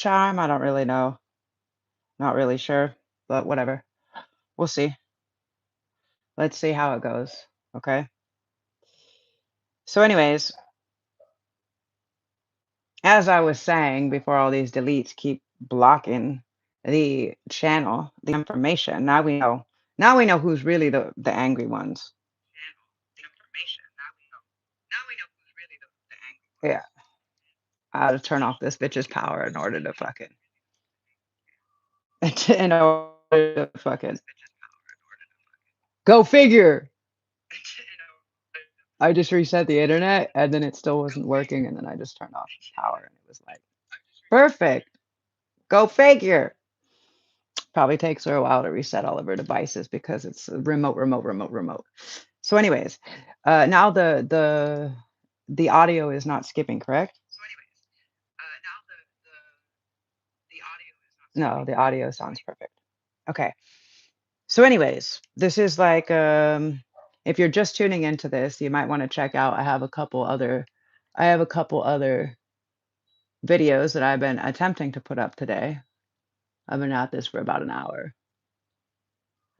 charm? I don't really know. Not really sure, but whatever. We'll see. Let's see how it goes. Okay. So, anyways, as I was saying before all these deletes keep blocking the channel, the information, now we know. Now we know who's really the angry ones. Yeah. I had to turn off this bitch's power in order to fucking in order to fucking go figure. I just reset the internet and then it still wasn't working and then I just turned off power and it was like perfect. Go figure. Probably takes her a while to reset all of her devices because it's remote. So, anyways, now the audio is not skipping, correct? No, the audio sounds perfect. Okay. So, anyways, this is like if you're just tuning into this, you might want to check out. I have a couple other videos that I've been attempting to put up today. I've been at this for about an hour.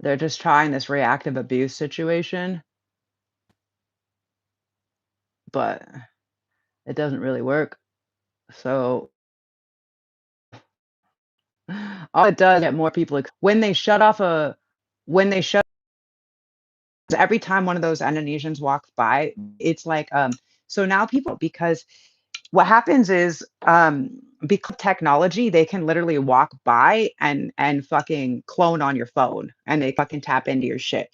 They're just trying this reactive abuse situation, but it doesn't really work. So all it does is get more people when they shut off a when they shut every time one of those Indonesians walks by, it's like so now people because what happens is because of technology, they can literally walk by and fucking clone on your phone and they fucking tap into your shit.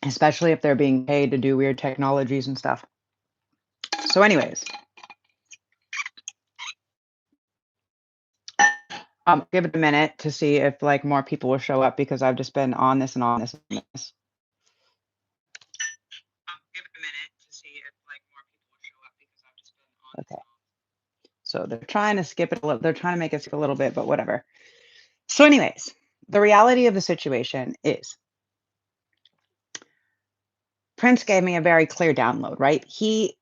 Especially if they're being paid to do weird technologies and stuff. So, anyways, give it a minute to see if like more people will show up because I've just been on this and on this and this. Give it a minute to see if like more people will show up because I've just been on. Okay. So they're trying to skip it a little. They're trying to make it skip a little bit, but whatever. So, anyways, the reality of the situation is Prince gave me a very clear download, right? He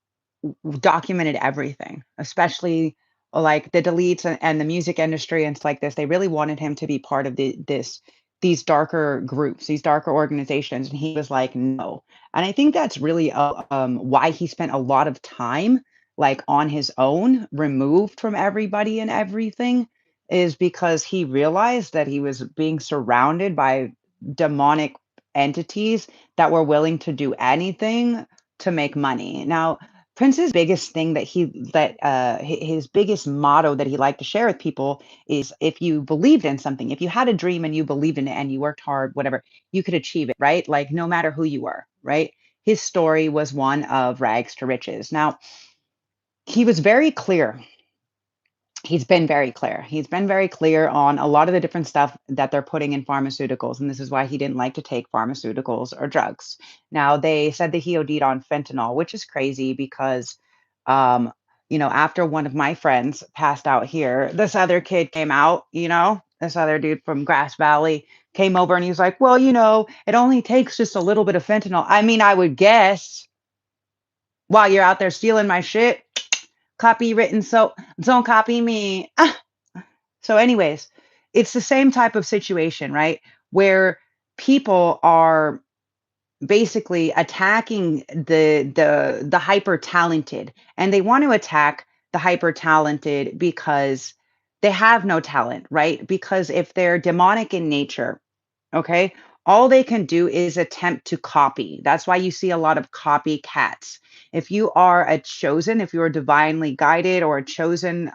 documented everything, especially like the deletes and the music industry and stuff like this. They really wanted him to be part of these darker groups, these darker organizations, and he was like, no. And I think that's really why he spent a lot of time like on his own, removed from everybody and everything, is because he realized that he was being surrounded by demonic entities that were willing to do anything to make money. Now, Prince's biggest thing his biggest motto that he liked to share with people is if you believed in something, if you had a dream and you believed in it and you worked hard, whatever, you could achieve it, right? Like no matter who you were, right? His story was one of rags to riches. Now, he was very clear. He's been very clear. He's been very clear on a lot of the different stuff that they're putting in pharmaceuticals, and this is why he didn't like to take pharmaceuticals or drugs. Now, they said that he OD'd on fentanyl, which is crazy because, um, after one of my friends passed out here, this other kid came out, this other dude from Grass Valley came over and he was like, well, it only takes just a little bit of fentanyl. I mean, I would guess while you're out there stealing my shit, copywritten, so don't copy me. So, anyways, it's the same type of situation, right? Where people are basically attacking the hyper talented, and they want to attack the hyper talented because they have no talent, right? Because if they're demonic in nature, okay, all they can do is attempt to copy. That's why you see a lot of copycats. If you are a chosen, if you're divinely guided or a chosen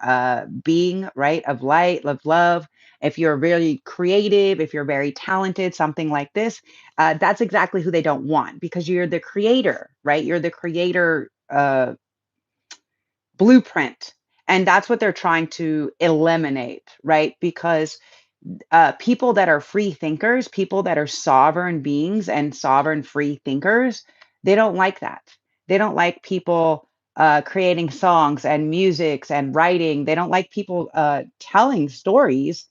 being, right, of light, of love, if you're really creative, if you're very talented, something like this, that's exactly who they don't want because you're the creator, right? You're the creator blueprint. And that's what they're trying to eliminate, right? Because people that are free thinkers, people that are sovereign beings and sovereign free thinkers, they don't like that. They don't like people creating songs and musics and writing. They don't like people telling stories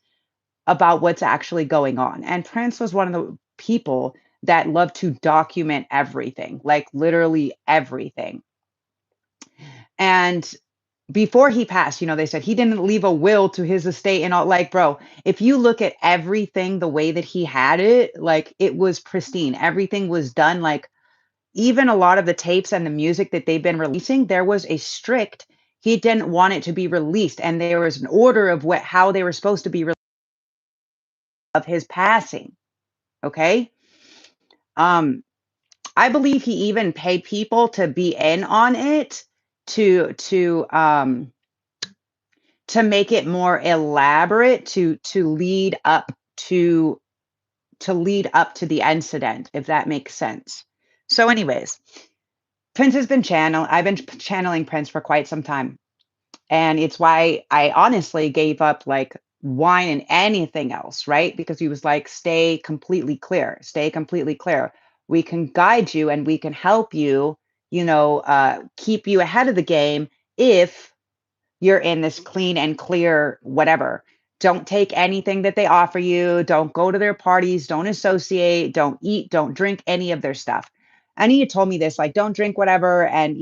about what's actually going on. And Prince was one of the people that loved to document everything, like literally everything. And before he passed, they said he didn't leave a will to his estate and all. Like, bro, if you look at everything the way that he had it, like it was pristine. Everything was done. Like even a lot of the tapes and the music that they've been releasing, there was a strict, he didn't want it to be released. And there was an order of how they were supposed to be of his passing. Okay. Um, I believe he even paid people to be in on it to make it more elaborate to lead up to the incident, if that makes sense. So anyways, I've been channeling Prince for quite some time. And it's why I honestly gave up like wine and anything else, right? Because he was like, stay completely clear, stay completely clear. We can guide you and we can help you, keep you ahead of the game if you're in this clean and clear whatever. Don't take anything that they offer you. Don't go to their parties. Don't associate. Don't eat. Don't drink any of their stuff. And he had told me this, like, don't drink whatever. And,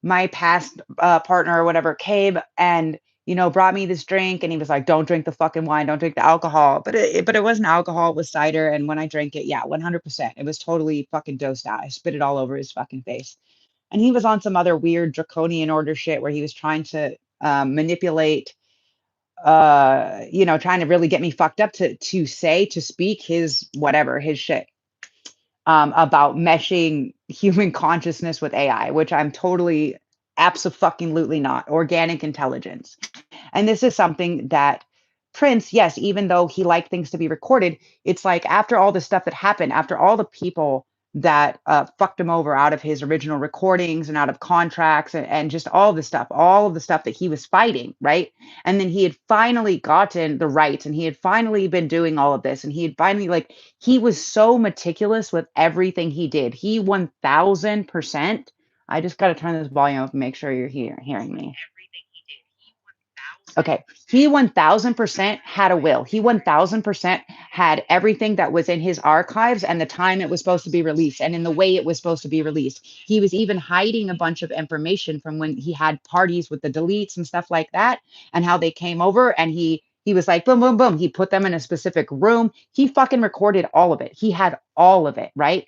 my past partner or whatever came and, brought me this drink. And he was like, don't drink the fucking wine. Don't drink the alcohol. But it wasn't alcohol. It was cider. And when I drank it, yeah, 100%. It was totally fucking dosed out. I spit it all over his fucking face. And he was on some other weird draconian order shit where he was trying to manipulate, trying to really get me fucked up to speak his whatever, his shit, about meshing human consciousness with AI, which I'm totally absolutely not. Organic intelligence. And this is something that Prince, yes, even though he liked things to be recorded, it's like after all the stuff that happened, after all the people that fucked him over out of his original recordings and out of contracts and just all of the stuff that he was fighting, right? And then he had finally gotten the rights and he had finally been doing all of this. And he had finally, like, he was so meticulous with everything he did. He 1000%. I just got to turn this volume up and make sure you're hearing me. Okay. He 1000% had a will. He 1000% had everything that was in his archives and the time it was supposed to be released and in the way it was supposed to be released. He was even hiding a bunch of information from when he had parties with the deletes and stuff like that and how they came over and he was like boom boom boom. He put them in a specific room. He fucking recorded all of it. He had all of it, right?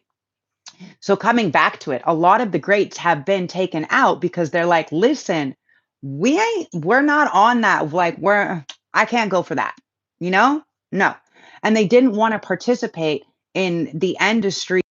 So coming back to it, a lot of the greats have been taken out because they're like, listen, we're not on that. Like, I can't go for that, No. And they didn't want to participate in the industry.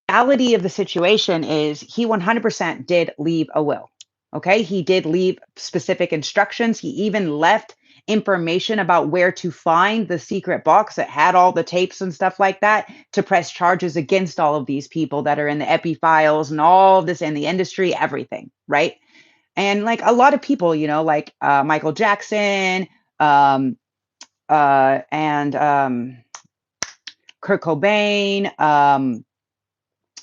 Reality of the situation is he 100% did leave a will. Okay. He did leave specific instructions. He even left information about where to find the secret box that had all the tapes and stuff like that to press charges against all of these people that are in the epi files and all of this in the industry, everything. Right. And like a lot of people, like Michael Jackson, um, and Kurt Cobain,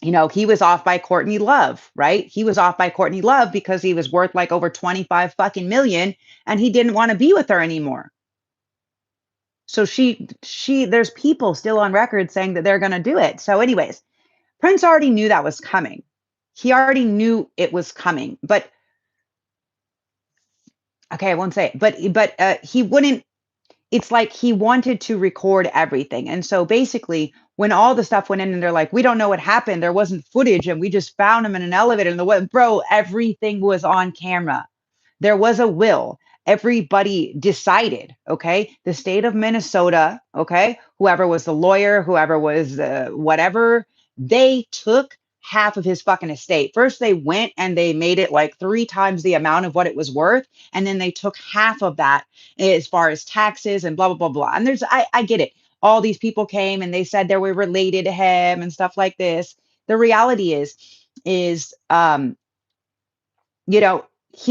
he was off by Courtney Love, right? He was off by Courtney Love because he was worth like over 25 fucking million and he didn't want to be with her anymore. So there's people still on record saying that they're going to do it. So anyways, Prince already knew that was coming. He already knew it was coming, but okay, I won't say it, but he wouldn't. It's like he wanted to record everything. And so basically, when all the stuff went in and they're like, we don't know what happened, there wasn't footage, and we just found him in an elevator. And bro, everything was on camera. There was a will. Everybody decided, okay? The state of Minnesota, okay? Whoever was the lawyer, whoever was the whatever, they took half of his fucking estate. First, they went and they made it like 3 times the amount of what it was worth. And then they took half of that as far as taxes and blah, blah, blah, blah. And I get it. All these people came and they said they were related to him and stuff like this. The reality is, he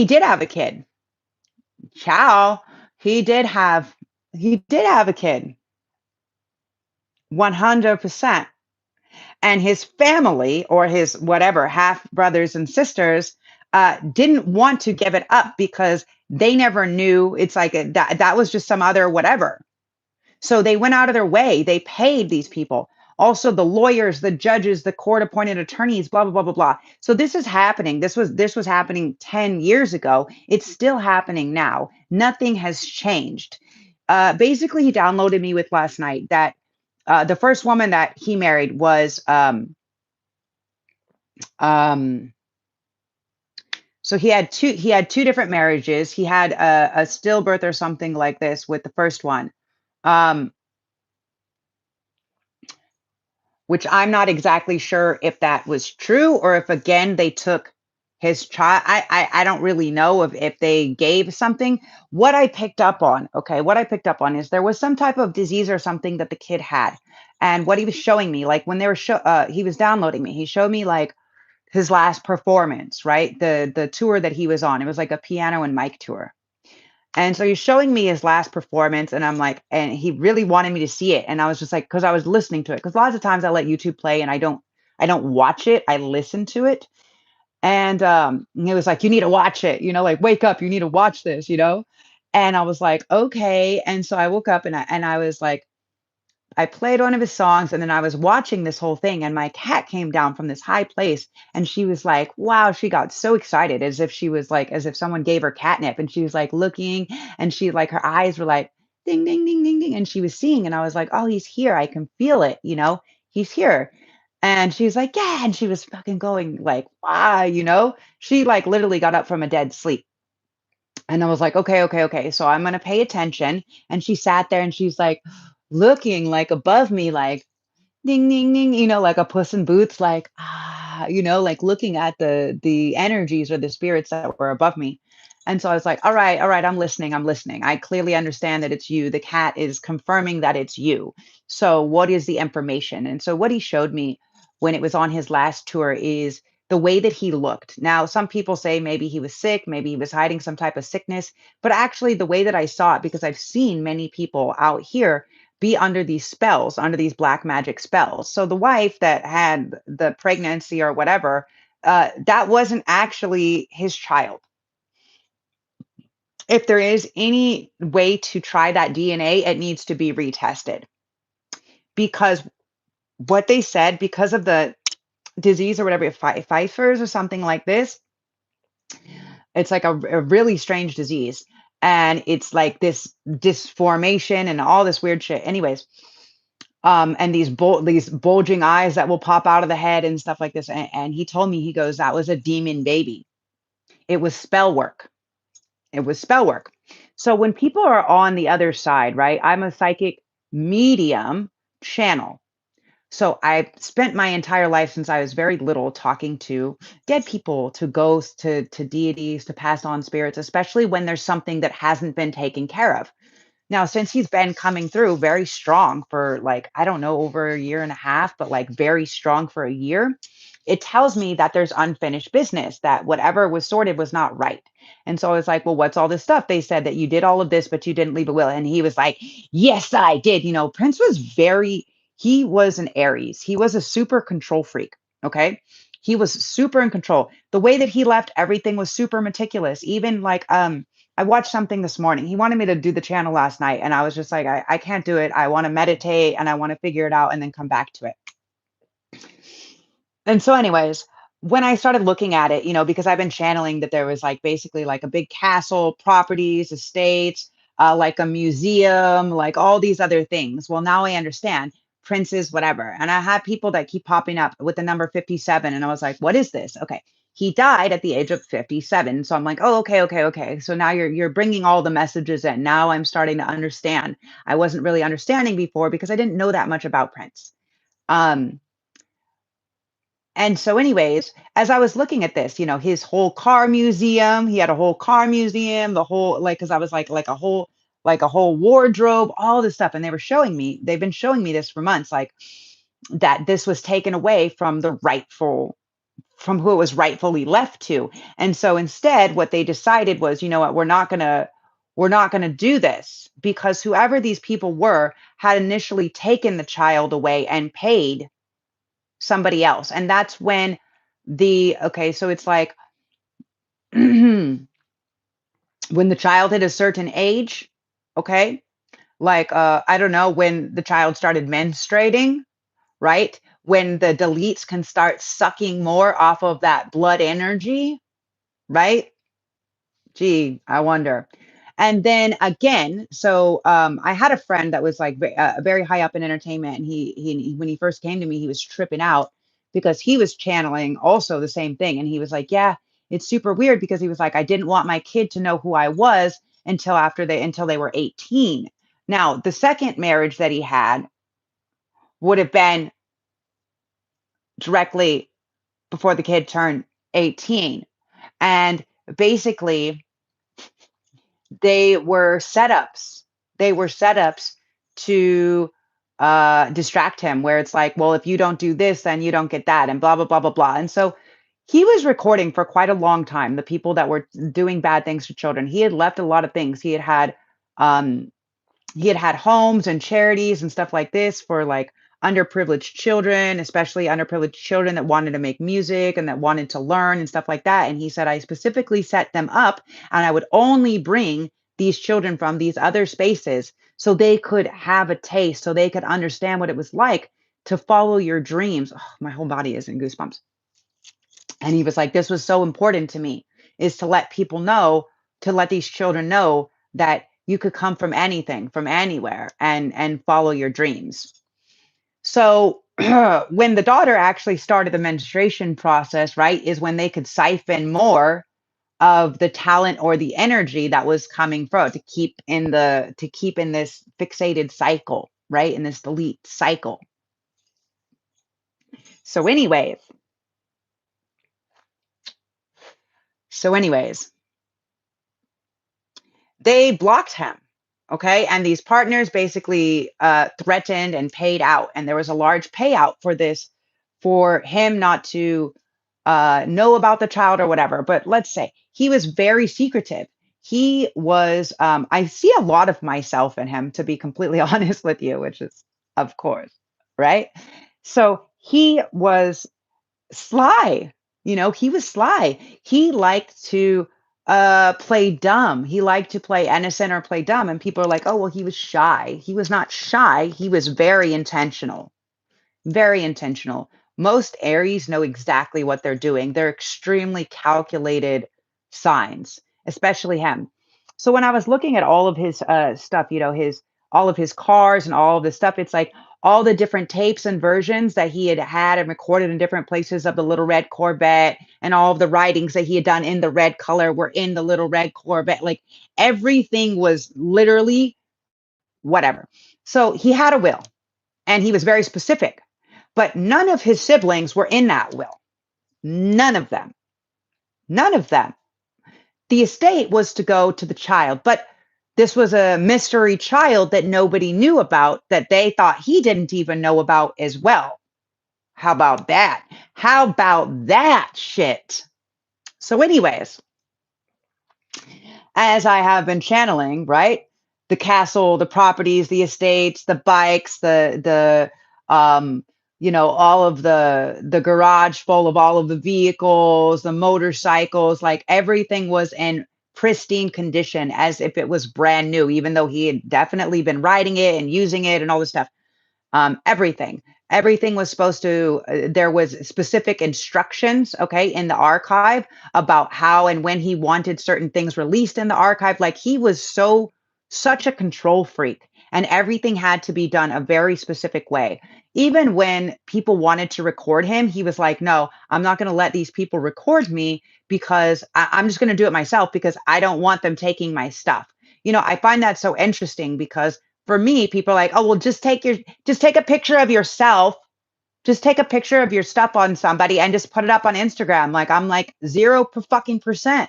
did have a kid. Ciao. He did have a kid. 100%. And his family or his whatever half brothers and sisters didn't want to give it up because they never knew. It's like that was just some other whatever. So they went out of their way. They paid these people. Also, the lawyers, the judges, the court appointed attorneys, blah, blah, blah, blah, blah. So this is happening. This was happening 10 years ago. It's still happening now. Nothing has changed. Basically, he downloaded me with last night that the first woman that he married was um so he had two different marriages. He had a stillbirth or something like this with the first one. Um, which I'm not exactly sure if that was true or if again they took his child. I don't really know if they gave something. What I picked up on, okay, what I picked up on is there was some type of disease or something that the kid had. And what he was showing me, like when they were he was downloading me, he showed me like his last performance, right? The tour that he was on. It was like a piano and mic tour. And so he's showing me his last performance, and I'm like, and he really wanted me to see it. And I was just like, because I was listening to it. Because lots of times I let YouTube play and I don't watch it. I listen to it. And he was like, you need to watch it, like wake up, you need to watch this. And I was like, okay. And so I woke up and I was like, I played one of his songs and then I was watching this whole thing and my cat came down from this high place and she was like, wow, she got so excited as if she was like, as if someone gave her catnip and she was like looking and she like her eyes were like ding, ding, ding, ding, ding. And she was seeing and I was like, oh, he's here. I can feel it, he's here. And she was like, yeah. And she was fucking going like, wow. She like literally got up from a dead sleep. And I was like, okay, okay, okay. So I'm going to pay attention. And she sat there and she's like looking like above me, like, ding, ding, ding, like a Puss in Boots, like, like looking at the energies or the spirits that were above me. And so I was like, all right, I'm listening. I clearly understand that it's you. The cat is confirming that it's you. So what is the information? And so what he showed me when it was on his last tour is the way that he looked. Now, some people say maybe he was sick, maybe he was hiding some type of sickness, but actually the way that I saw it, because I've seen many people out here be under these spells, under these black magic spells. So the wife that had the pregnancy or whatever, that wasn't actually his child. If there is any way to try that DNA, it needs to be retested because what they said, because of the disease or whatever, Pfeiffer's or something like this, it's like a really strange disease. And it's like this disformation and all this weird shit. Anyways, and these bulging eyes that will pop out of the head and stuff like this. And he told me, he goes, that was a demon baby. It was spell work. It was spell work. So when people are on the other side, right? I'm a psychic medium channel. So I've spent my entire life since I was very little talking to dead people, to ghosts, to deities, to pass on spirits, especially when there's something that hasn't been taken care of. Now, since he's been coming through very strong for like, I don't know, over a year and a half, but like very strong for a year, it tells me that there's unfinished business, that whatever was sorted was not right. And so I was like, well, what's all this stuff? They said that you did all of this, but you didn't leave a will. And he was like, yes, I did. Prince was he was an Aries. He was a super control freak. Okay. He was super in control. The way that he left everything was super meticulous. Even like, I watched something this morning. He wanted me to do the channel last night, and I was just like, I can't do it. I want to meditate and I want to figure it out and then come back to it. And so, anyways, when I started looking at it, because I've been channeling that there was like basically like a big castle, properties, estates, like a museum, like all these other things. Well, now I understand princes, whatever. And I have people that keep popping up with the number 57. And I was like, what is this? Okay. He died at the age of 57. So I'm like, oh, okay, okay, okay. So now you're bringing all the messages in. Now I'm starting to understand. I wasn't really understanding before because I didn't know that much about Prince. Um, and so, anyways, as I was looking at this, his whole car museum, he had a whole car museum, the whole because I was like a whole wardrobe, all this stuff. And they've been showing me this for months, like that this was taken away from who it was rightfully left to. And so instead, what they decided was, you know what, we're not gonna do this because whoever these people were had initially taken the child away and paid somebody else. And that's when okay, so it's like when the child hit a certain age, okay, like, I don't know, when the child started menstruating, right? When the deletes can start sucking more off of that blood energy, right? Gee, I wonder. And then again, so I had a friend that was like very high up in entertainment, and when he first came to me, he was tripping out because he was channeling also the same thing, and he was like, "Yeah, it's super weird," because he was like, "I didn't want my kid to know who I was until they were 18." Now, the second marriage that he had would have been directly before the kid turned 18, and basically they were setups. They were setups to distract him, where it's like, well, if you don't do this, then you don't get that, and blah, blah, blah, blah, blah. And so he was recording for quite a long time the people that were doing bad things to children. He had left a lot of things. Um, he had had homes and charities and stuff like this for like underprivileged children, especially underprivileged children that wanted to make music and that wanted to learn and stuff like that. And he said, I specifically set them up, and I would only bring these children from these other spaces so they could have a taste, so they could understand what it was like to follow your dreams. Oh, my whole body is in goosebumps. And he was like, this was so important to me, is to let people know, to let these children know that you could come from anything, from anywhere, and follow your dreams. So when the daughter actually started the menstruation process, right, is when they could siphon more of the talent or the energy that was coming from, to keep in this fixated cycle, right, in this delete cycle. So anyways, so anyways, they blocked him. Okay. And these partners basically threatened and paid out. And there was a large payout for this, for him not to know about the child or whatever. But let's say he was very secretive. He was, I see a lot of myself in him, to be completely honest with you, which is, of course, right? So he was sly. He was sly. He liked to play dumb. He liked to play innocent or play dumb, and people are like, "Oh, well, he was shy." He was not shy. He was very intentional. Very intentional. Most Aries know exactly what they're doing. They're extremely calculated signs, especially him. So when I was looking at all of his stuff, his all of his cars and all of this stuff, it's like all the different tapes and versions that he had had and recorded in different places of the little red Corvette, and all of the writings that he had done in the red color were in the little red Corvette. Like everything was literally whatever. So he had a will, and he was very specific, but none of his siblings were in that will. None of them. None of them. The estate was to go to the child, but this was a mystery child that nobody knew about, that they thought he didn't even know about as well. How about that? How about that shit? So, anyways, as I have been channeling, right? The castle, the properties, the estates, the bikes, all of the garage full of all of the vehicles, the motorcycles, like everything was in pristine condition as if it was brand new, even though he had definitely been riding it and using it and all this stuff. Everything was supposed to, there was specific instructions, okay, in the archive about how and when he wanted certain things released in the archive. Like he was such a control freak, and everything had to be done a very specific way. Even when people wanted to record him, he was like, no, I'm not going to let these people record me, because I'm just going to do it myself, because I don't want them taking my stuff. I find that so interesting, because for me, people are like, oh, well, just take a picture of yourself. Just take a picture of your stuff on somebody and just put it up on Instagram. Like, I'm like 0%.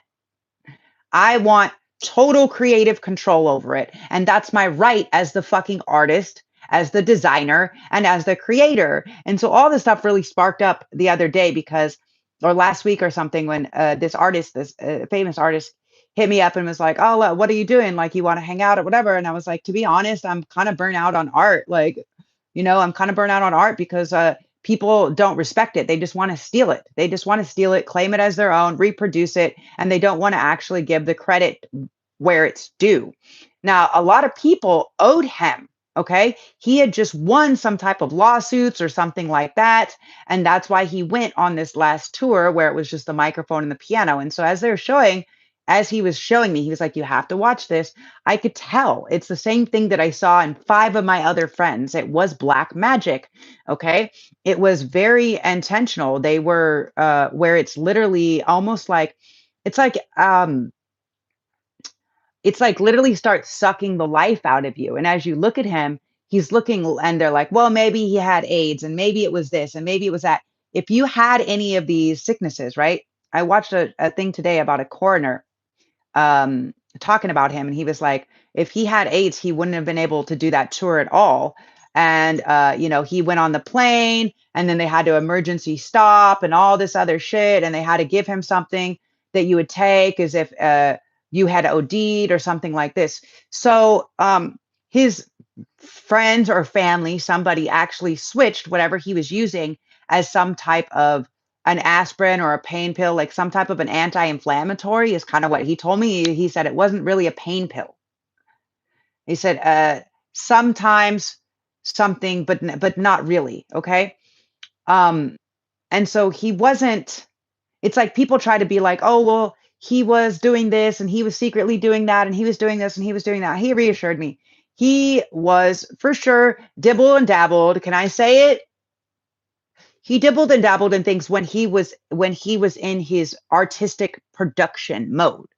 I want total creative control over it. And that's my right as the fucking artist, as the designer, and as the creator. And so all this stuff really sparked up the other day, or last week or something, when this famous artist hit me up and was like, oh, what are you doing? Like, you want to hang out or whatever? And I was like, to be honest, I'm kind of burnt out on art. Like, I'm kind of burnt out on art because people don't respect it. They just want to steal it. They just want to steal it, claim it as their own, reproduce it, and they don't want to actually give the credit where it's due. Now, a lot of people owed him, okay? He had just won some type of lawsuits or something like that, and that's why he went on this last tour where it was just the microphone and the piano. And so as he was showing me, he was like, "You have to watch this." I could tell it's the same thing that I saw in 5 of my other friends. It was black magic, okay? It was very intentional. They were where it's literally almost like it's like it's like literally starts sucking the life out of you. And as you look at him, he's looking and they're like, well, maybe he had AIDS and maybe it was this and maybe it was that. If you had any of these sicknesses, right? I watched a thing today about a coroner talking about him, and he was like, if he had AIDS, he wouldn't have been able to do that tour at all. And he went on the plane, and then they had to emergency stop and all this other shit, and they had to give him something that you would take as if you had OD'd or something like this. So his friends or family, somebody actually switched whatever he was using as some type of an aspirin or a pain pill, like some type of an anti-inflammatory is kind of what he told me. He said it wasn't really a pain pill. He said sometimes something, but not really. Okay. Um, and so he wasn't. It's like people try to be like, oh well, he was doing this and he was secretly doing that and he was doing this and he was doing that. He reassured me he was for sure dibble and dabbled. Can I say it? He dibbled and dabbled in things when he was in his artistic production mode,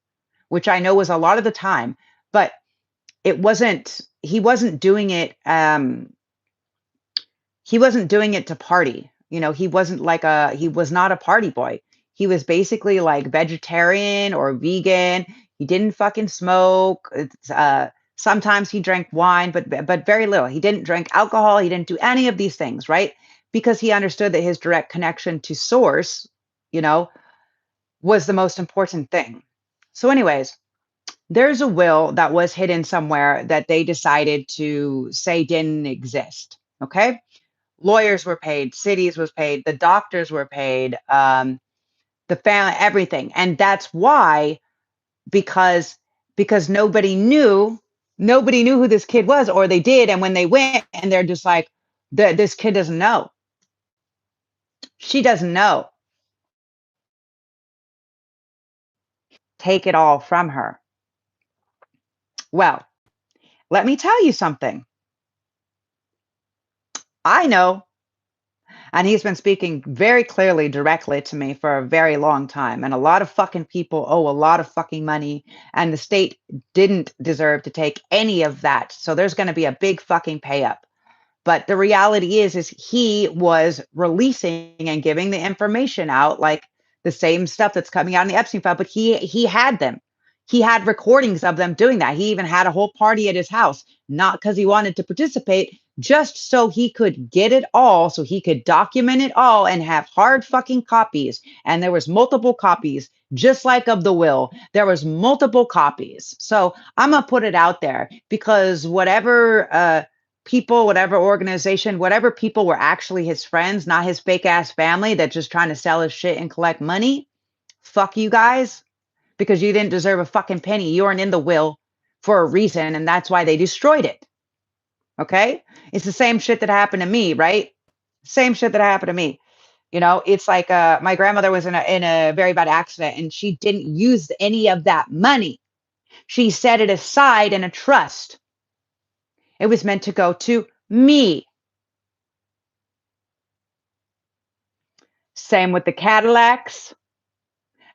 which I know was a lot of the time, but he wasn't doing it he wasn't doing it to party. He was not a party boy. He was basically like vegetarian or vegan. He didn't fucking smoke. Sometimes he drank wine, but very little. He didn't drink alcohol. He didn't do any of these things, right? Because he understood that his direct connection to source, you know, was the most important thing. So, anyways, there's a will that was hidden somewhere that they decided to say didn't exist. Okay, lawyers were paid, cities was paid, the doctors were paid, the family, everything. And that's why, because nobody knew who this kid was, or they did, and when they went and they're just like, this kid doesn't know, she doesn't know, take it all from her. Well, let me tell you something. I know. And he's been speaking very clearly, directly to me for a very long time. And a lot of fucking people owe a lot of fucking money. And the state didn't deserve to take any of that. So there's going to be a big fucking pay up. But the reality is he was releasing and giving the information out, like the same stuff that's coming out in the Epstein file. But he had them. He had recordings of them doing that. He even had a whole party at his house, not because he wanted to participate, just so he could get it all, so he could document it all and have hard fucking copies. And there was multiple copies, just like of the will. There was multiple copies. So I'm gonna put it out there because whatever people, whatever organization, whatever people were actually his friends, not his fake ass family that just trying to sell his shit and collect money. Fuck you guys, because you didn't deserve a fucking penny. You weren't in the will for a reason, and that's why they destroyed it. Okay? It's the same shit that happened to me, right? Same shit that happened to me. It's like my grandmother was in a very bad accident and she didn't use any of that money. She set it aside in a trust. It was meant to go to me. Same with the Cadillacs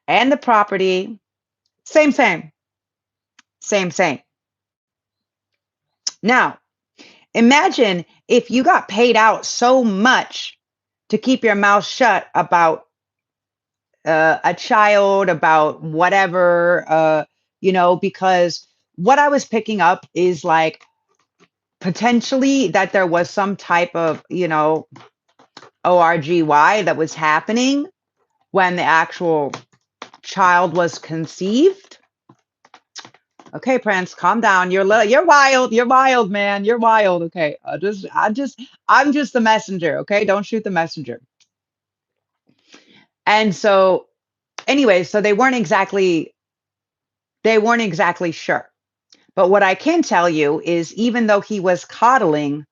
and the property. Same, same, same, same. Now, imagine if you got paid out so much to keep your mouth shut about a child, about whatever, because what I was picking up is like potentially that there was some type of, ORGY that was happening when the actual child was conceived. Okay, Prince, calm down. You're wild. You're wild, man. You're wild. Okay. I'm just the messenger. Okay. Don't shoot the messenger. And so anyway, so they weren't exactly sure. But what I can tell you is even though he was coddling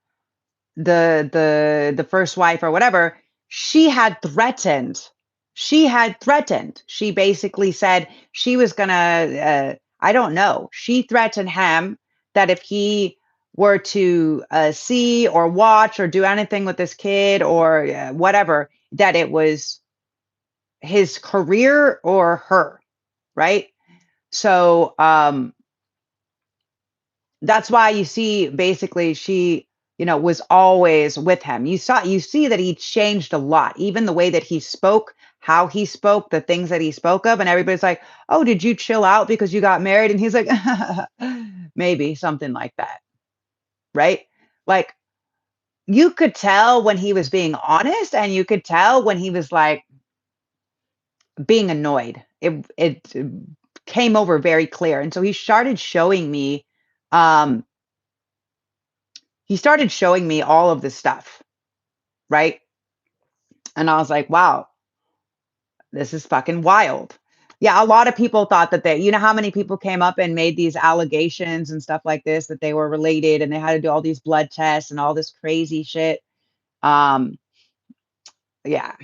the first wife or whatever, she had threatened. She had threatened. She basically said she was gonna, I don't know. She threatened him that if he were to see or watch or do anything with this kid or whatever, that it was his career or her, right? So that's why you see basically she, was always with him. You see that he changed a lot, even the way that he spoke, how he spoke, the things that he spoke of, and everybody's like, "Oh, did you chill out because you got married?" And he's like, "Maybe something like that." Right? Like you could tell when he was being honest and you could tell when he was like being annoyed. It came over very clear. And so um he started showing me all of this stuff, right? And I was like, wow, this is fucking wild. Yeah, a lot of people thought that you know how many people came up and made these allegations and stuff like this that they were related and they had to do all these blood tests and all this crazy shit. Um, yeah,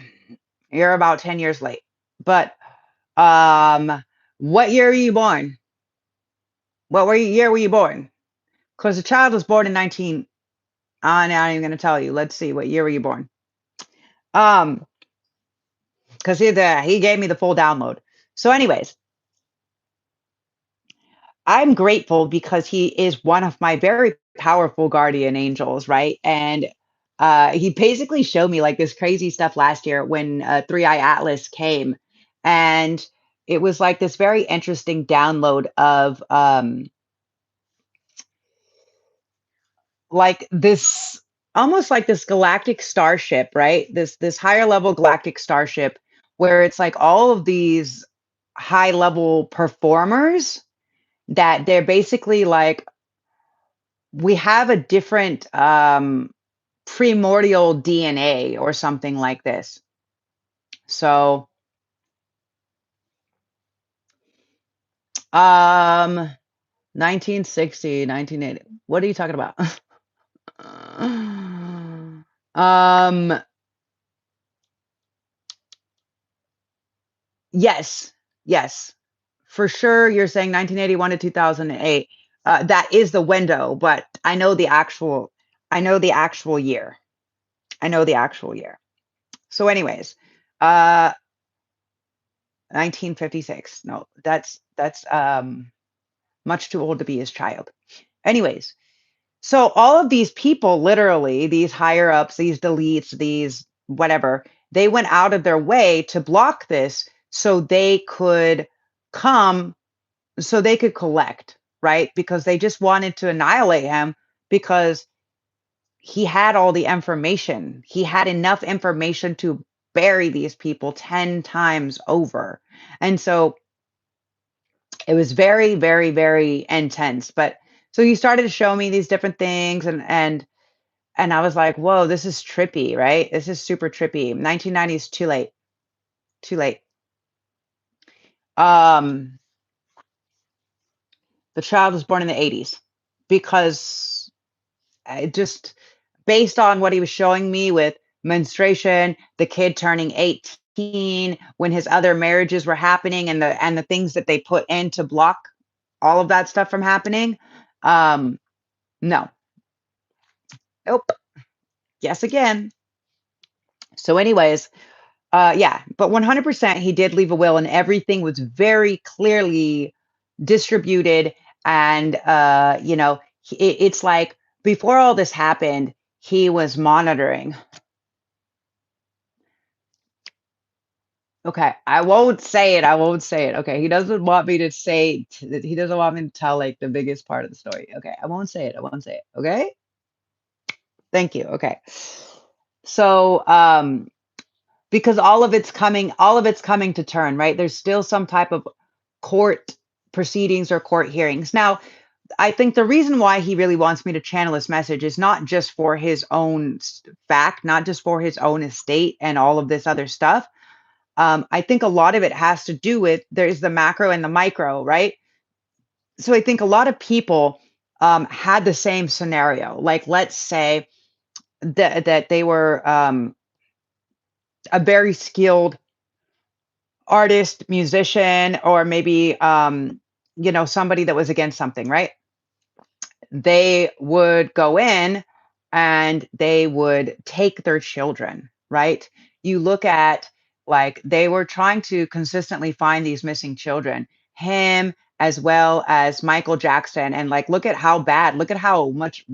you're about 10 years late. But what year were you born? Year were you born? Because the child was born in 19. I'm not even gonna tell you. Let's see, what year were you born? Um, because he gave me the full download. So, anyways, I'm grateful because he is one of my very powerful guardian angels, right? And he basically showed me like this crazy stuff last year when Three Eye Atlas came, and it was like this very interesting download of like this almost like this galactic starship, right? This higher level galactic starship where it's like all of these high level performers that they're basically like we have a different primordial DNA or something like this. So, 1960, 1980. What are you talking about? um, yes, yes, for sure. You're saying 1981 to 2008. That is the window, but I know the actual year. I know the actual year. So, anyways, uh, 1956. No, that's much too old to be his child. Anyways, so all of these people, literally, these higher ups, these deletes, these whatever, they went out of their way to block this so they could come, so they could collect, right? Because they just wanted to annihilate him because he had all the information. He had enough information to bury these people 10 times over. And so it was very, very, very intense. But so he started to show me these different things and I was like, whoa, this is trippy, right? This is super trippy. 1990 is too late. Too late. Um, the child was born in the 80s because I just based on what he was showing me with menstruation, the kid turning 18, when his other marriages were happening and the things that they put in to block all of that stuff from happening. Um, no. Nope. Yes again. So anyways, yeah, but 100% he did leave a will and everything was very clearly distributed and it's like before all this happened, he was monitoring. Okay, I won't say it. I won't say it. Okay, he doesn't want me to say he doesn't want me to tell like the biggest part of the story. Okay, I won't say it. I won't say it. Okay? Thank you. Okay. So, because all of it's coming to turn, right? There's still some type of court proceedings or court hearings. Now, I think the reason why he really wants me to channel this message is not just for his own fact, not just for his own estate and all of this other stuff. I think a lot of it has to do with there's the macro and the micro, right? So I think a lot of people had the same scenario. Like, let's say that they were a very skilled artist, musician, or maybe somebody that was against something, right? They would go in and they would take their children, right? You look at, like, they were trying to consistently find these missing children, him as well as Michael Jackson. And like, look how much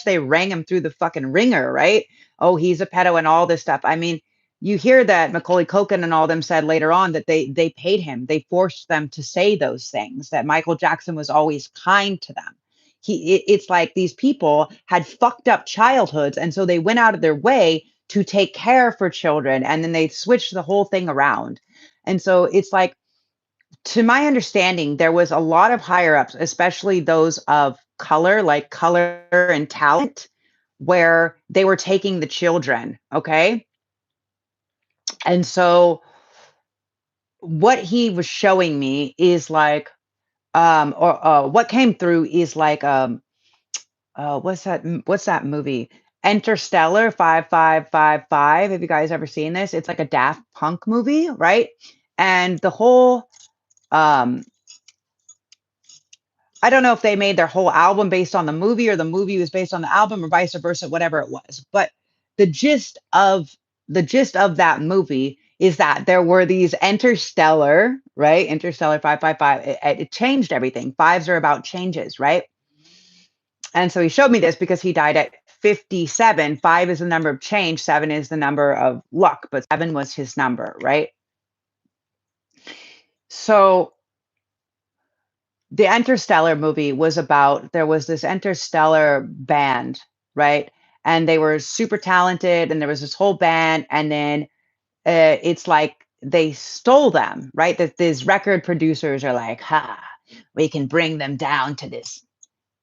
they rang him through the fucking ringer, right? Oh, he's a pedo and all this stuff. I mean, you hear that Macaulay Culkin and all them said later on that they paid him, they forced them to say those things, that Michael Jackson was always kind to them. It's like these people had fucked up childhoods, and so they went out of their way to take care for children, and then they switched the whole thing around. And so it's like, to my understanding, there was a lot of higher ups, especially those of color, like color and talent, where they were taking the children. Okay. And so what he was showing me is like, or what came through is like, what's that movie? Interstellar 5555. Have you guys ever seen this? It's like a Daft Punk movie, right? And the whole um I don't know if they made their whole album based on the movie or the movie was based on the album or vice versa, whatever it was. But the gist of the gist of that movie is that there were these interstellar, right? Interstellar 555. It changed everything. Fives are about changes, right? And so he showed me this because he died at 57. Five is the number of change, seven is the number of luck, but seven was his number, right? So the Interstellar movie was about, there was this interstellar band, right? And they were super talented, and there was this whole band, and then it's like they stole them, right? That these record producers are like, ha, we can bring them down to this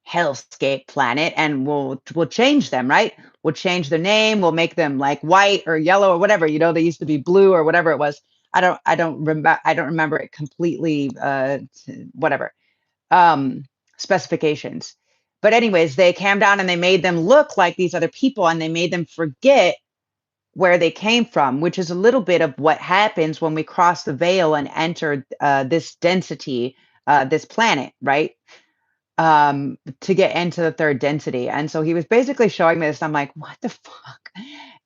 hellscape planet and we'll change them, right? We'll change their name, we'll make them like white or yellow or whatever, they used to be blue or whatever it was. I don't remember it completely, whatever um specifications. But anyways, they came down and they made them look like these other people, and they made them forget where they came from, which is a little bit of what happens when we cross the veil and enter this density, this planet, right? To get into the third density. And so he was basically showing me this. I'm like, what the fuck?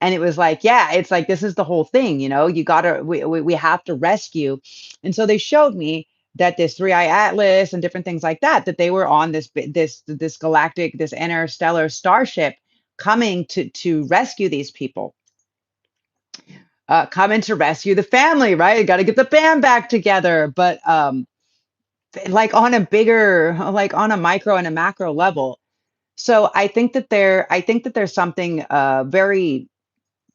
And it was like, yeah, it's like, this is the whole thing, we have to rescue. And so they showed me that this three-eye atlas and different things like that, that they were on this galactic, this interstellar starship coming to rescue these people, coming to rescue the family, right? Got to get the band back together. But like on a bigger, like on a micro and a macro level. So I think that there's something very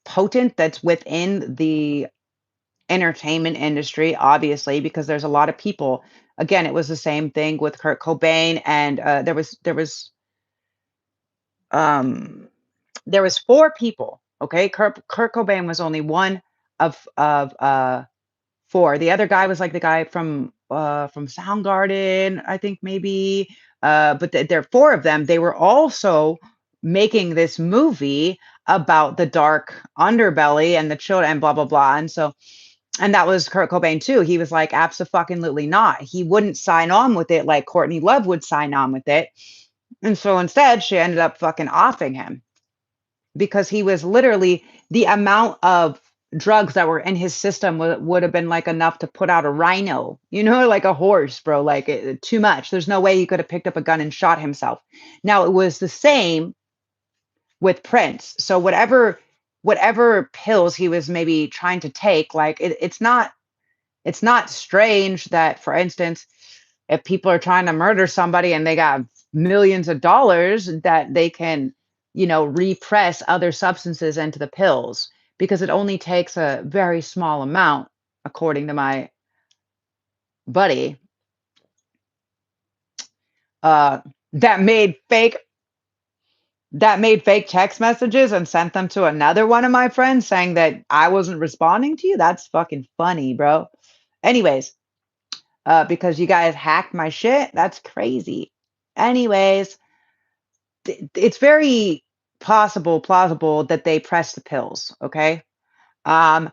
potent that's within the entertainment industry, obviously, because there's a lot of people. Again, it was the same thing with Kurt Cobain, and um, there was four people. Okay, Kurt Cobain was only one of four. The other guy was like the guy from Soundgarden, I think maybe. But there are four of them. They were also making this movie about the dark underbelly and the children and blah blah blah. And so, and that was Kurt Cobain too. He was like, absolutely not. He wouldn't sign on with it like Courtney Love would sign on with it. And so instead, she ended up fucking offing him because he was literally, the amount of drugs that were in his system would have been like enough to put out a rhino, like a horse, bro, like too much. There's no way he could have picked up a gun and shot himself. Now it was the same with Prince. So whatever pills he was maybe trying to take, like it's not strange that, for instance, if people are trying to murder somebody and they got millions of dollars, that they can, repress other substances into the pills, because it only takes a very small amount, according to my buddy, uh, that made fake text messages and sent them to another one of my friends saying that I wasn't responding to you. That's fucking funny, bro. Anyways, because you guys hacked my shit. That's crazy. Anyways, it's very plausible that they pressed the pills. Okay. Um,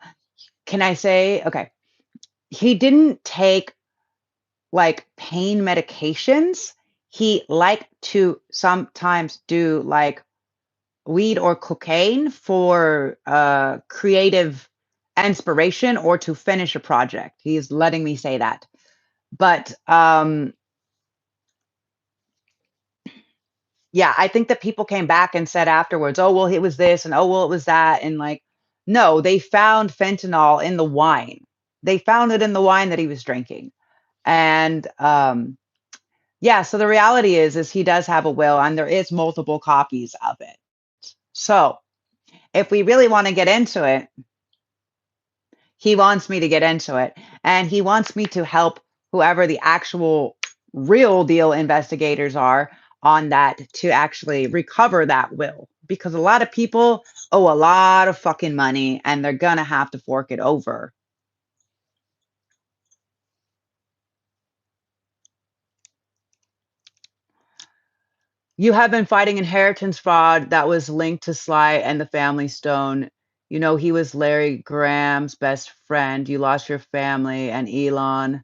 can I say, okay, he didn't take like pain medications. He liked to sometimes do like weed or cocaine for creative inspiration or to finish a project. He's letting me say that. But yeah, I think that people came back and said afterwards, "Oh, well, it was this," and "Oh, well, it was that," and like, no, they found fentanyl in the wine. They found it in the wine that he was drinking, and yeah. So the reality is he does have a will, and there is multiple copies of it. So if we really want to get into it, he wants me to get into it, and he wants me to help whoever the actual real deal investigators are on that to actually recover that will, because a lot of people owe a lot of fucking money and they're gonna have to fork it over. You have been fighting inheritance fraud that was linked to Sly and the Family Stone. You know, he was Larry Graham's best friend. You lost your family, and Elon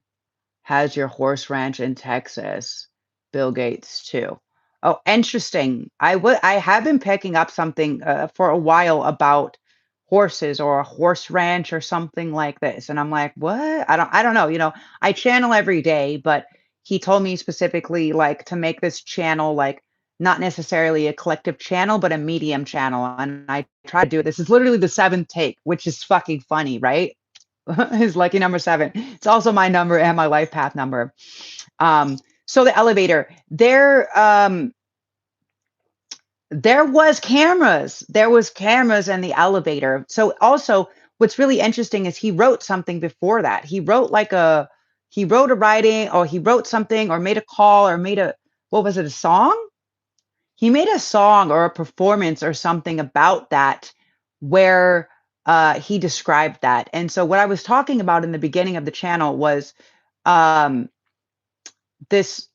has your horse ranch in Texas. Bill Gates too. Oh, interesting. I have been picking up something for a while about horses or a horse ranch or something like this, and I'm like, what? I don't know. You know, I channel every day, but he told me specifically like to make this channel like not necessarily a collective channel, but a medium channel, and I try to do it. This is literally the seventh take, which is fucking funny, right? His lucky number 7. It's also my number and my life path number. So the elevator, there was cameras. There was cameras in the elevator. So also what's really interesting is he wrote something before that. He wrote a writing, or he wrote something or made a call or made a, what was it, a song? He made a song or a performance or something about that where he described that. And so what I was talking about in the beginning of the channel was um, this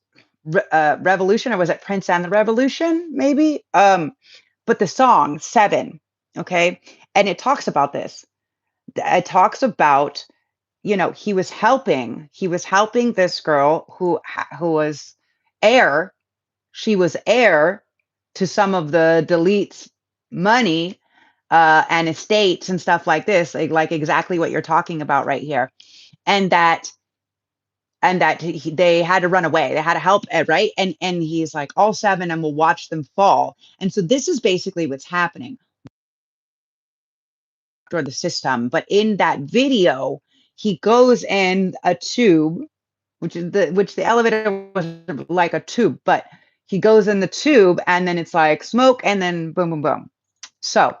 revolution, or was it Prince and the Revolution, maybe? But the song Seven, okay, and it talks about this. It talks about, you know, he was helping this girl who was heir. She was heir to some of the deletes money and estates and stuff like this, like exactly what you're talking about right here, and that they had to run away. They had to help Ed, right? And he's like, all 7, and we'll watch them fall. And so this is basically what's happening for the system. But in that video, he goes in a tube, which the elevator was like a tube, but he goes in the tube and then it's like smoke and then boom, boom, boom. So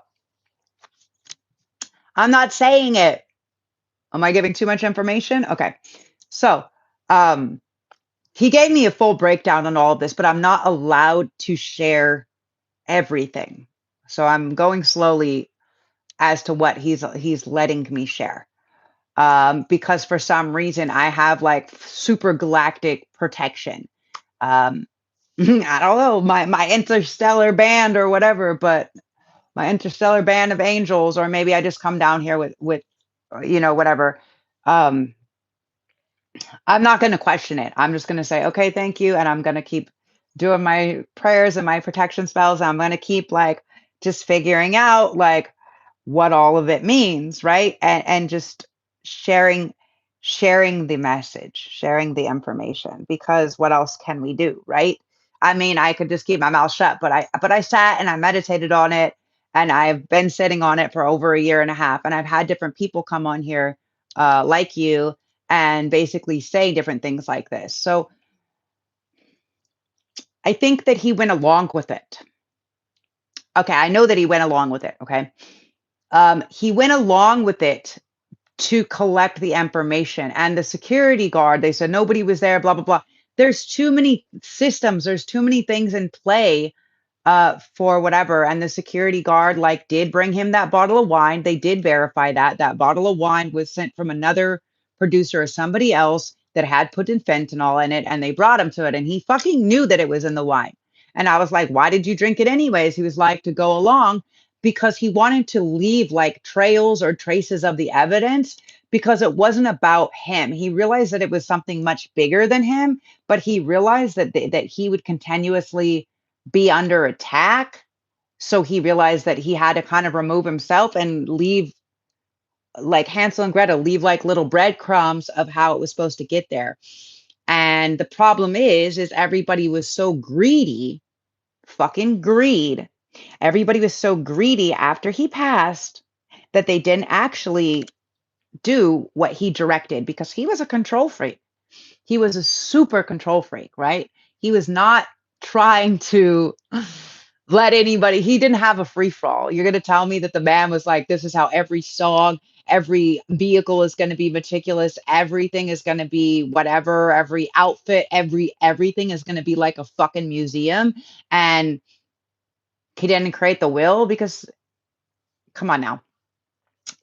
I'm not saying it. Am I giving too much information? Okay. So um, he gave me a full breakdown on all of this, but I'm not allowed to share everything. So I'm going slowly as to what he's letting me share. Because for some reason I have like super galactic protection. Um, I don't know, my interstellar band or whatever, but my interstellar band of angels, or maybe I just come down here with you know, whatever. Um, I'm not going to question it. I'm just going to say, okay, thank you. And I'm going to keep doing my prayers and my protection spells. I'm going to keep like just figuring out like what all of it means, right? And just sharing sharing the message, sharing the information, because what else can we do, right? I mean, I could just keep my mouth shut, but I sat and I meditated on it, and I've been sitting on it for over a year and a half, and I've had different people come on here like you and basically say different things like this. So I think that he went along with it. Okay, I know that he went along with it. Okay. He went along with it to collect the information. And the security guard, they said nobody was there, blah, blah, blah. There's too many systems, there's too many things in play for whatever. And the security guard like did bring him that bottle of wine. They did verify that that bottle of wine was sent from another producer or somebody else. that had put in fentanyl in it, and they brought him to it, and he fucking knew that it was in the wine. And I was like, why did you drink it anyways? He was like, to go along, because he wanted to leave like trails or traces of the evidence, because it wasn't about him. He realized that it was something much bigger than him, but he realized that that he would continuously be under attack. So he realized that he had to kind of remove himself and leave, like Hansel and Gretel, leave like little breadcrumbs of how it was supposed to get there. And the problem is everybody was so greedy, fucking greed. Everybody was so greedy after he passed that they didn't actually do what he directed, because he was a control freak. He was a super control freak, right? He was not trying to let anybody, he didn't have a free for all. You're going to tell me that the man was like, this is how every song, every vehicle is going to be meticulous, everything is going to be whatever, every outfit, everything is going to be like a fucking museum, and he didn't create the will? Because come on now.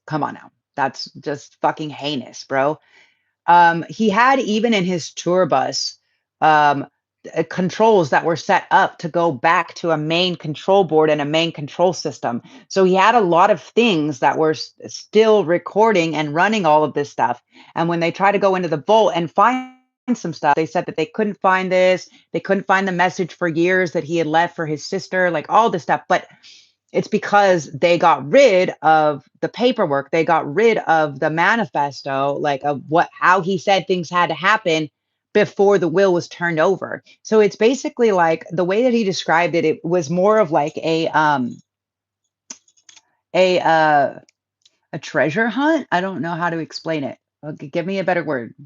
Come on now. That's just fucking heinous, bro. He had, even in his tour bus, um, controls that were set up to go back to a main control board and a main control system. So he had a lot of things that were still recording and running all of this stuff. And when they tried to go into the vault and find some stuff, they said that they couldn't find this. They couldn't find the message for years that he had left for his sister, like all this stuff. But it's because they got rid of the paperwork. They got rid of the manifesto, like of how he said things had to happen before the will was turned over. So it's basically like, the way that he described it, it was more of like a uh a treasure hunt. I don't know how to explain it. Give me a better word.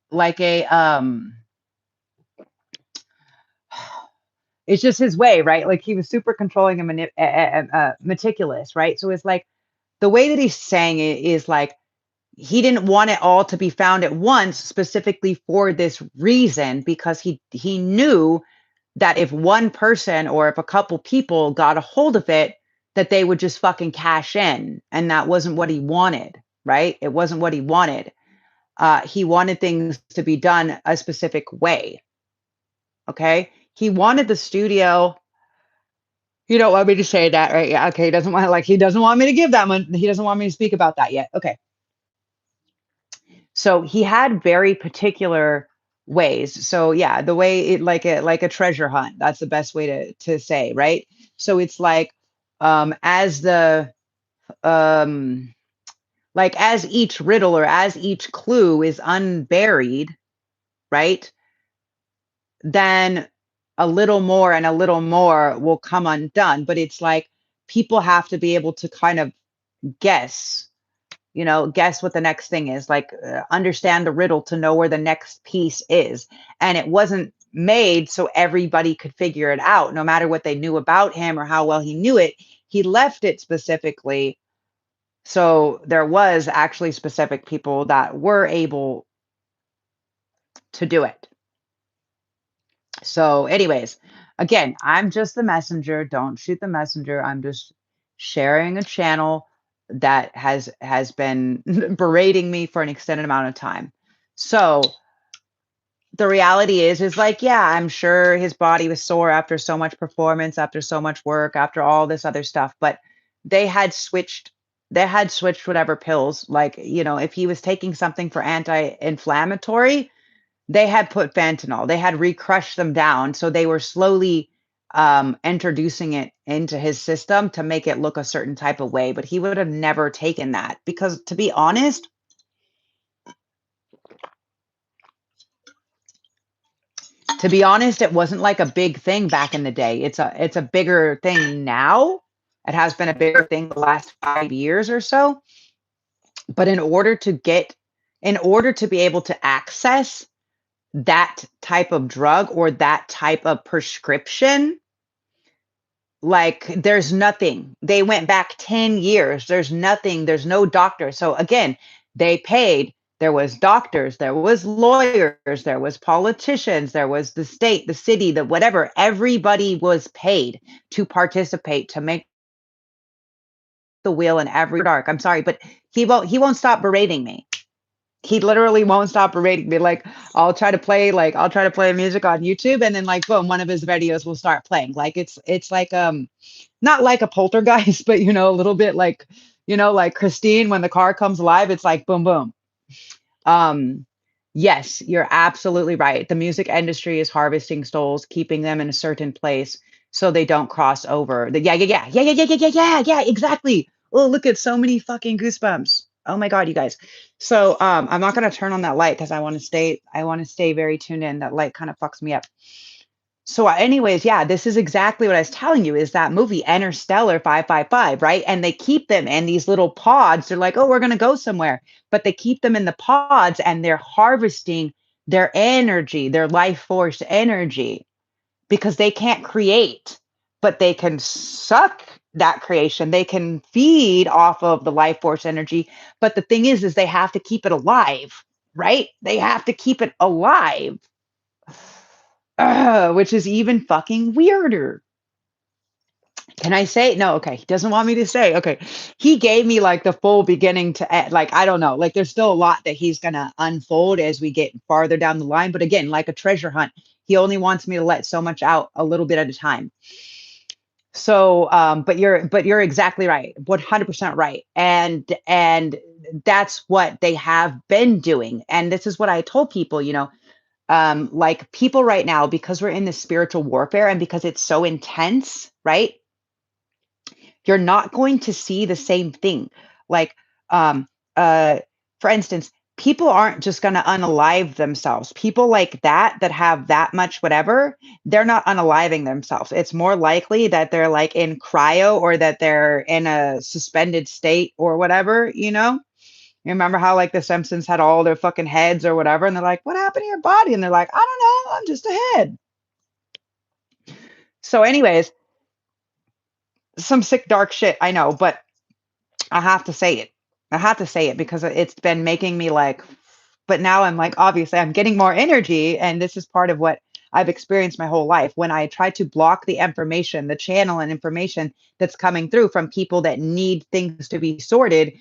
Like it's just his way, right? Like he was super controlling and meticulous, right? So it's like, the way that he's saying it is like, he didn't want it all to be found at once, specifically for this reason, because he knew that if one person or if a couple people got a hold of it, that they would just fucking cash in, and that wasn't what he wanted, right? It wasn't what he wanted. He wanted things to be done a specific way. Okay, he wanted the studio. You don't want me to say that, right? Yeah, okay. He doesn't want me to give that one. He doesn't want me to speak about that yet. Okay. So he had very particular ways. So yeah, the way it, like a treasure hunt. That's the best way to say, right? So it's like, as the um like as each riddle or as each clue is unburied, right? Then a little more and a little more will come undone. But it's like, people have to be able to kind of guess, guess what the next thing is, like, understand the riddle to know where the next piece is. And it wasn't made so everybody could figure it out, no matter what they knew about him or how well he knew it. He left it specifically so there was actually specific people that were able to do it. So, anyways, again, I'm just the messenger. Don't shoot the messenger. I'm just sharing a channel that has been berating me for an extended amount of time. So the reality is like, yeah, I'm sure his body was sore after so much performance, after so much work, after all this other stuff. But they had switched, whatever pills. Like, if he was taking something for anti-inflammatory, they had put fentanyl. They had recrushed them down. So they were slowly introducing it into his system to make it look a certain type of way. But he would have never taken that, because to be honest, it wasn't like a big thing back in the day. It's a bigger thing now. It has been a bigger thing the last 5 years or so. But in order to be able to access that type of drug or that type of prescription, like, there's nothing. They went back 10 years. There's nothing. There's no doctor. So again, they paid. There was doctors, there was lawyers, there was politicians, there was the state, the city, the whatever. Everybody was paid to participate, to make the wheel in every dark. I'm sorry, but he won't stop berating me. He literally won't stop berating me. Like I'll try to play music on YouTube and then like boom, one of his videos will start playing. Like it's like not like a poltergeist, but a little bit like, like Christine when the car comes alive, it's like boom boom. Um, yes, you're absolutely right. The music industry is harvesting souls, keeping them in a certain place so they don't cross over. Yeah, exactly. Oh, look at so many fucking goosebumps. Oh my God, you guys. So I'm not gonna turn on that light because I want to stay very tuned in. That light kind of fucks me up. So, anyways, yeah, this is exactly what I was telling you is that movie Interstellar 555, right? And they keep them in these little pods. They're like, oh, we're going to go somewhere. But they keep them in the pods and they're harvesting their energy, their life force energy, because they can't create, but they can suck that creation. They can feed off of the life force energy. But the thing is they have to keep it alive, right? They have to keep it alive. Which is even fucking weirder. Can I say? No, okay. He doesn't want me to say. Okay. He gave me like the full beginning to end. Like, I don't know. Like, there's still a lot that he's going to unfold as we get farther down the line. But again, like a treasure hunt, he only wants me to let so much out a little bit at a time. So, but you're exactly right. 100% right. And that's what they have been doing. And this is what I told people, like people right now, because we're in this spiritual warfare and because it's so intense, right? You're not going to see the same thing. Like, um, uh, for instance, people aren't just going to unalive themselves. People like that have that much whatever, they're not unaliving themselves. It's more likely that they're like in cryo or that they're in a suspended state or whatever, You remember how like the Simpsons had all their fucking heads or whatever, and they're like, "What happened to your body?" And they're like, "I don't know, I'm just a head." So, anyways, some sick dark shit, I know, but I have to say it. I have to say it because it's been making me like, but now I'm like, obviously, I'm getting more energy, and this is part of what I've experienced my whole life. When I try to block the information, the channel and information that's coming through from people that need things to be sorted,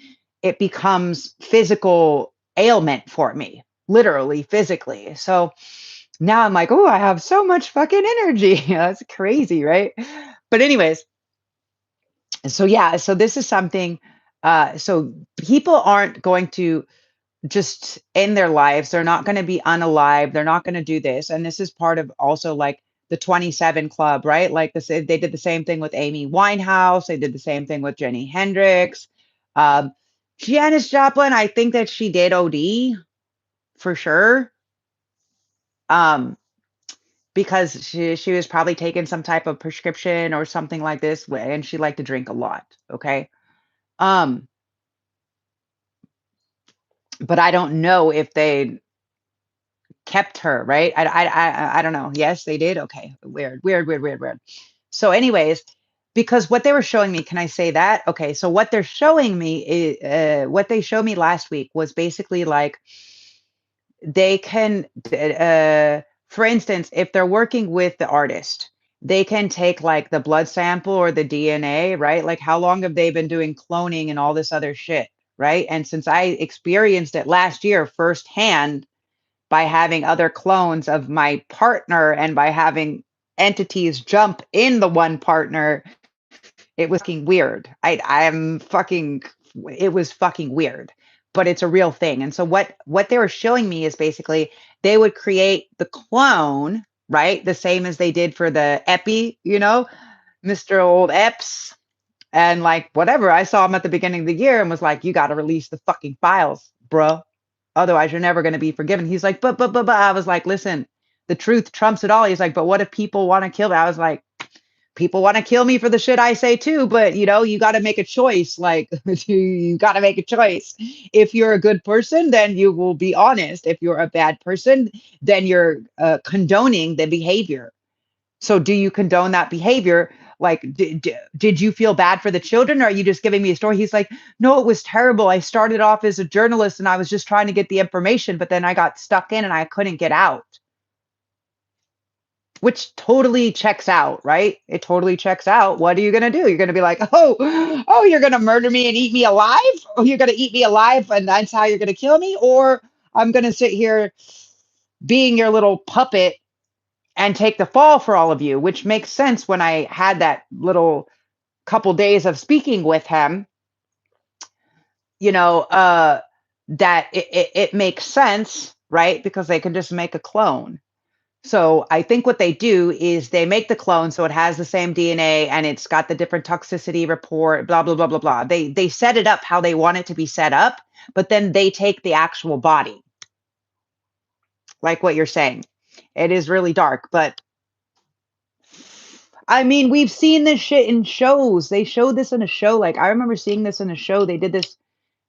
it becomes physical ailment for me, literally, physically. So now I'm like, oh, I have so much fucking energy. That's crazy, right? But, anyways, so yeah, so this is something. So people aren't going to just end their lives. They're not going to be unalive. They're not going to do this. And this is part of also like the 27 Club, right? Like this, they did the same thing with Amy Winehouse. They did the same thing with Jimi Hendrix. Um, Janis Joplin, I think that she did OD for sure. Um, because she was probably taking some type of prescription or something like this, and she liked to drink a lot. Okay. Um, but I don't know if they kept her, right? I don't know. Yes, they did. Okay. Weird, weird, weird, weird, weird. So, anyways, because what they were showing me, can I say that? Okay. So what they're showing me is what they showed me last week was basically like they can, for instance, if they're working with the artist, they can take like the blood sample or the DNA, right? Like how long have they been doing cloning and all this other shit, right? And since I experienced it last year firsthand by having other clones of my partner and by having entities jump in the one partner, it was fucking weird. I'm fucking it was fucking weird, but it's a real thing. And so what they were showing me is basically they would create the clone, right? The same as they did for the Epi, Mr. Old Epps. And like whatever, I saw him at the beginning of the year and was like, you got to release the fucking files, bro. Otherwise, you're never going to be forgiven. He's like, but. I was like, listen, the truth trumps it all. He's like, but what if people want to kill me? I was like, people want to kill me for the shit I say too, but you got to make a choice. Like, you got to make a choice. If you're a good person, then you will be honest. If you're a bad person, then you're condoning the behavior. So, do you condone that behavior? Like, did you feel bad for the children? Or are you just giving me a story? He's like, no, it was terrible. I started off as a journalist and I was just trying to get the information, but then I got stuck in and I couldn't get out. Which totally checks out, right? It totally checks out. What are you gonna do? You're gonna be like, oh, you're gonna murder me and eat me alive? Or you're gonna eat me alive and that's how you're gonna kill me? Or I'm going to sit here being your little puppet and take the fall for all of you, which makes sense when I had that little couple days of speaking with him, you know, that it makes sense, right? Because they can just make a clone. So I think what they do is they make the clone so it has the same DNA and it's got the different toxicity report, blah, blah, blah, blah, blah. They set it up how they want it to be set up, but then they take the actual body, like what you're saying. It is really dark, but I mean, we've seen this shit in shows. They showed this in a show. Like I remember seeing this in a show. They did this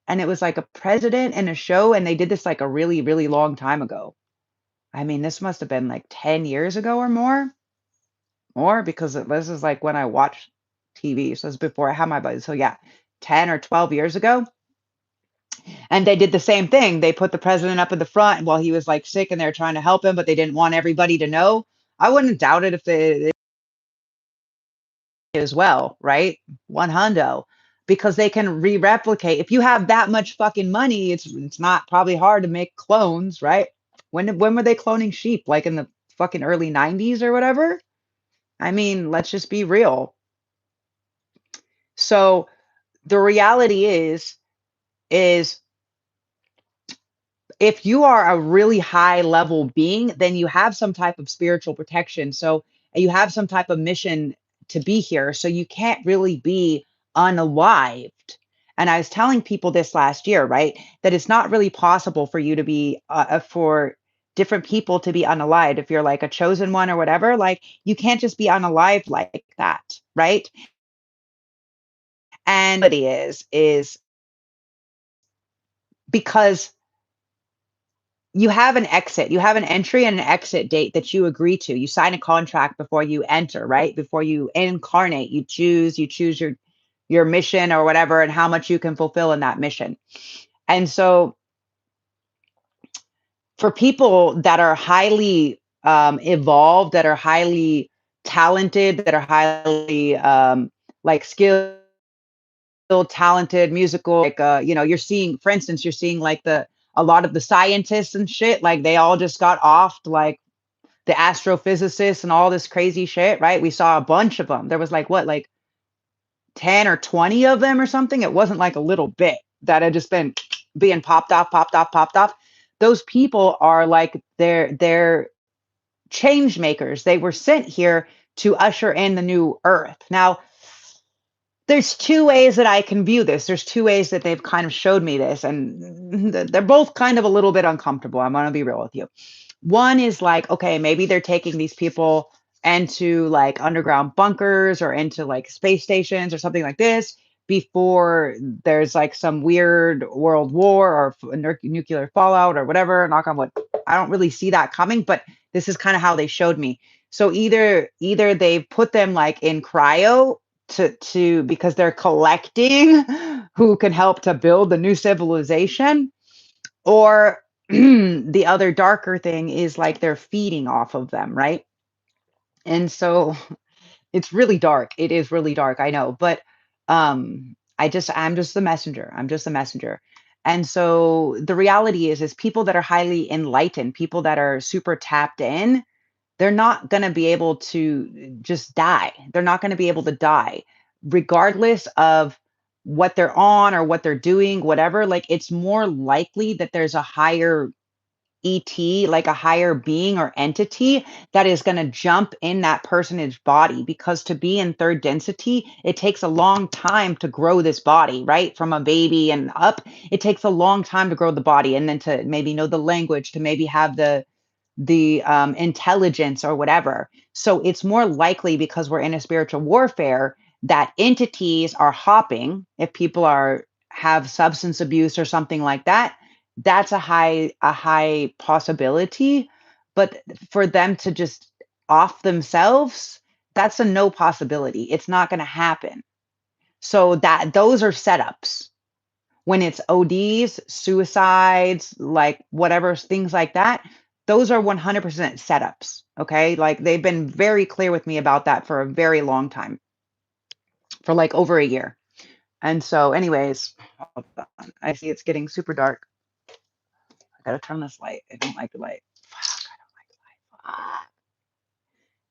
and it was like a president in a show and they did this like a really, really long time ago. I mean, this must have been like 10 years ago or more because this is like when I watched TV. So it's before I had my buddy. So yeah, 10 or 12 years ago. And they did the same thing. They put the president up in the front while he was like sick and they were trying to help him, but they didn't want everybody to know. I wouldn't doubt it if they as well, right? One hundo. Because they can re-replicate. If you have that much fucking money, it's not probably hard to make clones, right? When were they cloning sheep? Like in the fucking early 90s or whatever? I mean, let's just be real. So the reality is if you are a really high level being, then you have some type of spiritual protection. So you have some type of mission to be here. So you can't really be unalived. And I was telling people this last year, right? That it's not really possible for you to be, for different people to be unalived. If you're like a chosen one or whatever, like you can't just be unalived like that, right? And what it is because you have an exit, you have an entry and an exit date that you agree to. You sign a contract before you enter, right? Before you incarnate, you choose your mission or whatever and how much you can fulfill in that mission. And so for people that are highly evolved, that are highly talented, that are highly like skilled, talented, musical, like you're seeing, for instance, you're seeing like a lot of the scientists and shit, like they all just got offed, like the astrophysicists and all this crazy shit, right? We saw a bunch of them. There was like what, like 10 or 20 of them or something. It wasn't like a little bit that had just been being popped off, popped off, popped off. Those people are like they're change makers. They were sent here to usher in the new earth. Now, there's two ways that I can view this. There's two ways that they've kind of showed me this, and they're both kind of a little bit uncomfortable. I'm going to be real with you. One is like, okay, maybe they're taking these people into like underground bunkers or into like space stations or something like this before there's like some weird world war or nuclear fallout or whatever. Knock on wood. I don't really see that coming, but this is kind of how they showed me. So either they put them like in cryo to because they're collecting who can help to build the new civilization, or the other darker thing is like they're feeding off of them, right? And so it's really dark. It is really dark, I know, but I'm just the messenger. I'm just the messenger. And so the reality is people that are highly enlightened, people that are super tapped in, they're not going to be able to just die. They're not going to be able to die, regardless of what they're on or what they're doing, whatever. Like it's more likely that there's a higher ET, like a higher being or entity that is going to jump in that person's body, because to be in third density, it takes a long time to grow this body, right? From a baby and up, it takes a long time to grow the body, and then to maybe know the language, to maybe have the intelligence or whatever. So it's more likely, because we're in a spiritual warfare, that entities are hopping. If people are have substance abuse or something like that, that's a high possibility. But for them to just off themselves, that's a no possibility. It's not going to happen. So that those are setups. When it's ODs, suicides, like whatever, things like that, those are 100% setups. Okay. Like they've been very clear with me about that for a very long time, for like over a year. And so, anyways, hold on. I see it's getting super dark. Gotta turn this light. I don't like the light. Fuck, I don't like the light. Fuck.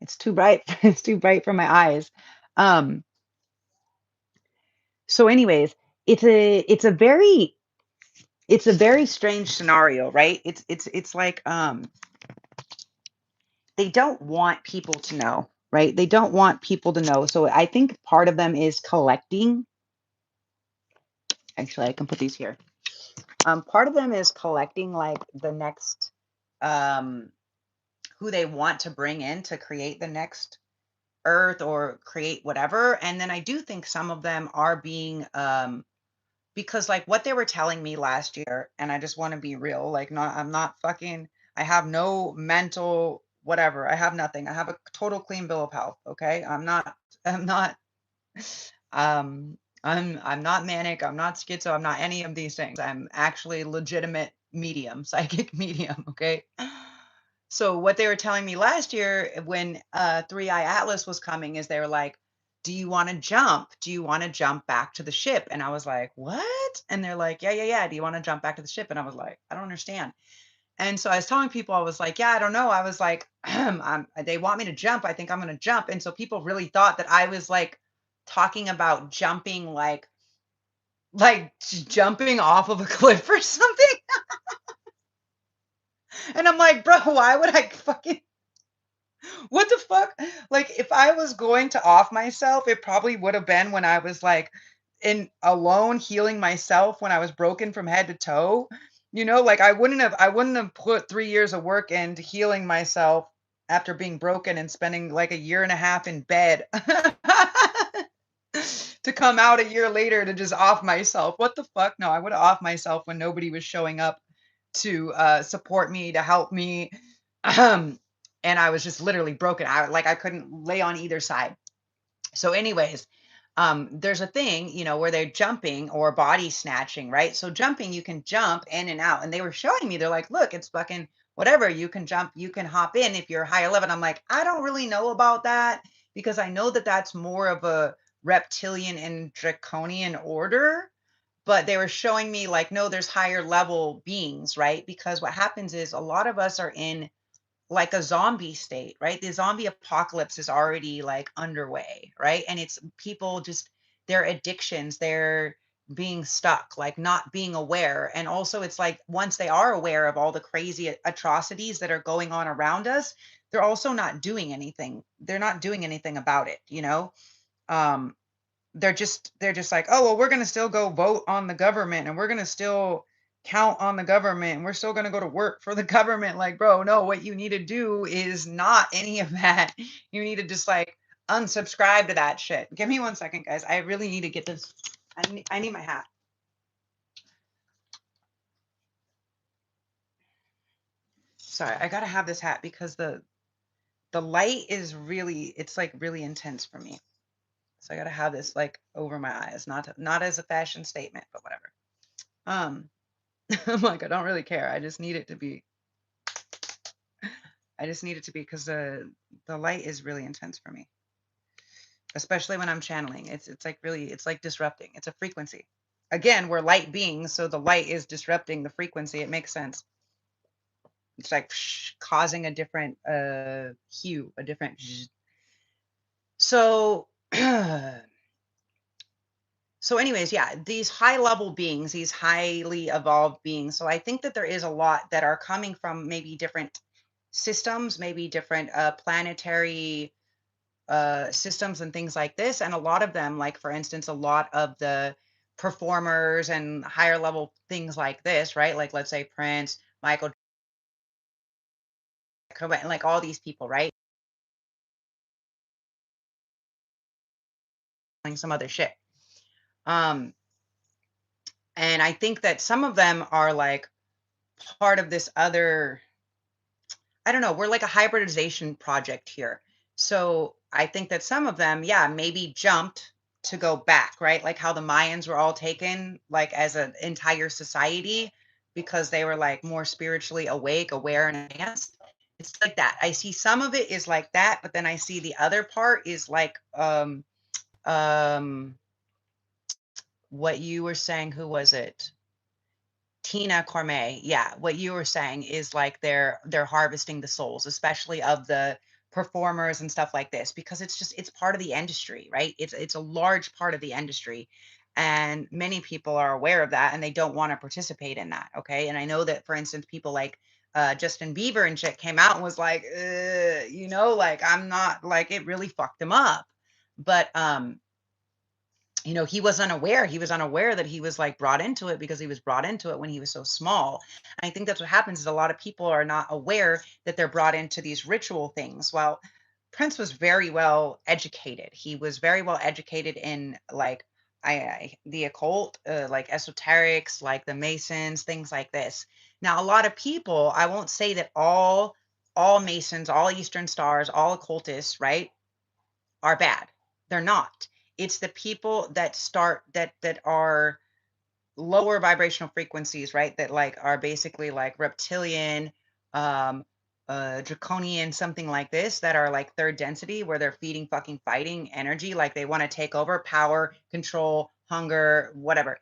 It's too bright. It's too bright for my eyes. Um, so anyways, it's a very strange scenario, right? It's like they don't want people to know, right? They don't want people to know. So I think part of them is collecting. Actually, I can put these here. Part of them is collecting like the next who they want to bring in to create the next earth or create whatever. And then I do think some of them are being because like what they were telling me last year, and I just want to be real, like not I'm not fucking I have no mental whatever. I have nothing. I have a total clean bill of health, okay? I'm not um I'm not manic, I'm not schizo, I'm not any of these things. I'm actually legitimate medium, psychic medium, okay? So what they were telling me last year when Three Eye Atlas was coming is they were like, "Do you want to jump? Do you want to jump back to the ship?" And I was like, "What?" And they're like, "Yeah, yeah, yeah. Do you want to jump back to the ship?" And I was like, "I don't understand." And so I was telling people, I was like, "Yeah, I don't know." I was like, they want me to jump. I think I'm going to jump. And so people really thought that I was like talking about jumping, jumping off of a cliff or something. And I'm like, bro, why would I fucking what the fuck? Like, if I was going to off myself, it probably would have been when I was like in alone healing myself when I was broken from head to toe. You know, like I wouldn't have put 3 years of work into healing myself after being broken and spending like a year and a half in bed to come out a year later to just off myself. What the fuck? No, I would have off myself when nobody was showing up to support me, to help me. Um, and I was just literally broken out. Like I couldn't lay on either side. So, anyways, there's a thing, where they're jumping or body snatching, right? So jumping, you can jump in and out. And they were showing me, they're like, look, it's fucking whatever. You can jump, you can hop in if you're higher level. I'm like, I don't really know about that because I know that that's more of a reptilian and draconian order. But they were showing me like, no, there's higher level beings, right? Because what happens is a lot of us are in like a zombie state, right? The zombie apocalypse is already like underway, right? And it's people just their addictions, they're being stuck, like not being aware. And also it's like once they are aware of all the crazy atrocities that are going on around us, they're also not doing anything. They're not doing anything about it. Um they're just like, oh well, we're gonna still go vote on the government and we're gonna still count on the government and we're still gonna go to work for the government. Like, bro, no, what you need to do is not any of that. You need to just like unsubscribe to that shit. Give me 1 second, guys. I really need to get this. I need my hat. Sorry, I gotta have this hat because the light is really it's like really intense for me. So I gotta have this like over my eyes, not as a fashion statement, but whatever. Um I'm like, I don't really care. I just need it to be because the light is really intense for me, especially when I'm channeling. It's like really, it's like disrupting. It's a frequency. Again, we're light beings, so the light is disrupting the frequency. It makes sense. It's like causing a different hue, a different. So so anyways, yeah, these high level beings, these highly evolved beings. So I think that there is a lot that are coming from maybe different systems, maybe different planetary systems and things like this. And a lot of them, like for instance, a lot of the performers and higher level things like this, right? Like let's say Prince, Michael, and like all these people, right? Doing some other shit. Um, and I think that some of them are like part of this other I don't know, we're like a hybridization project here. So I think that some of them, yeah, maybe jumped to go back, right? Like how the Mayans were all taken like as an entire society because they were like more spiritually awake, aware, and advanced. It's like that. I see some of it is like that, but then I see the other part is like um what you were saying, who was it? Tina Cormay, yeah, what you were saying is like they're harvesting the souls, especially of the performers and stuff like this, because it's part of the industry, right? It's a large part of the industry, and many people are aware of that, and they don't want to participate in that. Okay, and I know that, for instance, people like Justin Bieber and shit came out and was like, like I'm not like it really fucked him up, but he was unaware. He was unaware that he was like brought into it because he was brought into it when he was so small. And I think that's what happens is a lot of people are not aware that they're brought into these ritual things. Well, Prince was very well educated. He was very well educated in like the occult, like esoterics, like the Masons, things like this. Now, a lot of people, I won't say that all Masons, all Eastern Stars, all occultists, right, are bad. They're not. It's the people that start that are lower vibrational frequencies, right? That like are basically like reptilian, um, draconian, something like this, that are like third density, where they're feeding fucking fighting energy, like they want to take over power, control, hunger, whatever,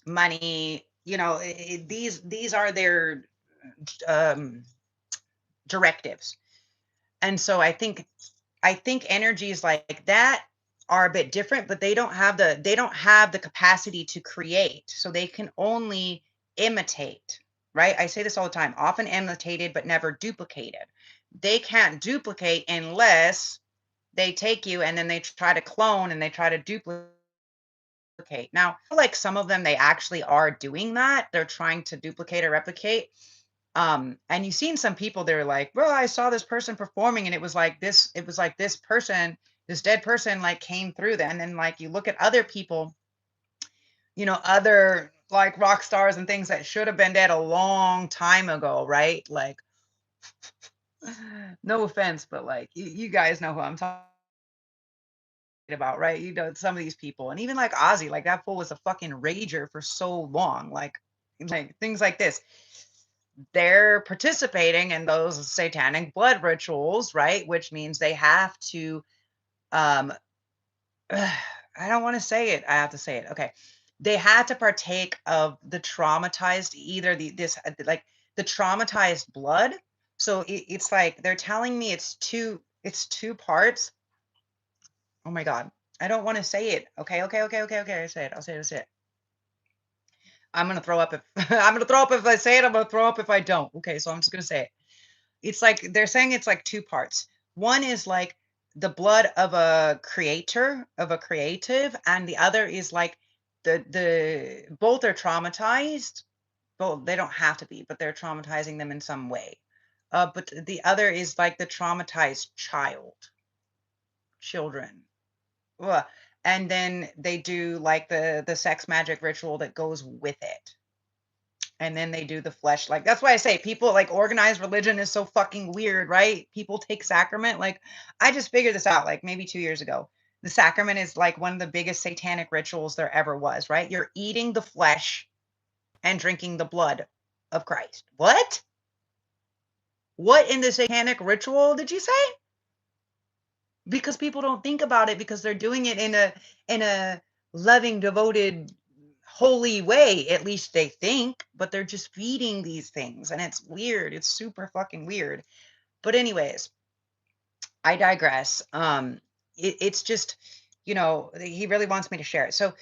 money. These are their um, directives. And so I think energies like that are a bit different, but they don't have the capacity to create. So they can only imitate, right? I say this all the time, often imitated but never duplicated. They can't duplicate unless they take you and then they try to clone and they try to duplicate. Now, like some of them they actually are doing that. They're trying to duplicate or replicate. And you've seen some people, they're like, well, I saw this person performing and it was like this person, this dead person like came through them. And then like you look at other people, other like rock stars and things that should have been dead a long time ago, right? Like, no offense, but like you guys know who I'm talking about, right? Some of these people, and even like Ozzy, like that fool was a fucking rager for so long, like things like this. They're participating in those satanic blood rituals, right? Which means they have to, um, I don't want to say it. I have to say it. Okay. They had to partake of the traumatized, either like the traumatized blood. So it's like they're telling me it's two parts. Oh my God. I don't want to say it. Okay. Okay. Okay. Okay. Okay. I say it. I'll say it. I'll say it. I'm gonna throw up if I'm gonna throw up if I say it. I'm gonna throw up if I don't. Okay, so I'm just gonna say it. It's like they're saying it's like two parts. One is like the blood of a creator, of a creative, and the other is like the both are traumatized. Both, they don't have to be, but they're traumatizing them in some way. But the other is like the traumatized children. Ugh. And then they do like the sex magic ritual that goes with it. And then they do the flesh. Like that's why I say people like organized religion is so fucking weird, right? People take sacrament. Like I just figured this out like maybe 2 years ago. The sacrament is like one of the biggest satanic rituals there ever was, right? You're eating the flesh and drinking the blood of Christ. What? What in the satanic ritual did you say? Because people don't think about it because they're doing it in a loving, devoted, holy way. At least they think, but they're just feeding these things, and it's weird. It's super fucking weird. But anyways, I digress. It's just, he really wants me to share it. So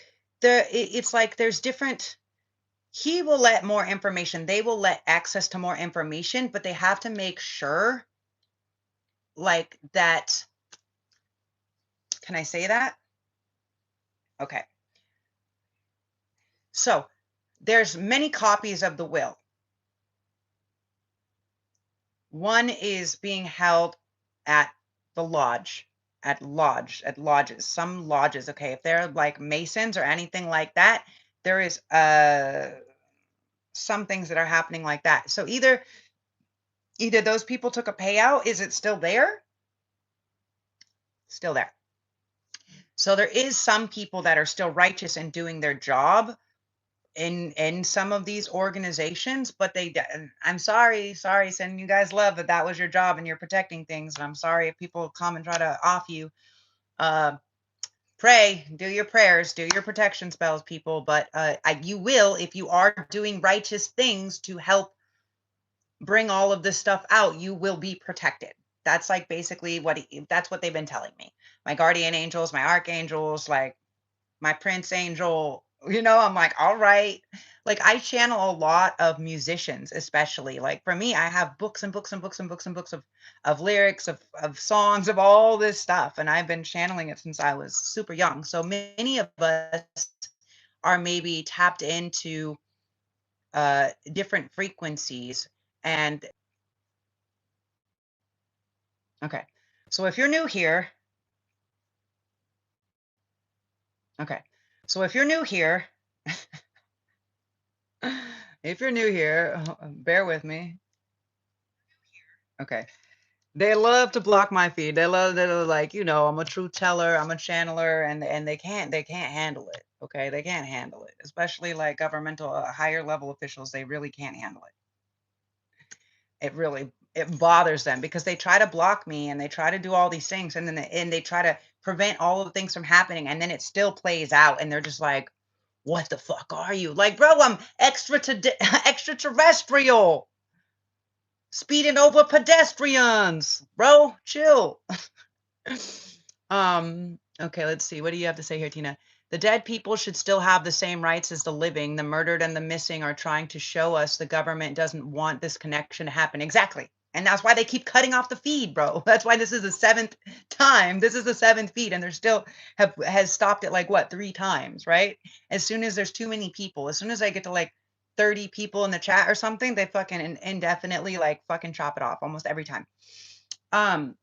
it's like there's different. He will let more information. They will let access to more information, but they have to make sure, like that. Can I say that? Okay. So there's many copies of the will. One is being held at the lodge, at lodges, some lodges. Okay, if they're like Masons or anything like that, there is some things that are happening like that. So either those people took a payout. Is it still there? Still there. So there is some people that are still righteous and doing their job in some of these organizations, but I'm sorry, sending you guys love that was your job and you're protecting things. And I'm sorry if people come and try to off you. Uh, pray, do your prayers, do your protection spells, people. But you will, if you are doing righteous things to help bring all of this stuff out, you will be protected. That's like basically that's what they've been telling me. My guardian angels, my archangels, like my prince angel, I'm like, all right. Like I channel a lot of musicians, especially. Like for me, I have books and books and books and books and books of lyrics, of songs, of all this stuff. And I've been channeling it since I was super young. So many of us are maybe tapped into different frequencies. And okay. So if you're new here, okay. So if you're new here, if you're new here, bear with me. Okay. They love to block my feed. They're like, I'm a truth teller, I'm a channeler, and they can't handle it. Okay. They can't handle it. Especially like governmental higher level officials, they really can't handle it. It bothers them because they try to block me and they try to do all these things and then they try to prevent all of the things from happening and then it still plays out and they're just like, what the fuck are you? Like, bro, I'm extraterrestrial, speeding over pedestrians, bro, chill. Okay, let's see. What do you have to say here, Tina? The dead people should still have the same rights as the living. The murdered and the missing are trying to show us the government doesn't want this connection to happen. Exactly. And that's why they keep cutting off the feed, bro. That's why this is the seventh time. This is the seventh feed, and they're still has stopped it like what, 3 times, right? As soon as there's too many people, as soon as I get to like 30 people in the chat or something, they fucking indefinitely like fucking chop it off almost every time. That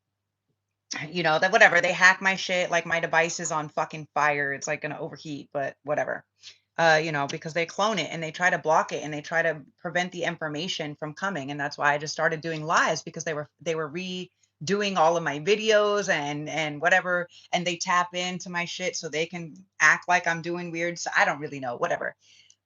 whatever, they hack my shit, like my device is on fucking fire. It's like gonna overheat, but whatever. Because they clone it and they try to block it and they try to prevent the information from coming. And that's why I just started doing lives because they were redoing all of my videos and whatever, and they tap into my shit so they can act like I'm doing weird. So I don't really know, whatever.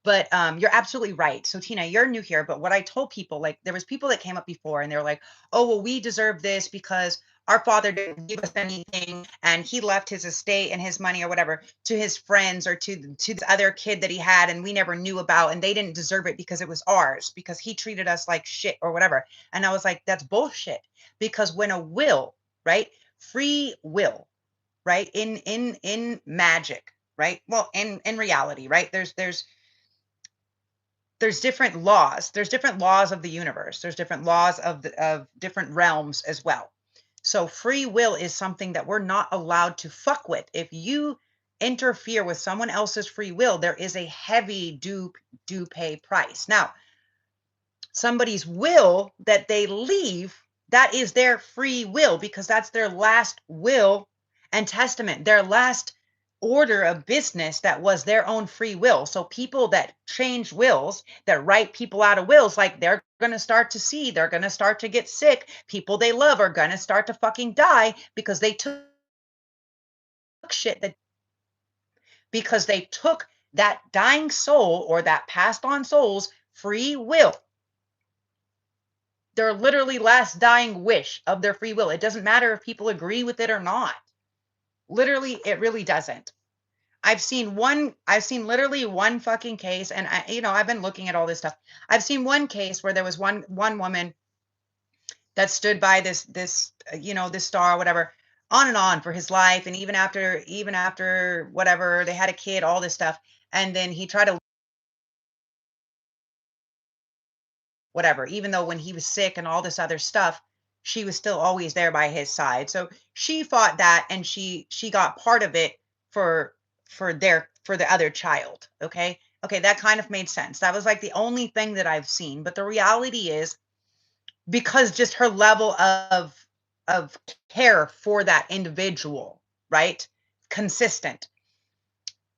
But you're absolutely right. So Tina, you're new here, but what I told people, like there was people that came up before and they were like, oh, well, we deserve this because our father didn't give us anything and he left his estate and his money or whatever to his friends or to the other kid that he had and we never knew about and they didn't deserve it because it was ours because he treated us like shit or whatever. And I was like, that's bullshit. Because when a will, right? Free will, right? In magic, right? Well, in reality, right? There's different laws. There's different laws of the universe. There's different laws of different realms as well. So free will is something that we're not allowed to fuck with. If you interfere with someone else's free will, there is a heavy do pay price. Now, somebody's will that they leave, that is their free will because that's their last will and testament, their last order of business that was their own free will. So people that change wills, that write people out of wills, like they're going to start to see, they're going to start to get sick. People they love are going to start to fucking die because they took shit that because they took that dying soul or that passed on soul's free will, their literally last dying wish of their free will. It doesn't matter if people agree with it or not. Literally, it really doesn't. I've seen literally one fucking case, and I've been looking at all this stuff. I've seen one case where there was one woman that stood by this star, whatever, on and on for his life, and even after whatever, they had a kid, all this stuff, and then he tried to whatever, even though when he was sick and all this other stuff, she was still always there by his side. So she fought that and she got part of it for for the other child. Okay. Okay, that kind of made sense. That was like the only thing that I've seen. But the reality is because just her level of care for that individual, right? Consistent.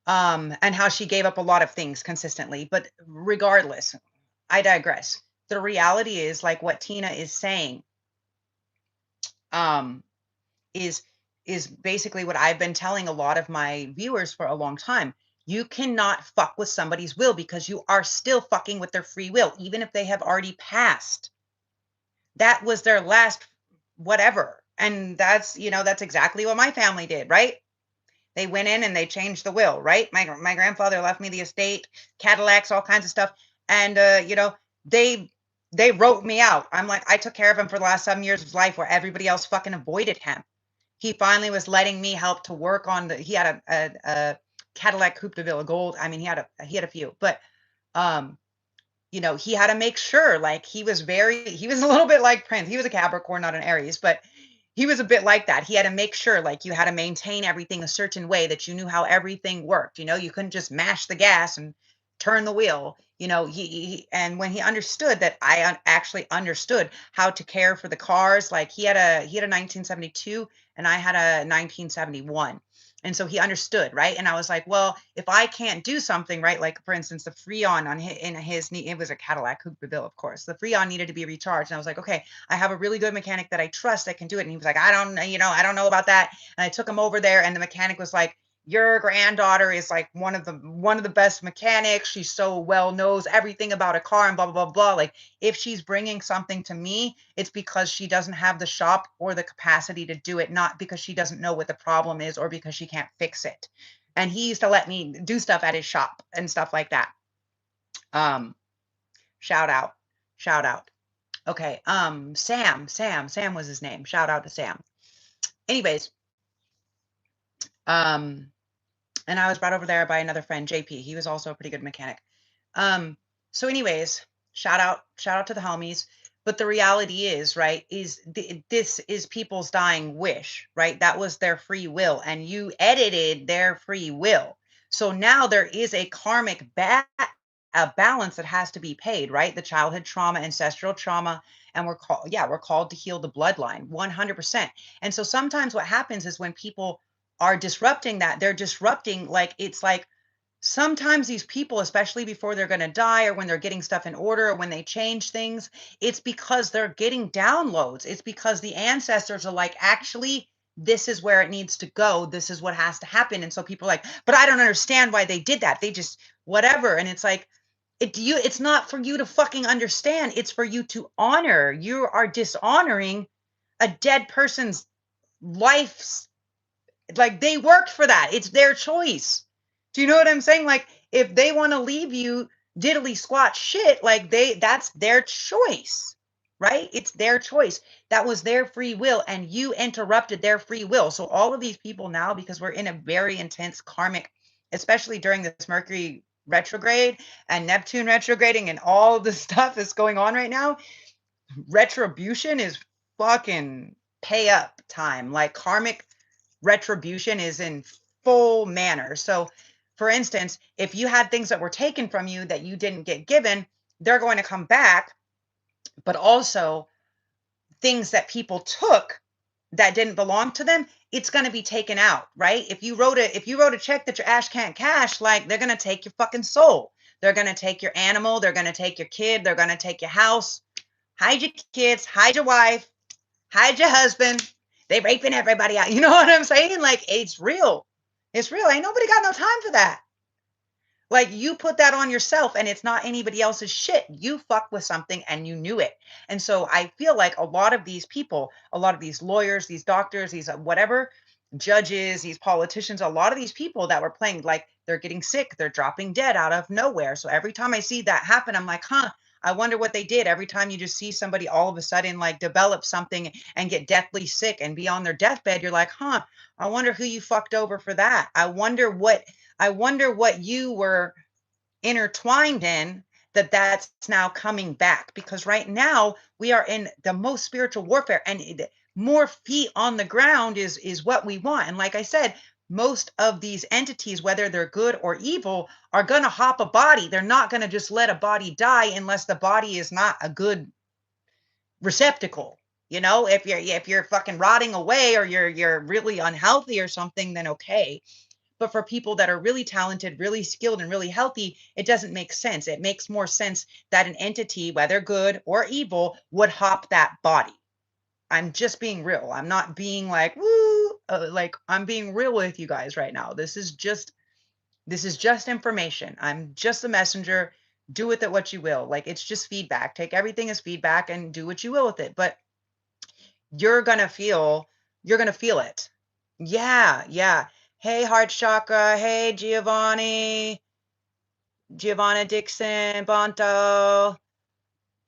And how she gave up a lot of things consistently. But regardless, I digress. The reality is like what Tina is saying, um, is basically what I've been telling a lot of my viewers for a long time. You cannot fuck with somebody's will because you are still fucking with their free will, even if they have already passed. That was their last whatever. And that's exactly what my family did, right? They went in and they changed the will, right? My grandfather left me the estate, Cadillacs, all kinds of stuff. And, you know, they wrote me out. I'm like, I took care of him for the last 7 years of his life where everybody else fucking avoided him. He finally was letting me help to work on he had a Cadillac Coupe de Ville Gold. I mean, he had a few, but, you know, he had to make sure, like, he was a little bit like Prince. He was a Capricorn, not an Aries, but he was a bit like that. He had to make sure, like, you had to maintain everything a certain way, that you knew how everything worked. You know, you couldn't just mash the gas and turn the wheel. You know, and when he understood that I actually understood how to care for the cars, like he had a 1972 and I had a 1971. And so he understood, right? And I was like, well, if I can't do something, right? Like for instance, the Freon in his knee, it was a Cadillac Coupe de Ville, of course. The Freon needed to be recharged. And I was like, okay, I have a really good mechanic that I trust that can do it. And he was like, I don't know, you know, I don't know about that. And I took him over there and the mechanic was like, your granddaughter is like one of the best mechanics. She's so well knows everything about a car and blah, blah, blah, blah. Like if she's bringing something to me, it's because she doesn't have the shop or the capacity to do it, not because she doesn't know what the problem is or because she can't fix it. And he used to let me do stuff at his shop and stuff like that. Shout out. Okay. Sam was his name. Shout out to Sam. Anyways, and I was brought over there by another friend, JP. He was also a pretty good mechanic. So anyways, shout out to the homies. But the reality is, right, this is people's dying wish, right? That was their free will, and you edited their free will. So now there is a karmic balance that has to be paid, right? The childhood trauma, ancestral trauma, and we're called to heal the bloodline, 100%. And so sometimes what happens is when people are disrupting that, they're disrupting, like, it's like sometimes these people, especially before they're going to die or when they're getting stuff in order or when they change things, it's because they're getting downloads. It's because the ancestors are like, actually, this is where it needs to go. This is what has to happen. And so people are like, but I don't understand why they did that. They just whatever. And it's like, it's not for you to fucking understand. It's for you to honor. You are dishonoring a dead person's life's, like, they worked for that. It's their choice. Do you know what I'm saying? Like, if they want to leave you diddly squat shit, like that's their choice, right? It's their choice. That was their free will, and you interrupted their free will. So all of these people now, because we're in a very intense karmic, especially during this Mercury retrograde and Neptune retrograding and all the stuff that's going on right now, retribution is fucking pay up time. Like karmic retribution is in full manner. So for instance, if you had things that were taken from you that you didn't get given, they're going to come back, but also things that people took that didn't belong to them, it's going to be taken out, right? If you wrote a check that your ass can't cash, like, they're going to take your fucking soul. They're going to take your animal, they're going to take your kid, they're going to take your house, hide your kids, hide your wife, hide your husband. They raping everybody out. You know what I'm saying? Like, it's real. It's real. Ain't nobody got no time for that. Like, you put that on yourself and it's not anybody else's shit. You fuck with something and you knew it. And so I feel like a lot of these people, a lot of these lawyers, these doctors, these whatever, judges, these politicians, a lot of these people that were playing, like, they're getting sick, they're dropping dead out of nowhere. So every time I see that happen, I'm like, I wonder what they did. Every time you just see somebody all of a sudden like develop something and get deathly sick and be on their deathbed, you're like, I wonder who you fucked over for that. I wonder what you were intertwined in, that's now coming back, because right now we are in the most spiritual warfare, and more feet on the ground is what we want. And like I said, most of these entities, whether they're good or evil, are going to hop a body. They're not going to just let a body die unless the body is not a good receptacle. You know, if you're fucking rotting away or you're really unhealthy or something, then okay. But for people that are really talented, really skilled, and really healthy, it doesn't make sense. It makes more sense that an entity, whether good or evil, would hop that body. I'm just being real. I'm not being like, woo, like, I'm being real with you guys right now. This is just information. I'm just a messenger. Do with it what you will. Like, it's just feedback. Take everything as feedback and do what you will with it. But you're going to feel it. Yeah. Hey, Heart Chakra. Hey, Giovanna Dixon, Bonto.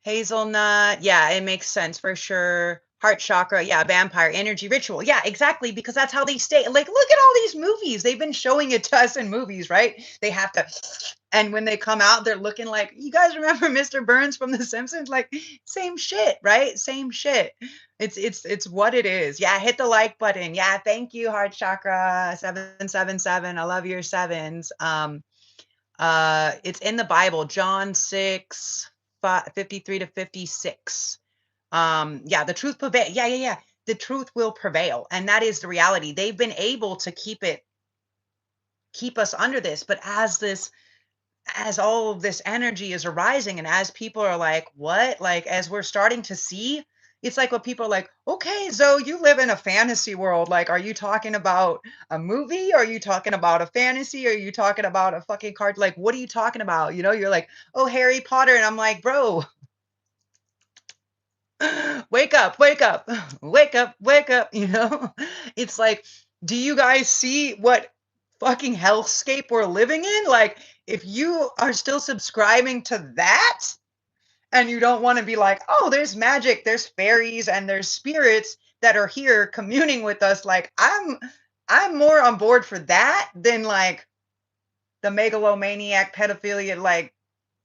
Hazelnut. Yeah, it makes sense for sure. Heart chakra. Yeah, vampire energy ritual. Yeah, exactly. Because that's how they stay. Like, look at all these movies. They've been showing it to us in movies, right? They have to, and when they come out, they're looking like, you guys remember Mr. Burns from The Simpsons? Like, same shit, right? Same shit. It's what it is. Yeah, hit the like button. Yeah, thank you, Heart Chakra 777. I love your sevens. It's in the Bible, John 6, 53 to 56. Yeah, the truth prevail. Yeah. The truth will prevail. And that is the reality. They've been able to keep us under this, but as all of this energy is arising and as people are like, what? Like, as we're starting to see, it's like what people are like, okay, so you live in a fantasy world. Like, are you talking about a movie? Are you talking about a fantasy? Are you talking about a fucking card? Like, what are you talking about? You know, you're like, oh, Harry Potter. And I'm like, bro, wake up, wake up, wake up, wake up. You know, it's like, do you guys see what fucking hellscape we're living in? Like, if you are still subscribing to that and you don't want to be like, oh, there's magic, there's fairies, and there's spirits that are here communing with us, like, I'm more on board for that than like the megalomaniac pedophilia, like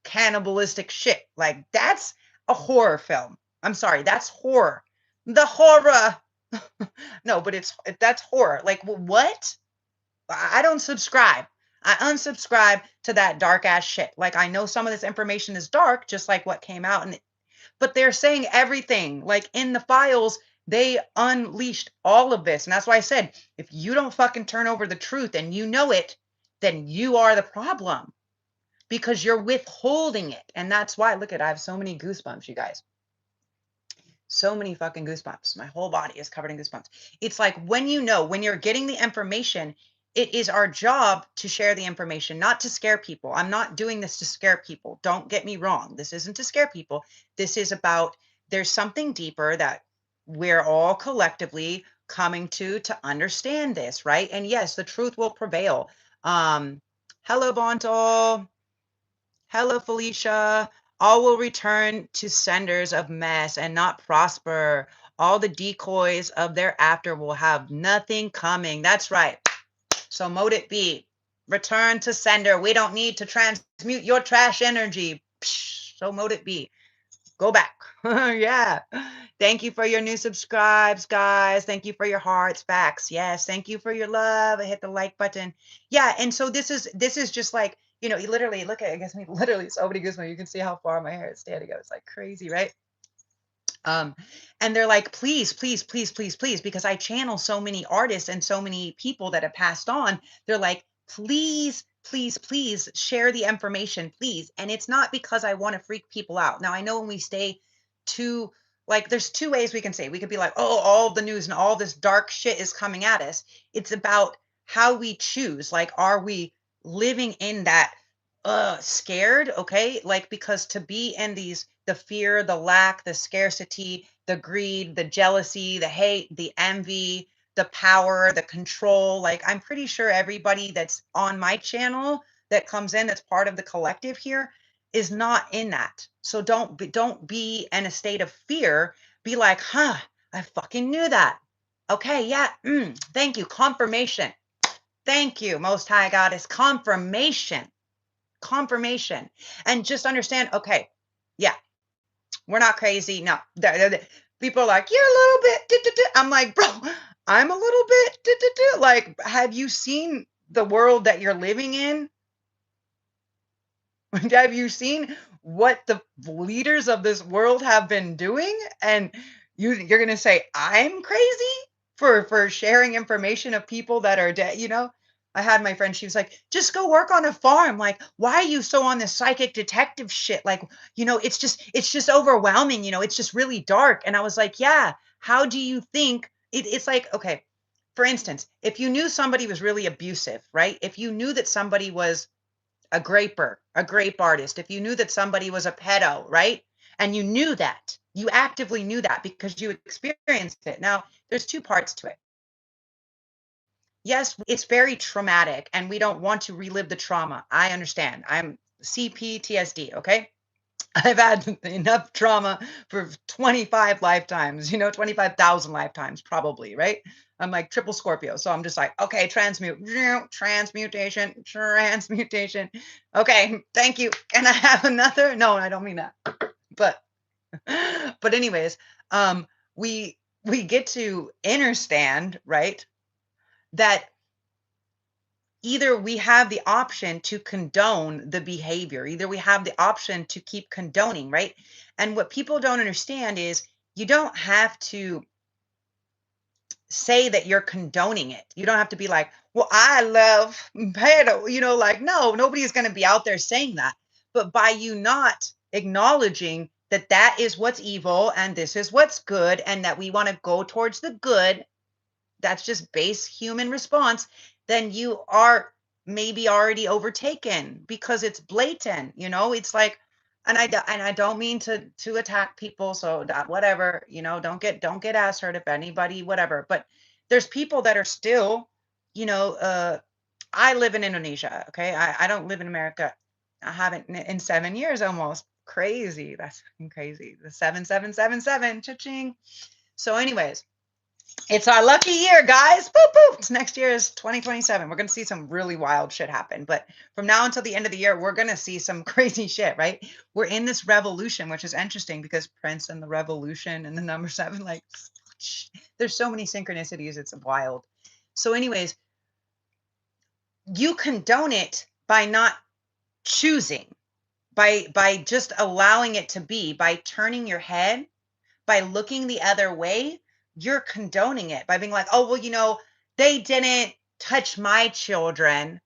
cannibalistic shit. Like, that's a horror film. I'm sorry, that's horror. The horror. No, but that's horror. Like, what? I don't subscribe. I unsubscribe to that dark ass shit. Like, I know some of this information is dark, just like what came out, but they're saying everything. Like, in the files, they unleashed all of this. And that's why I said, if you don't fucking turn over the truth and you know it, then you are the problem because you're withholding it. And that's why, look at, I have so many goosebumps, you guys. So many fucking goosebumps. My whole body is covered in goosebumps. It's like when you know, when you're getting the information, it is our job to share the information, not to scare people. I'm not doing this to scare people. Don't get me wrong. This isn't to scare people. This is about, there's something deeper that we're all collectively coming to understand this, right? And yes, the truth will prevail. Hello, Bonto. Hello, Felicia. All will return to senders of mess and not prosper. All the decoys of thereafter will have nothing coming. That's right. So mote it be. Return to sender. We don't need to transmute your trash energy. Psh, so mote it be. Go back. Yeah. Thank you for your new subscribes, guys. Thank you for your hearts, facts. Yes. Thank you for your love. I hit the like button. Yeah. And so this is just like, you know, you literally look at it, gives me literally so many goosebumps. You can see how far my hair is standing up. It's like crazy, right? Um, and they're like, please, please, please, please, please, because I channel so many artists and so many people that have passed on. They're like, please, please, please share the information, please. And it's not because I want to freak people out. Now, I know when we stay too, like, there's two ways we can say, we could be like, oh, all the news and all this dark shit is coming at us. It's about how we choose. Like, are we living in that scared? Okay, like, because to be in these, the fear, the lack, the scarcity, the greed, the jealousy, the hate, the envy, the power, the control, like, I'm pretty sure everybody that's on my channel that comes in, that's part of the collective here, is not in that. So don't be in a state of fear. Be like, huh, I fucking knew that. Okay, yeah, thank you, confirmation. Thank you, Most High Goddess, confirmation. Confirmation. And just understand, okay, yeah, we're not crazy. No, people are like, you're a little bit. I'm like, bro, I'm a little bit. Like, have you seen the world that you're living in? Have you seen what the leaders of this world have been doing? And you're gonna say I'm crazy for sharing information of people that are dead, you know? I had my friend, she was like, just go work on a farm. Like, why are you so on this psychic detective shit? Like, you know, it's just overwhelming, you know, it's just really dark. And I was like, yeah, how do you think it's like, okay, for instance, if you knew somebody was really abusive, right? If you knew that somebody was a grape artist, if you knew that somebody was a pedo, right? And you knew that, you actively knew that because you experienced it. Now, there's two parts to it. Yes, it's very traumatic and we don't want to relive the trauma. I understand. I'm CPTSD, okay? I've had enough trauma for 25 lifetimes, 25,000 lifetimes probably, right? I'm like triple Scorpio. So I'm just like, okay, transmutation, transmutation. Okay, thank you. Can I have another? No, I don't mean that. But but anyways, um we get to understand, right? That either we have the option to condone the behavior, either we have the option to keep condoning, right? And what people don't understand is you don't have to say that you're condoning it. You don't have to be like, well, I love pedo, like, no, nobody is going to be out there saying that. But by you not acknowledging that that is what's evil and this is what's good, and that we want to go towards the good, that's just base human response, then you are maybe already overtaken because it's blatant, it's like, and I don't mean to attack people, so that whatever, don't get ass hurt if anybody, whatever. But there's people that are still, you know, uh, I live in Indonesia, okay? I don't live in America. I haven't in 7 years almost. Crazy. That's fucking crazy. The 7777, cha-ching. So, anyways, it's our lucky year, guys. Boop, boop. Next year is 2027. We're going to see some really wild shit happen. But from now until the end of the year, we're going to see some crazy shit, right? We're in this revolution, which is interesting because Prince and the revolution and the number 7, like, there's so many synchronicities. It's wild. So, anyways, you condone it by not choosing, by just allowing it to be, by turning your head, by looking the other way. You're condoning it by being like, oh, well, they didn't touch my children.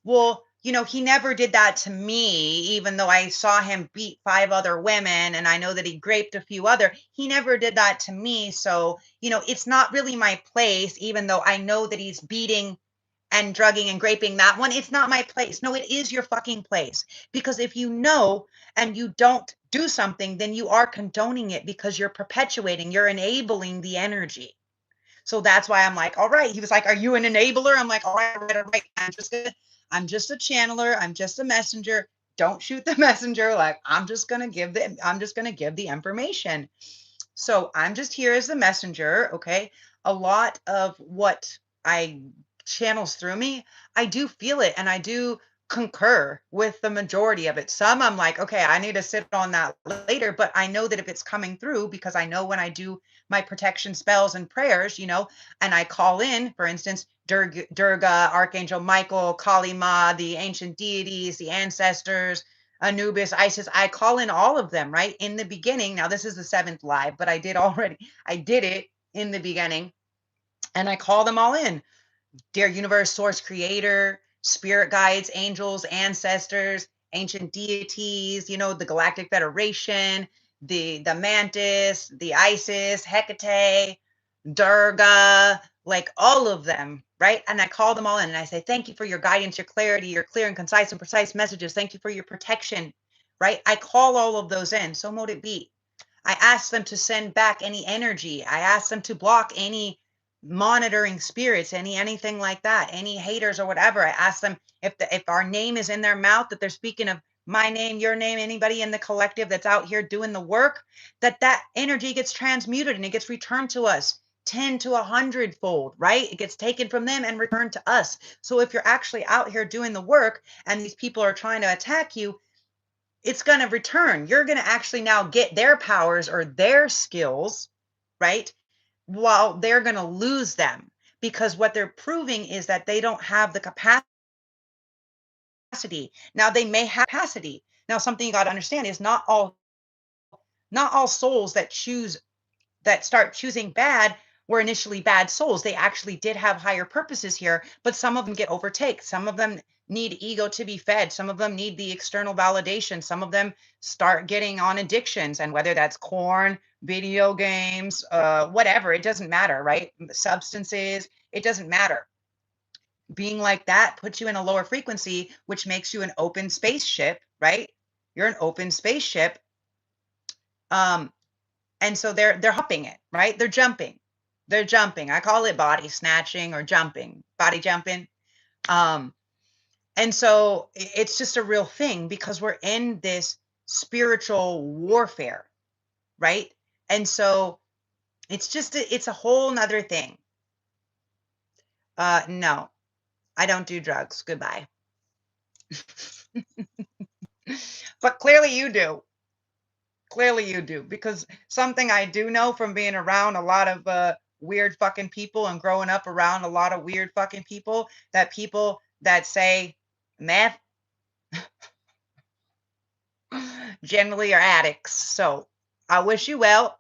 Well, he never did that to me, even though I saw him beat 5 other women and I know that he raped a few other. He never did that to me. So, it's not really my place, even though I know that he's beating and drugging and graping that one. It's not my place. No, it is your fucking place. Because if you know and you don't do something, then you are condoning it because you're perpetuating, you're enabling the energy. So that's why I'm like, all right. He was like, are you an enabler? I'm like, all right, all right, all right. I'm just a channeler. I'm just a messenger. Don't shoot the messenger. Like, I'm just gonna give the information. So I'm just here as the messenger. Okay. A lot of what I channels through me, I do feel it and I do concur with the majority of it. Some I'm like, okay, I need to sit on that later, but I know that if it's coming through, because I know when I do my protection spells and prayers, and I call in, for instance, Durga, Archangel Michael, Kali Ma, the ancient deities, the ancestors, Anubis, Isis, I call in all of them, right? In the beginning. Now, this is the 7th live, but I did it in the beginning and I call them all in. Dear universe, source, creator, spirit guides, angels, ancestors, ancient deities, the Galactic Federation, the Mantis, the Isis, Hecate, Durga, like all of them, right? And I call them all in and I say, thank you for your guidance, your clarity, your clear and concise and precise messages. Thank you for your protection, right? I call all of those in. So mote it be. I ask them to send back any energy. I ask them to block any monitoring spirits, anything like that, any haters or whatever. I ask them if our name is in their mouth, that they're speaking of my name, your name, anybody in the collective that's out here doing the work, that energy gets transmuted and it gets returned to us 10 to 100 fold, right? It gets taken from them and returned to us. So if you're actually out here doing the work and these people are trying to attack you, it's going to return. You're going to actually now get their powers or their skills, right? While they're going to lose them, because what they're proving is that they don't have the capacity. Now they may have capacity. Now something you got to understand is not all souls that start choosing bad were initially bad souls. They actually did have higher purposes here, but some of them get overtaken. Some of them need ego to be fed. Some of them need the external validation. Some of them start getting on addictions, and whether that's corn, video games, whatever, it doesn't matter, right? Substances, it doesn't matter. Being like that puts you in a lower frequency, which makes you an open spaceship, right? You're an open spaceship. And so they're hopping it, right? They're jumping. They're jumping. I call it body snatching or jumping, body jumping. Um, and so it's just a real thing because we're in this spiritual warfare, right? And so it's a whole nother thing. No, I don't do drugs. Goodbye. But clearly you do. Clearly you do, because something I do know from being around a lot of weird fucking people and growing up around a lot of weird fucking people that say meth generally are addicts. So I wish you well.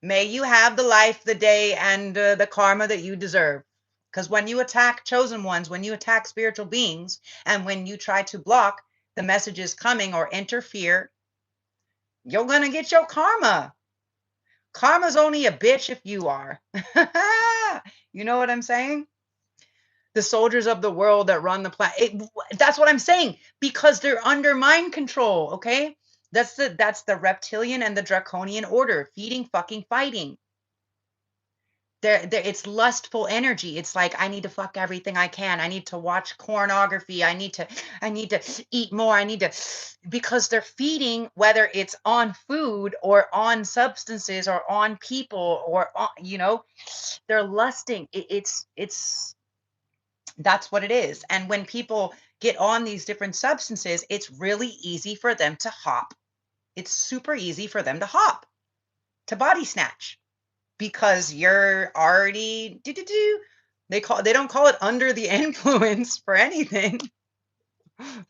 May you have the life, the day, and the karma that you deserve. Because when you attack chosen ones, when you attack spiritual beings, and when you try to block the messages coming or interfere, you're going to get your karma. Karma's only a bitch if you are. You know what I'm saying? The soldiers of the world that run the planet. That's what I'm saying, because they're under mind control, okay? That's the reptilian and the draconian order, feeding, fucking, fighting. It's lustful energy. It's like, I need to fuck everything I can. I need to watch pornography. I need to eat more. Because they're feeding, whether it's on food or on substances or on people or on, they're lusting. That's what it is. And when people get on these different substances, it's really easy for them to hop. It's super easy for them to hop, to body snatch. Because you're already they don't call it under the influence for anything.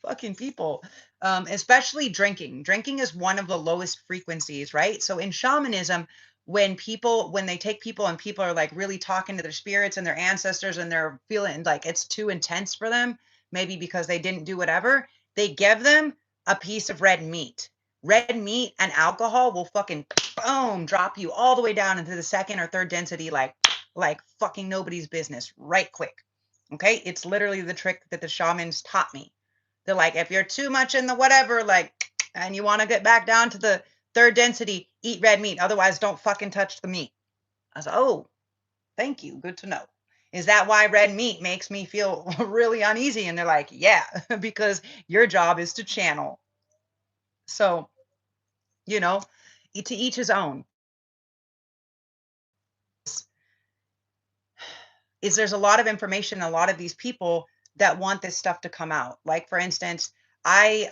Fucking people. Especially drinking. Drinking is one of the lowest frequencies, right? So in shamanism, when they take people and people are like really talking to their spirits and their ancestors and they're feeling like it's too intense for them, maybe because they didn't do whatever, they give them a piece of red meat. Red meat and alcohol will fucking boom, drop you all the way down into the second or third density, like fucking nobody's business, right quick. Okay, it's literally the trick that the shamans taught me. They're like, if you're too much in the whatever, like, and you want to get back down to the third density, eat red meat. Otherwise, don't fucking touch the meat. I was like, oh, thank you. Good to know. Is that why red meat makes me feel really uneasy? And they're like, yeah, because your job is to channel. So, to each his own. There's a lot of information, a lot of these people that want this stuff to come out. Like, for instance, I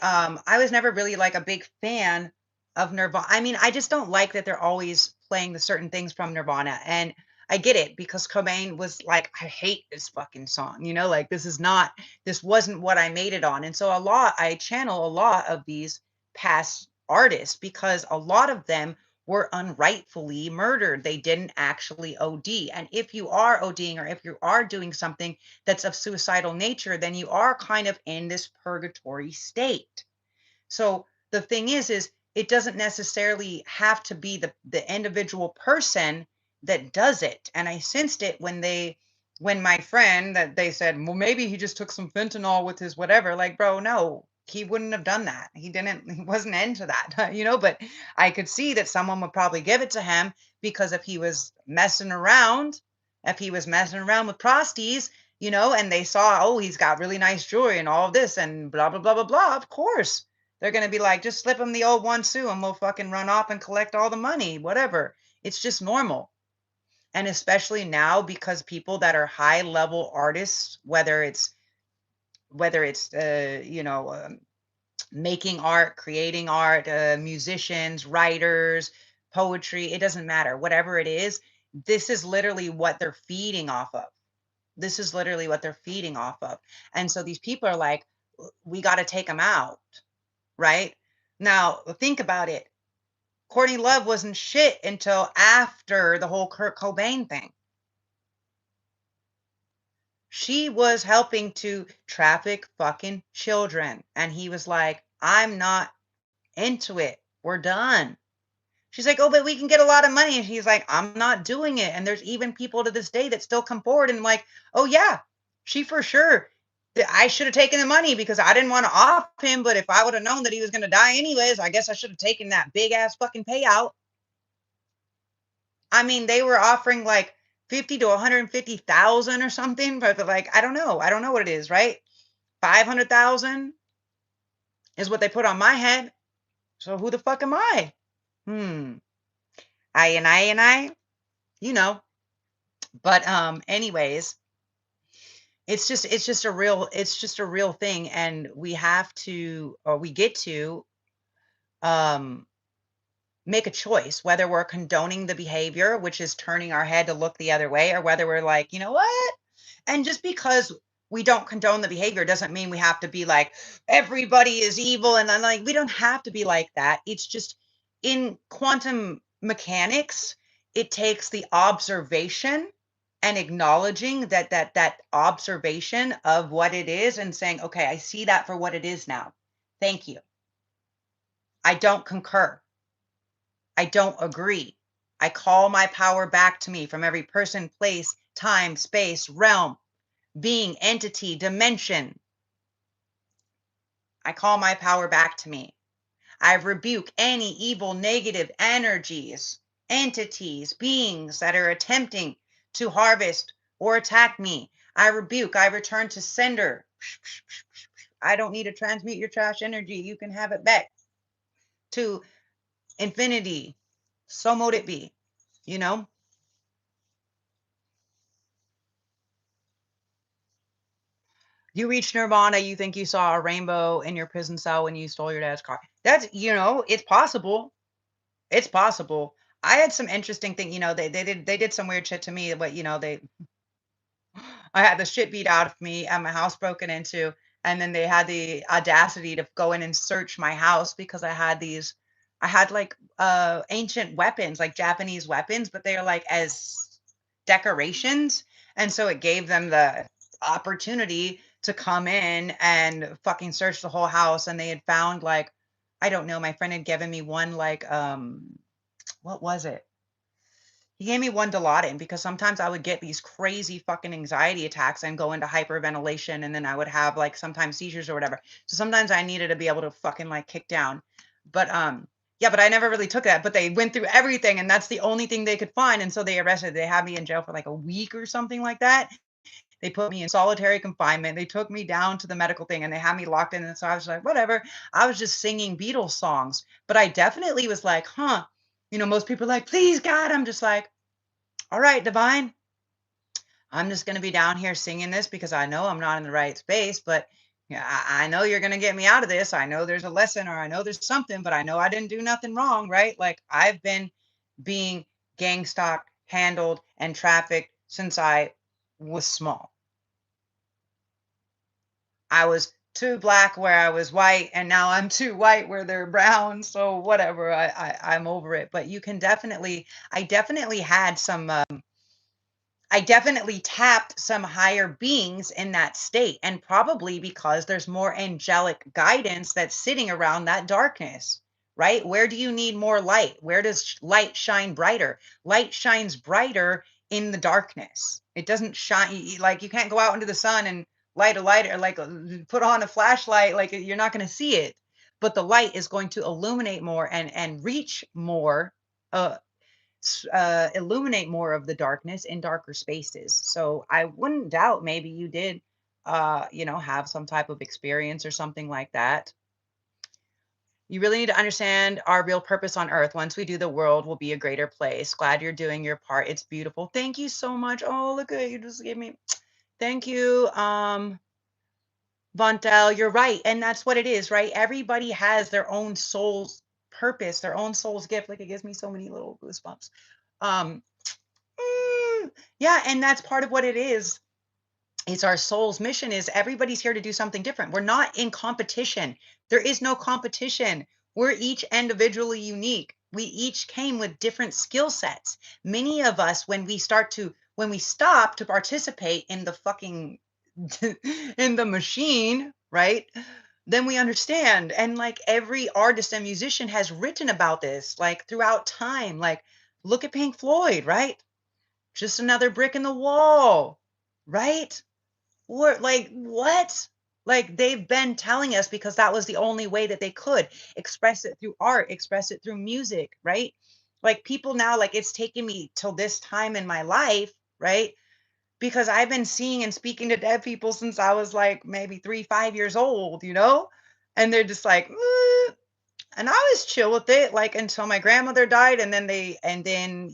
was never really like a big fan of Nirvana. I mean, I just don't like that they're always playing the certain things from Nirvana. And I get it, because Cobain was like, I hate this fucking song, like, this wasn't what I made it on. And so I channel a lot of these past artists, because a lot of them were unrightfully murdered. They didn't actually OD. And if you are ODing, or if you are doing something that's of suicidal nature, then you are kind of in this purgatory state. So the thing is it doesn't necessarily have to be the individual person that does it. And I sensed it when my friend, that they said, well, maybe he just took some fentanyl with his whatever. Like, bro, no, he wouldn't have done that. He wasn't into that, but I could see that someone would probably give it to him, because if he was messing around with prosties, and they saw, oh, he's got really nice jewelry and all of this and blah, blah, blah, blah, blah, of course they're going to be like, just slip him the old one, Sue, and we'll fucking run off and collect all the money, whatever. It's just normal. And especially now, because people that are high level artists, whether it's making art, creating art, musicians, writers, poetry, it doesn't matter, whatever it is, this is literally what they're feeding off of. And so these people are like, we got to take them out, right? Now, think about it. Courtney Love wasn't shit until after the whole Kurt Cobain thing. She was helping to traffic fucking children. And he was like, I'm not into it. We're done. She's like, oh, but we can get a lot of money. And he's like, I'm not doing it. And there's even people to this day that still come forward and like, oh yeah, she for sure. I should have taken the money because I didn't want to off him. But if I would have known that he was going to die anyways, I guess I should have taken that big ass fucking payout. I mean, they were offering like 50 to 150,000 or something, but like, I don't know. I don't know what it is, right? 500,000 is what they put on my head. So who the fuck am I? Hmm. I, you know. But anyways, it's just a real thing, and we have to, or we get to um make a choice whether we're condoning the behavior, which is turning our head to look the other way, or whether we're like, you know what? And just because we don't condone the behavior doesn't mean we have to be like, everybody is evil. And then, like, we don't have to be like that. It's just in quantum mechanics, it takes the observation and acknowledging that observation of what it is and saying, okay, I see that for what it is now. Thank you. I don't concur. I don't agree. I call my power back to me from every person, place, time, space, realm, being, entity, dimension. I call my power back to me. I rebuke any evil, negative energies, entities, beings that are attempting to harvest or attack me. I rebuke, I return to sender. I don't need to transmute your trash energy. You can have it back to infinity. So mote it be, you know? You reached nirvana, you think you saw a rainbow in your prison cell when you stole your dad's car. That's, it's possible. It's possible. I had some interesting thing, they did some weird shit to me, but I had the shit beat out of me and my house broken into, and then they had the audacity to go in and search my house because I had like ancient weapons, like Japanese weapons, but they are like as decorations. And so it gave them the opportunity to come in and fucking search the whole house. And they had found like, I don't know, my friend had given me one like what was it? He gave me one Dilaudid because sometimes I would get these crazy fucking anxiety attacks and go into hyperventilation, and then I would have like sometimes seizures or whatever. So sometimes I needed to be able to fucking like kick down. But yeah, but I never really took that. But they went through everything, and that's the only thing they could find. And so they arrested. They had me in jail for like a week or something like that. They put me in solitary confinement. They took me down to the medical thing and they had me locked in. And so I was like, whatever. I was just singing Beatles songs. But I definitely was like, huh. Most people are like, please, God. I'm just like, all right, divine. I'm just going to be down here singing this because I know I'm not in the right space. But yeah, I know you're going to get me out of this. I know there's a lesson or I know there's something, but I know I didn't do nothing wrong, right? Like I've been being gang stalked, handled, and trafficked since I was small. I was too black where I was white, and now I'm too white where they're brown. So whatever, I'm over it. But you can definitely, I definitely tapped some higher beings in that state, and probably because there's more angelic guidance that's sitting around that darkness. Right? Where do you need more light? Where does light shine brighter? Light shines brighter in the darkness. It doesn't shine like you can't go out into the sun and light a light or like put on a flashlight, like you're not going to see it. But the light is going to illuminate more and reach more, uh illuminate more of the darkness in darker spaces. So I wouldn't doubt maybe you did have some type of experience or something like that. You really need to understand our real purpose on earth. Once we do, the world will be a greater place. Glad you're doing your part. It's beautiful. Thank you so much. Oh, look at you just gave me. Thank you. Vontel, you're right. And that's what it is, right? Everybody has their own soul's purpose, their own soul's gift. Like it gives me so many little goosebumps. Um, yeah, and that's part of what it is. It's our soul's mission is everybody's here to do something different. We're not in competition. There is no competition. We're each individually unique. We each came with different skill sets. Many of us, when we stop to participate in the fucking in the machine, right? Then we understand. And like every artist and musician has written about this, like throughout time. Like, look at Pink Floyd, right? Just another brick in the wall, right? Or like, what? Like they've been telling us, because that was the only way that they could express it through art, express it through music, right? Like people now, like it's taken me till this time in my life, right? Because I've been seeing and speaking to dead people since I was like maybe 3, 5 years old, you know? And they're just like, and I was chill with it, like, until my grandmother died, and then,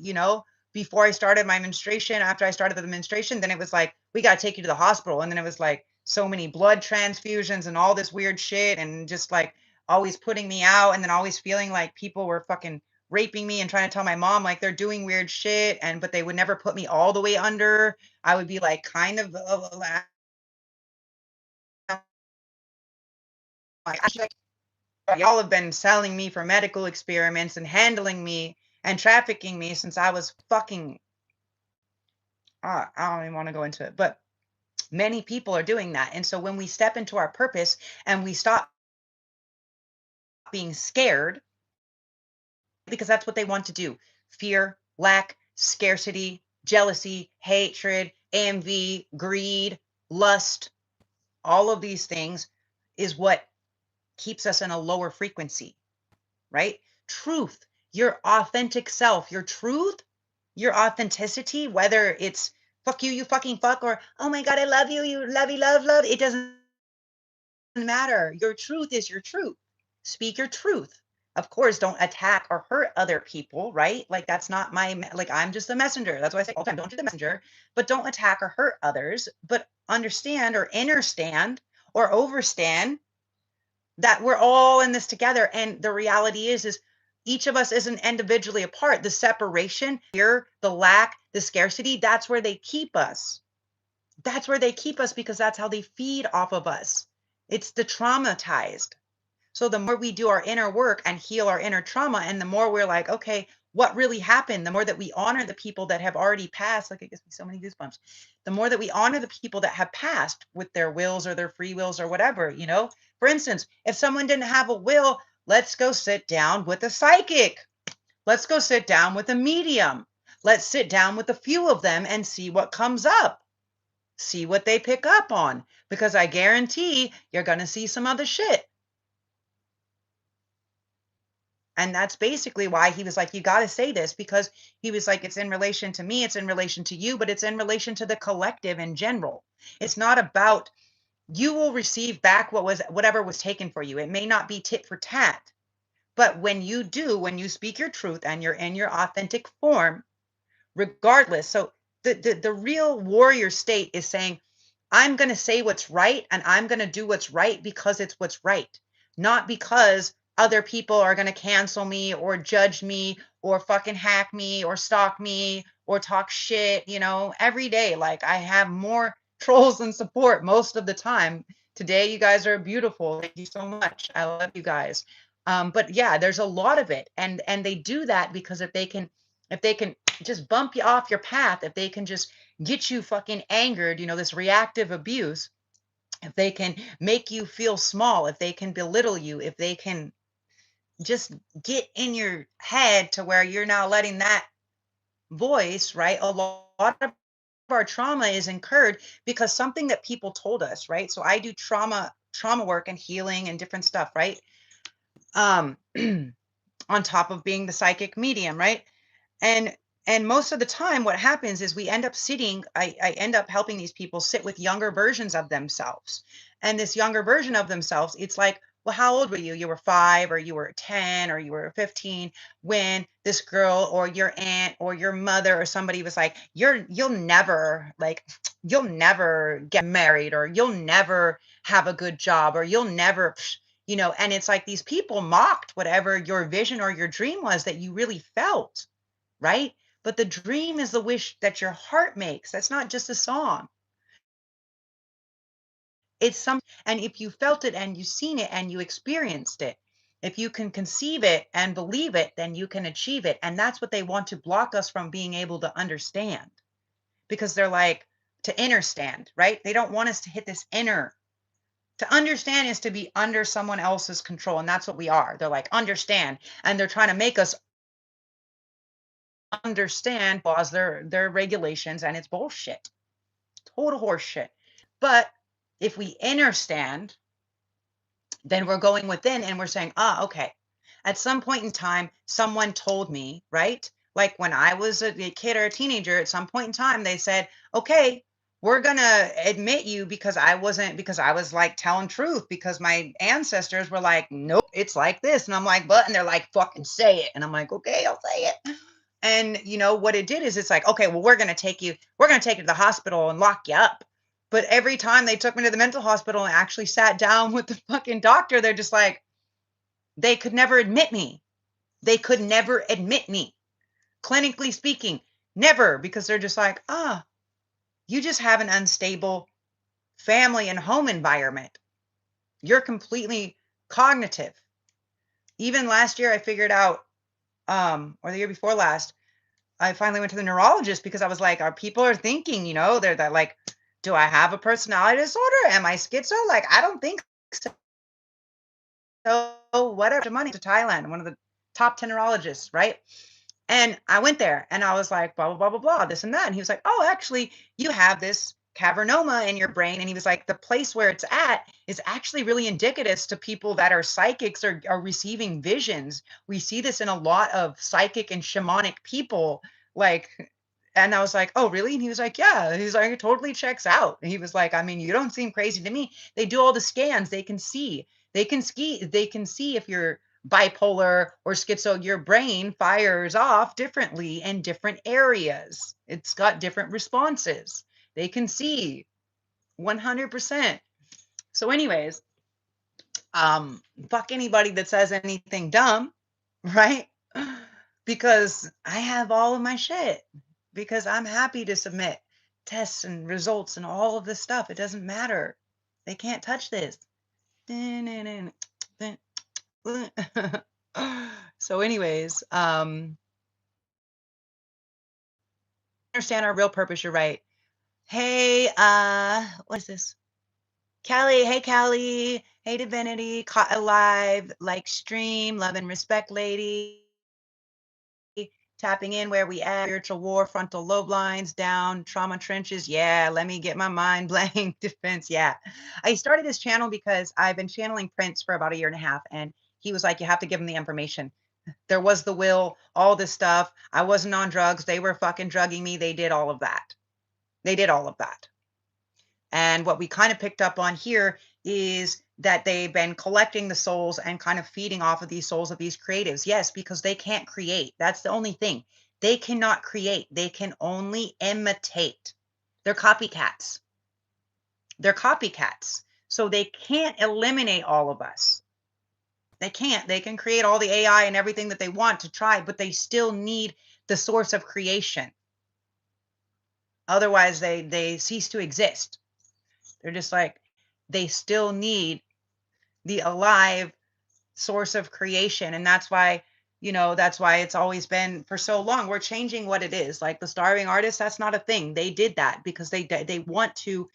before I started my menstruation, after I started the menstruation, then it was like, "We gotta take you to the hospital," and then it was like, so many blood transfusions and all this weird shit, and just, like, always putting me out, and then always feeling like people were fucking raping me and trying to tell my mom, like, they're doing weird shit, but they would never put me all the way under. I would be, like, kind of, like, y'all have been selling me for medical experiments and handling me and trafficking me since I was fucking I don't even want to go into it, but many people are doing that. And so when we step into our purpose and we stop being scared, because that's what they want to do. Fear, lack, scarcity, jealousy, hatred, envy, greed, lust, all of these things is what keeps us in a lower frequency, right? Truth, your authentic self, your truth, your authenticity, whether it's fuck you, you fucking fuck, or oh my God, I love you, you lovey, love, love. It doesn't matter. Your truth is your truth. Speak your truth. Of course, don't attack or hurt other people, right? Like that's not like I'm just a messenger. That's why I say all the time, don't do the messenger, but don't attack or hurt others, but understand or understand or overstand that we're all in this together. And the reality is each of us isn't individually apart. The separation here, the lack, the scarcity, that's where they keep us. That's where they keep us because that's how they feed off of us. It's the traumatized. So the more we do our inner work and heal our inner trauma, and the more we're like, okay, what really happened? The more that we honor the people that have already passed, like it gives me so many goosebumps. The more that we honor the people that have passed with their wills or their free wills or whatever, For instance, if someone didn't have a will, let's go sit down with a psychic. Let's go sit down with a medium. Let's sit down with a few of them and see what comes up. See what they pick up on, because I guarantee you're going to see some other shit. And that's basically why he was like, you got to say this, because he was like, it's in relation to me, it's in relation to you, but it's in relation to the collective in general. It's not about, you will receive back whatever was taken for you. It may not be tit for tat, but when you speak your truth and you're in your authentic form, regardless. So the real warrior state is saying, I'm going to say what's right and I'm going to do what's right because it's what's right, not because other people are going to cancel me or judge me or fucking hack me or stalk me or talk shit, every day. Like I have more trolls than support most of the time. Today, you guys are beautiful. Thank you so much. I love you guys. But yeah, there's a lot of it. And they do that because if they can just bump you off your path, if they can just get you fucking angered, this reactive abuse, if they can make you feel small, if they can belittle you, if they can just get in your head to where you're now letting that voice, right? A lot of our trauma is incurred because something that people told us, right? So I do trauma work and healing and different stuff, right? Um on top of being the psychic medium, right? And most of the time what happens is we end up sitting, I end up helping these people sit with younger versions of themselves. And this younger version of themselves, it's like, well, how old were you? You were 5 or you were 10 or you were 15 when this girl or your aunt or your mother or somebody was like, you'll never get married, or you'll never have a good job, or you'll never, and it's like these people mocked whatever your vision or your dream was that you really felt, right? But the dream is the wish that your heart makes. That's not just a song. It's some, and if you felt it and you seen it and you experienced it, if you can conceive it and believe it, then you can achieve it. And that's what they want to block us from being able to understand, because they're like, to understand, right? They don't want us to hit this inner. To understand is to be under someone else's control. And that's what we are. They're like, understand. And they're trying to make us understand laws, their regulations, and it's bullshit. Total horseshit. But if we understand, then we're going within and we're saying, okay. At some point in time, someone told me, right? Like when I was a kid or a teenager, at some point in time, they said, okay, we're gonna admit you because I was like telling truth because my ancestors were like, nope, it's like this. And I'm like, but, and they're like, fucking say it. And I'm like, okay, I'll say it. And you know what it did is it's like, okay, well, we're gonna take you to the hospital and lock you up. But every time they took me to the mental hospital and actually sat down with the fucking doctor, they're just like, they could never admit me. They could never admit me. Clinically speaking, never, because they're just like, ah, you just have an unstable family and home environment. You're completely cognitive. Even last year, I figured out, or the year before last, I finally went to the neurologist because I was like, our people are thinking, you know, they're like, do I have a personality disorder? Am I schizo? Like, I don't think so. Whatever. Money to Thailand, one of the top 10 neurologists, right? And I went there and I was like, blah, blah, blah, blah, blah, this and that. And he was like, oh, actually, you have this cavernoma in your brain. And he was like, the place where it's at is actually really indicative to people that are psychics or are receiving visions. We see this in a lot of psychic and shamanic people. Like, and I was like, oh, really? And he was like, yeah. He's like, it totally checks out. And he was like, I mean, you don't seem crazy to me. They do all the scans. They can see if you're bipolar or schizo. Your brain fires off differently in different areas. It's got different responses. They can see 100%. So anyways, fuck anybody that says anything dumb, right? Because I have all of my shit, because I'm happy to submit tests and results and all of this stuff. It doesn't matter. They can't touch this. So anyways, understand our real purpose. You're right. Hey, what is this? Callie, hey Callie, hey Divinity, caught alive, like stream, love and respect, lady. Tapping in where we at, spiritual war, frontal lobe lines, down, trauma trenches. Yeah, let me get my mind blank. Defense. Yeah. I started this channel because I've been channeling Prince for about a year and a half, and he was like, you have to give him the information. There was the will, all this stuff. I wasn't on drugs. They were fucking drugging me. They did all of that. They did all of that. And what we kind of picked up on here is that they've been collecting the souls and kind of feeding off of these souls of these creatives. Yes, because they can't create. That's the only thing. They cannot create. They can only imitate. They're copycats. They're copycats. So they can't eliminate all of us. They can't. They can create all the AI and everything that they want to try, but they still need the source of creation. Otherwise, they cease to exist. They're just like, they still need the alive source of creation. And that's why, you know, that's why it's always been for so long. We're changing what it is. Like the starving artist, that's not a thing. They did that because they want to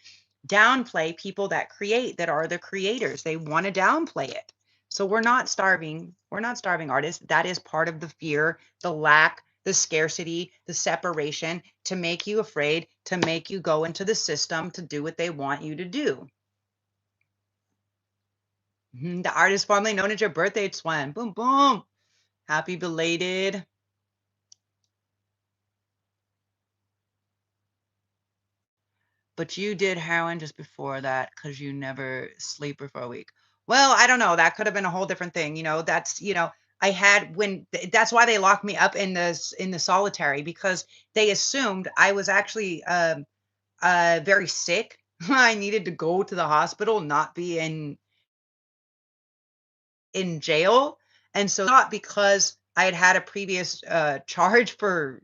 downplay people that create, that are the creators. They want to downplay it. So we're not starving. We're not starving artists. That is part of the fear, the lack, the scarcity, the separation, to make you afraid, to make you go into the system to do what they want you to do. The artist formerly known as your birthday twin. Boom, boom. Happy belated. But you did heroin just before that because you never sleep for a week. Well, I don't know. That could have been a whole different thing. You know, that's, you know, I had when that's why they locked me up in the solitary, because they assumed I was actually very sick. I needed to go to the hospital, not be in jail. And so not because I had had a previous charge for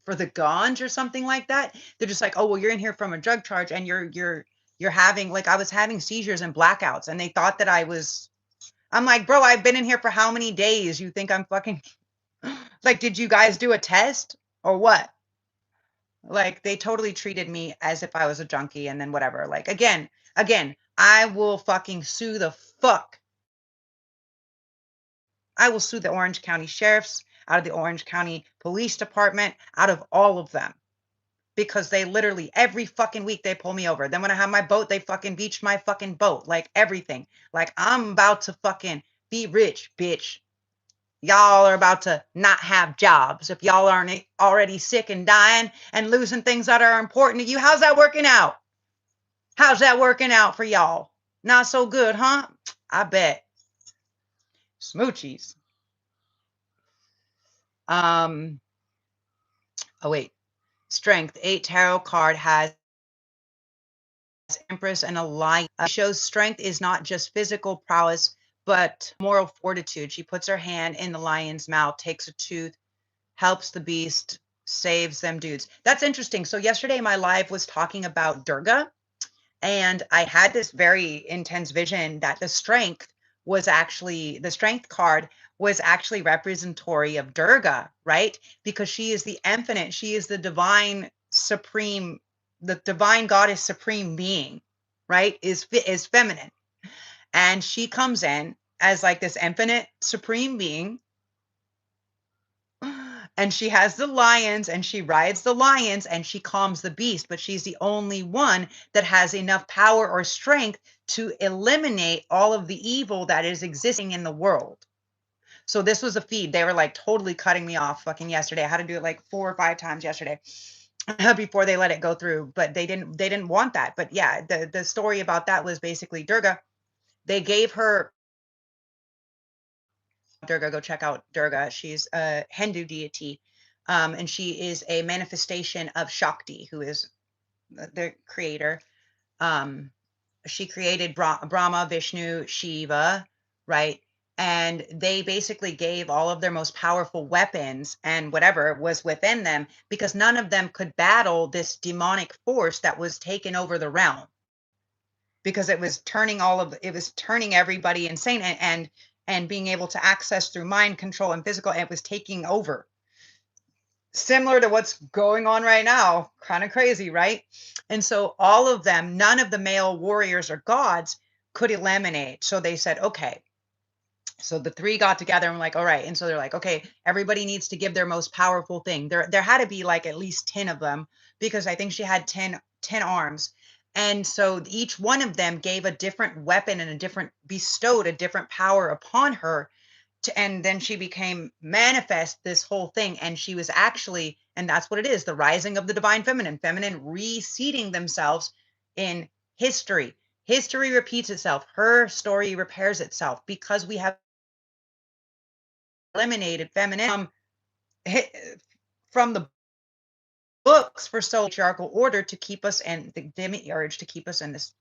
for the ganj or something like that. They're just like, oh well, you're in here from a drug charge, and you're having, like, I was having seizures and blackouts, and they thought that I was. I'm like, bro, I've been in here for how many days? You think I'm fucking like, did you guys do a test or what? Like, they totally treated me as if I was a junkie, and then whatever. Like, again, I will fucking sue the fuck. I will sue the Orange County sheriffs, out of the Orange County Police Department, out of all of them, because they literally every fucking week they pull me over. Then when I have my boat, they fucking beach my fucking boat, like everything. Like, I'm about to fucking Be rich, bitch. Y'all are about to not have jobs. If y'all aren't already sick and dying and losing things that are important to you, how's that working out? How's that working out for y'all? Not so good, huh? I bet. Smoochies. Oh wait. Strength. 8 tarot card has Empress and a lion. Shows strength is not just physical prowess, but moral fortitude. She puts her hand in the lion's mouth, takes a tooth, helps the beast, saves them dudes. That's interesting. So yesterday my live was talking about Durga, and I had this very intense vision that the strength card was actually representatory of Durga, right? Because she is the infinite, she is the divine supreme, the divine goddess supreme being, right? Is feminine. And she comes in as like this infinite supreme being, and she has the lions and she rides the lions and she calms the beast, but she's the only one that has enough power or strength to eliminate all of the evil that is existing in the world. So this was a feed. They were like totally cutting me off fucking yesterday. I had to do it like 4 or 5 times yesterday before they let it go through, but they didn't want that. But yeah, the story about that was basically Durga. They gave her Durga, go check out Durga. She's a Hindu deity, and she is a manifestation of Shakti, who is the creator. Um, she created Brahma, Vishnu, Shiva, right? And they basically gave all of their most powerful weapons and whatever was within them, because none of them could battle this demonic force that was taking over the realm, because it was turning everybody insane, and being able to access through mind control and physical, it was taking over, similar to what's going on right now. Kind of crazy, right? And so all of them, none of the male warriors or gods could eliminate. So they said, okay. So the 3 got together and were like, all right. And so they're like, okay, everybody needs to give their most powerful thing. There had to be like at least 10 of them, because I think she had 10 arms. And so each one of them gave a different weapon and bestowed a different power upon her, and then she became manifest this whole thing. And she was actually, and that's what it is, the rising of the divine feminine reseeding themselves in history repeats itself, her story repairs itself, because we have eliminated feminine from the books for so patriarchal order, to keep us in the demiurge, to keep us in this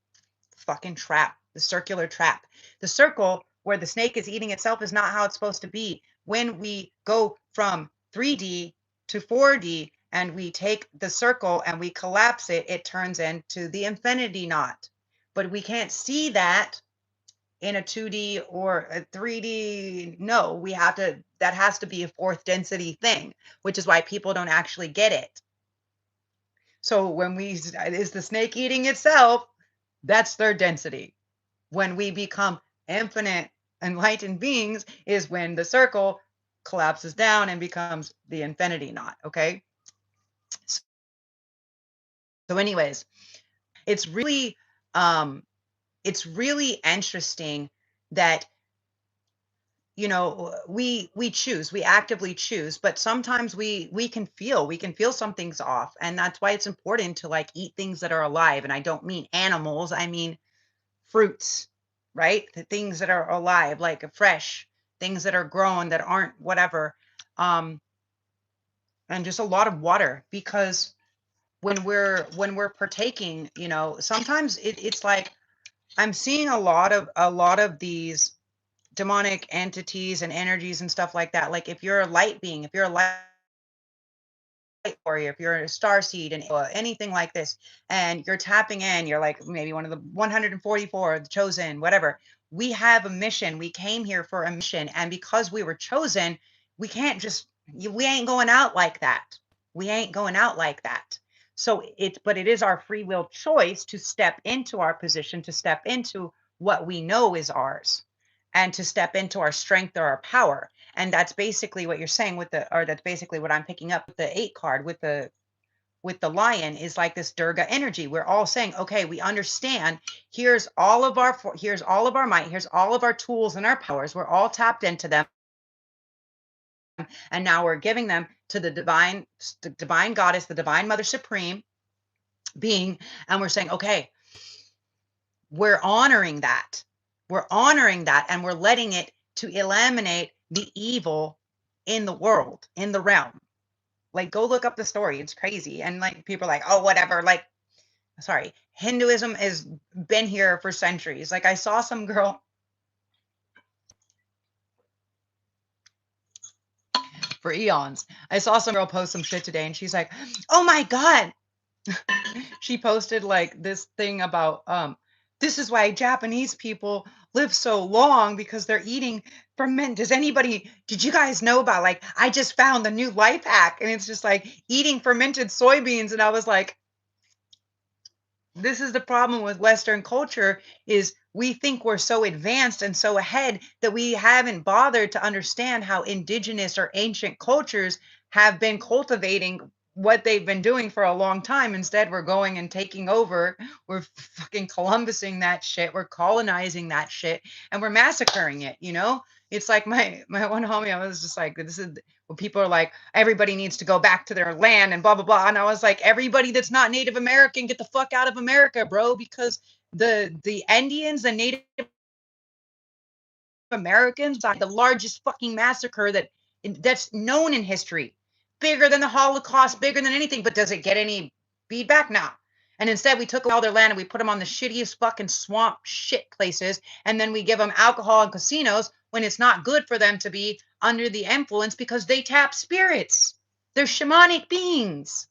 fucking trap, the circular trap. The circle where the snake is eating itself is not how it's supposed to be. When we go from 3D to 4D and we take the circle and we collapse it, it turns into the infinity knot. But we can't see that in a 2D or a 3D. No, that has to be a 4th density thing, which is why people don't actually get it. So when is the snake eating itself? That's 3rd density. When we become infinite enlightened beings is when the circle collapses down and becomes the infinity knot. Okay. So anyways, it's really, it's really interesting that, we actively choose, but sometimes we can feel something's off. And that's why it's important to like eat things that are alive. And I don't mean animals, I mean fruits, right? The things that are alive, like fresh things that are grown, that aren't whatever. Um, and just a lot of water, because when we're partaking, sometimes it's like I'm seeing a lot of these demonic entities and energies and stuff like that. Like if you're a light being, if you're a light warrior, if you're a star seed and anything like this, and you're tapping in, you're like maybe one of the 144, the chosen, whatever. We have a mission. We came here for a mission, and because we were chosen, we can't just we ain't going out like that. We ain't going out like that. So but it is our free will choice to step into our position, to step into what we know is ours, and to step into our strength or our power. And that's basically what you're saying with or that's basically what I'm picking up with the 8 card, with the with the lion is like this Durga energy. We're all saying, okay, we understand. Here's all of our might. Here's all of our tools and our powers. We're all tapped into them. And now we're giving them to the divine goddess, the divine mother supreme being. And we're saying, okay, we're honoring that. We're honoring that, and we're letting it to eliminate the evil in the world, in the realm. Like, go look up the story. It's crazy. And like, people are like, oh, whatever. Like, sorry, Hinduism has been here for centuries. Like, I saw some girl for eons. I saw some girl post some shit today, and she's like, oh my God. She posted like this thing about, this is why Japanese people live so long, because they're eating ferment. Did you guys know about, like, I just found the new life hack, and it's just like eating fermented soybeans. And I was like, this is the problem with Western culture, is we think we're so advanced and so ahead that we haven't bothered to understand how indigenous or ancient cultures have been cultivating what they've been doing for a long time. Instead, we're going and taking over. We're fucking Columbusing that shit. We're colonizing that shit, and we're massacring it, you know? It's like my one homie, I was just like, this is when people are like, everybody needs to go back to their land and blah, blah, blah. And I was like, everybody that's not Native American, get the fuck out of America, bro, because the Indians, the Native Americans, the largest fucking massacre that's known in history, bigger than the Holocaust, bigger than anything. But does it get any feedback? No. And instead, we took all their land and we put them on the shittiest fucking swamp shit places. And then we give them alcohol and casinos when it's not good for them to be under the influence, because they tap spirits. They're shamanic beings.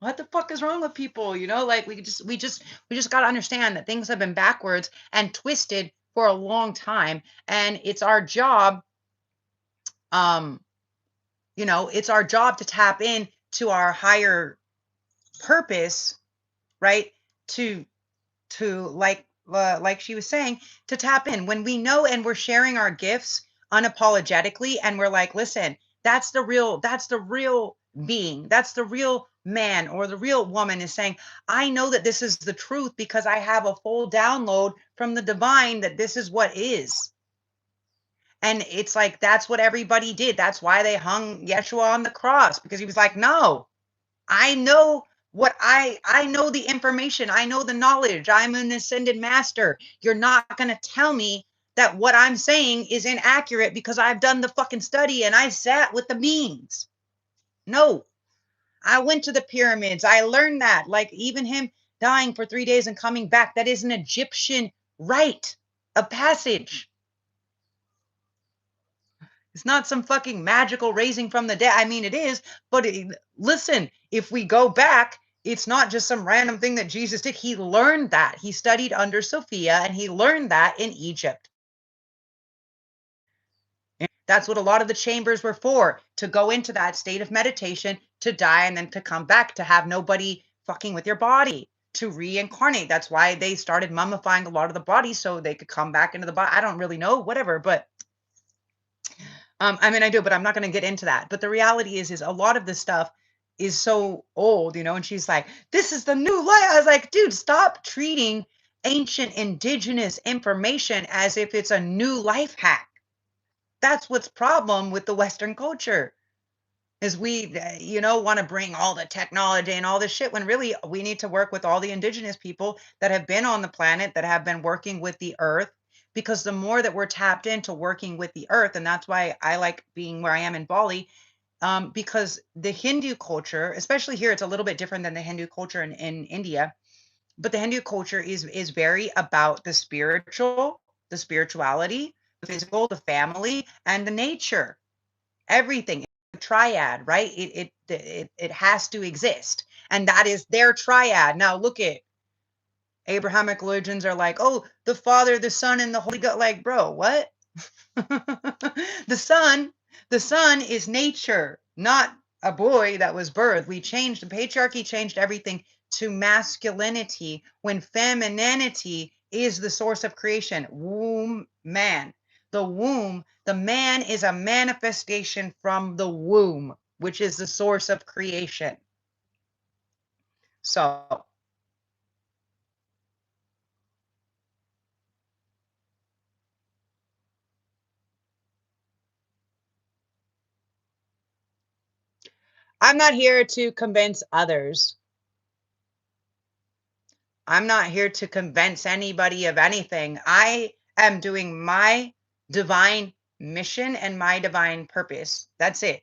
What the fuck is wrong with people? You know, like, we just got to understand that things have been backwards and twisted for a long time. And it's our job, it's our job to tap in to our higher purpose, right? To like she was saying, to tap in when we know, and we're sharing our gifts unapologetically, and we're like, listen, that's the real being, that's the real man or the real woman, is saying, I know that this is the truth because I have a full download from the divine that this is what is. And it's like, that's what everybody did. That's why they hung Yeshua on the cross, because he was like, no, I know what I know the information. I know the knowledge. I'm an ascended master. You're not going to tell me that what I'm saying is inaccurate because I've done the fucking study and I sat with the beings. No, I went to the pyramids. I learned that. Like, even him dying for 3 days and coming back, that is an Egyptian rite of passage. It's not some fucking magical raising from the dead. I mean, it is, but listen, if we go back, it's not just some random thing that Jesus did. He learned that. He studied under Sophia, and he learned that in Egypt. And that's what a lot of the chambers were for, to go into that state of meditation, to die, and then to come back, to have nobody fucking with your body, to reincarnate. That's why they started mummifying a lot of the bodies, so they could come back into the body. I don't really know, whatever, but I mean, I do, but I'm not going to get into that. But the reality is a lot of this stuff is so old, and she's like, this is the new life. I was like, dude, stop treating ancient indigenous information as if it's a new life hack. That's what's problem with the Western culture, is we, want to bring all the technology and all this shit, when really we need to work with all the indigenous people that have been on the planet, that have been working with the earth. Because the more that we're tapped into working with the earth, and that's why I like being where I am in Bali, because the Hindu culture, especially here, it's a little bit different than the Hindu culture in India, but the Hindu culture is very about the spiritual, the spirituality, the physical, the family, and the nature. Everything, triad, right? It has to exist, and that is their triad. Now look at Abrahamic religions are like, oh, the Father, the Son, and the Holy Ghost. Like, bro, what? the son is nature, not a boy that was birthed. The patriarchy changed everything to masculinity, when femininity is the source of creation. Womb, man. The womb, the man is a manifestation from the womb. which is the source of creation. So I'm not here to convince others. I'm not here to convince anybody of anything. I am doing my divine mission and my divine purpose. That's it.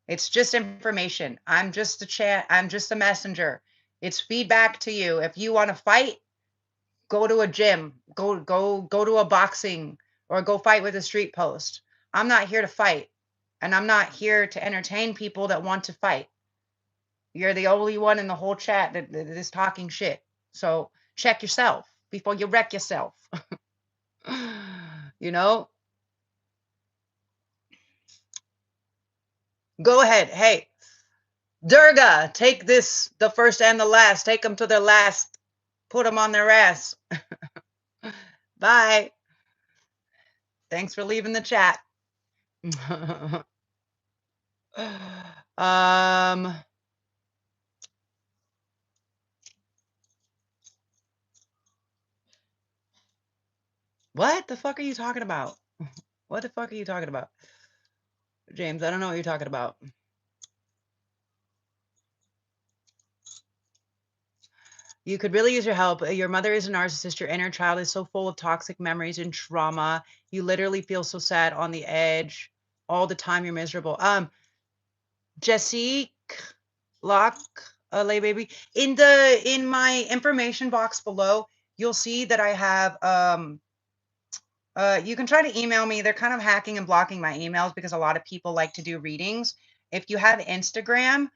It's just information. I'm just a chat. I'm just a messenger. It's feedback to you. If you want to fight, go to a gym, go to a boxing, or go fight with a street post. I'm not here to fight, and I'm not here to entertain people that want to fight. You're the only one in the whole chat that is talking shit. So check yourself before you wreck yourself. You know, go ahead. Hey, Durga, take this, the first and the last. Take them to their last. Put them on their ass. Bye. Thanks for leaving the chat. um, what the fuck are you talking about? What the fuck are you talking about? James, I don't know what you're talking about. You could really use your help. Your mother is a narcissist. Your inner child is so full of toxic memories and trauma. You literally feel so sad, on the edge all the time. You're miserable. Jessique Lock, lay baby. In my information box below, you'll see that I have you can try to email me. They're kind of hacking and blocking my emails because a lot of people like to do readings. If you have Instagram,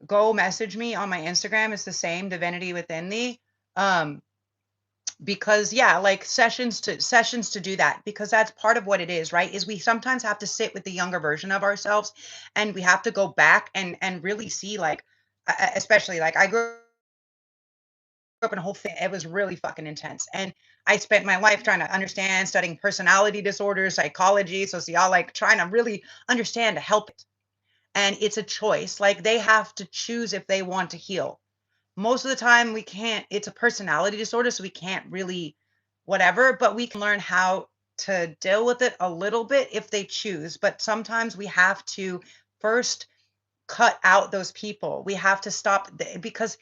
go message me on my Instagram. It's the same, DivinityWithinThee. Because yeah, like sessions to do that, because that's part of what it is, right? Is we sometimes have to sit with the younger version of ourselves, and we have to go back and really see, like, especially like I grew up in a whole thing. It was really fucking intense. And I spent my life trying to understand, studying personality disorders, psychology, like trying to really understand to help it. And it's a choice. Like they have to choose if they want to heal. Most of the time we can't. It's a personality disorder, so we can't really whatever, but we can learn how to deal with it a little bit if they choose. But sometimes we have to first cut out those people. We have to stop because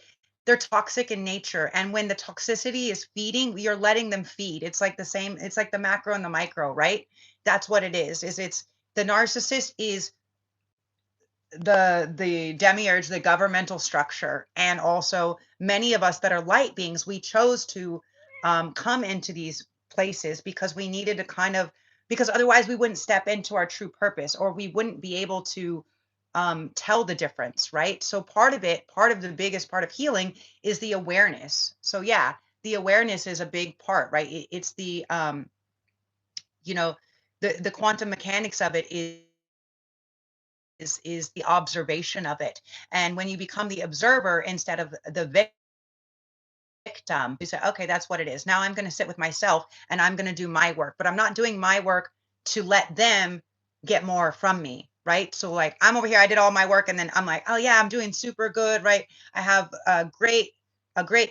they're toxic in nature. And when the toxicity is feeding, we are letting them feed. It's like the same, it's like the macro and the micro, right? That's what it is it's the narcissist is the demiurge, the governmental structure. And also many of us that are light beings, we chose to come into these places because we needed to kind of, because otherwise we wouldn't step into our true purpose, or we wouldn't be able to tell the difference, right? So part of it, part of the biggest part of healing is the awareness. So yeah, the awareness is a big part, right? It's the you know, the quantum mechanics of it is the observation of it. And when you become the observer instead of the victim, you say, okay, that's what it is. Now I'm going to sit with myself and I'm going to do my work, but I'm not doing my work to let them get more from me. Right. So like I'm over here, I did all my work and then I'm like, oh yeah, I'm doing super good. Right. I have a great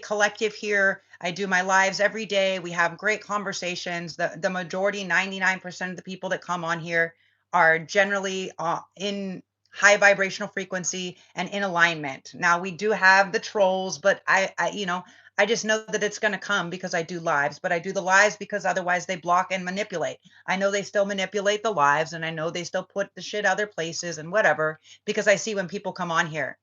collective here. I do my lives every day. We have great conversations. The majority, 99% of the people that come on here are generally in high vibrational frequency and in alignment. Now we do have the trolls, but I just know that it's going to come because I do lives, but I do the lives because otherwise they block and manipulate. I know they still manipulate the lives, and I know they still put the shit other places and whatever, because I see when people come on here,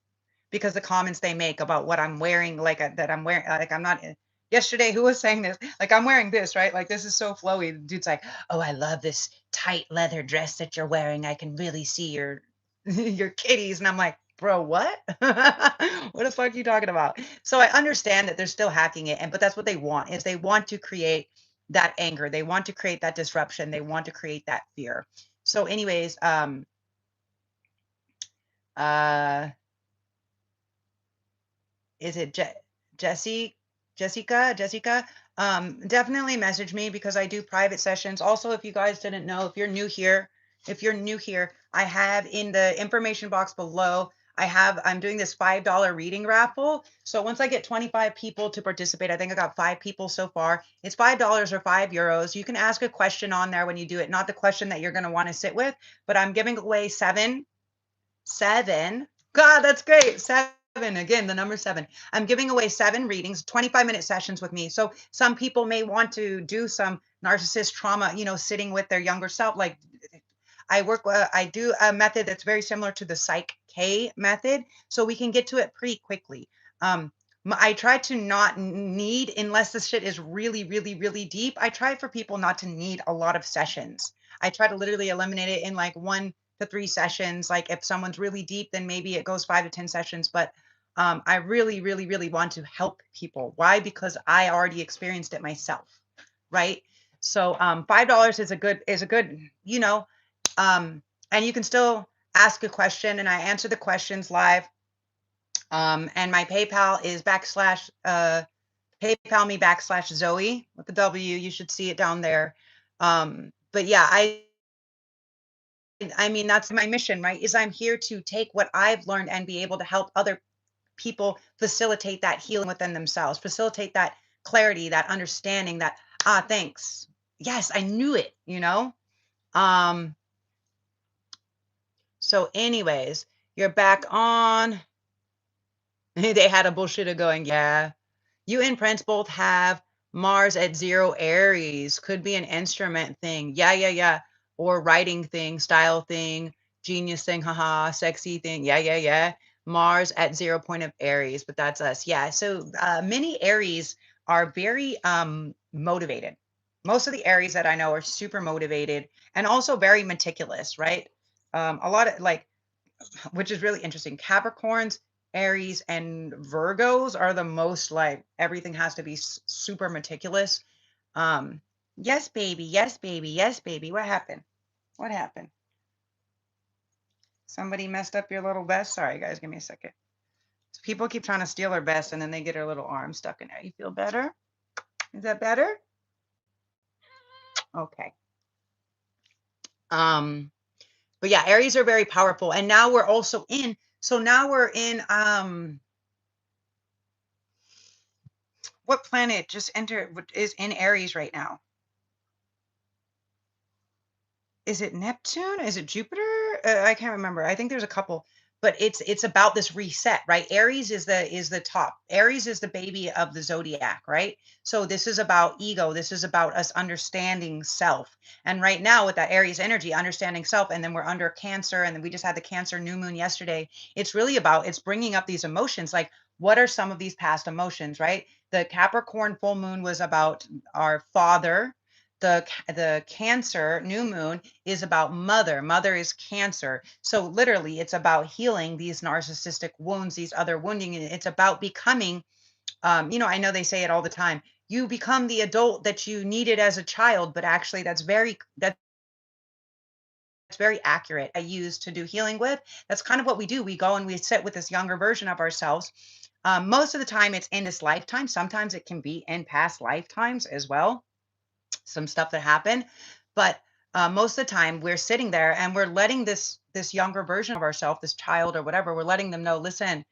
because the comments they make about what I'm wearing, like that I'm wearing, like I'm not. Yesterday, who was saying this? Like I'm wearing this, right? Like this is so flowy. The dude's like, "Oh, I love this tight leather dress that you're wearing. I can really see your your kitties." And I'm like, "Bro, what? What the fuck are you talking about?" So I understand that they're still hacking it, but that's what they want. Is they want to create that anger. They want to create that disruption. They want to create that fear. So, anyways, uh is it Jesse Jessica? Definitely message me because I do private sessions. Also, if you guys didn't know, if you're new here, I have in the information box below, I'm doing this $5 reading raffle. So once I get 25 people to participate, I think I got 5 people so far. It's $5 or €5. You can ask a question on there when you do it, not the question that you're going to want to sit with, but I'm giving away seven. God, that's great. 7. Again, the number 7. I'm giving away 7 readings, 25-minute sessions with me. So some people may want to do some narcissist trauma, sitting with their younger self. Like I do a method that's very similar to the Psych K method, so we can get to it pretty quickly. I try to not need, unless this shit is really, really, really deep. I try for people not to need a lot of sessions. I try to literally eliminate it in like 1 to 3 sessions. Like if someone's really deep, then maybe it goes 5 to 10 sessions. But I really, really, really want to help people. Why? Because I already experienced it myself, right? So $5 is a good, and you can still ask a question, and I answer the questions live. And my PayPal is PayPal me / Zoe with the W. You should see it down there. But yeah, I mean, that's my mission, right? Is I'm here to take what I've learned and be able to help other people facilitate that healing within themselves, facilitate that clarity, that understanding, that, thanks. Yes, I knew it. Um, so anyways, you're back on. They had a bullshitter going, yeah. You and Prince both have Mars at 0 Aries. Could be an instrument thing. Yeah, yeah, yeah. Or writing thing, style thing, genius thing, haha, sexy thing. Yeah, yeah, yeah. Mars at 0 point of Aries, but that's us. Yeah. So many Aries are very motivated. Most of the Aries that I know are super motivated and also very meticulous, right? A lot of like, which is really interesting. Capricorns, Aries, and Virgos are the most like everything has to be super meticulous. Um, yes, baby. Yes, baby. Yes, baby. What happened? What happened? Somebody messed up your little vest? Sorry, guys. Give me a second. People keep trying to steal her vest and then they get her little arm stuck in there. You feel better? Is that better? Okay. But yeah, Aries are very powerful. And now we're also in, so now we're in what planet just entered is in Aries right now? Is it Neptune? Is it Jupiter? I can't remember. I think there's a couple, but it's about this reset, right? Aries is the top. Aries is the baby of the zodiac, right? So this is about ego. This is about us understanding self. And right now with that Aries energy, understanding self, and then we're under Cancer, and then we just had the Cancer new moon yesterday. It's really about it's bringing up these emotions. Like, what are some of these past emotions, right? The Capricorn full moon was about our father. The Cancer new moon is about mother. Mother is Cancer. So literally it's about healing these narcissistic wounds, these other wounding. And it's about becoming, I know they say it all the time. You become the adult that you needed as a child, but actually that's very accurate. I use to do healing with. That's kind of what we do. We go and we sit with this younger version of ourselves. Most of the time it's in this lifetime. Sometimes it can be in past lifetimes as well, some stuff that happened. But most of the time we're sitting there and we're letting this younger version of ourselves, this child or whatever, we're letting them know, listen,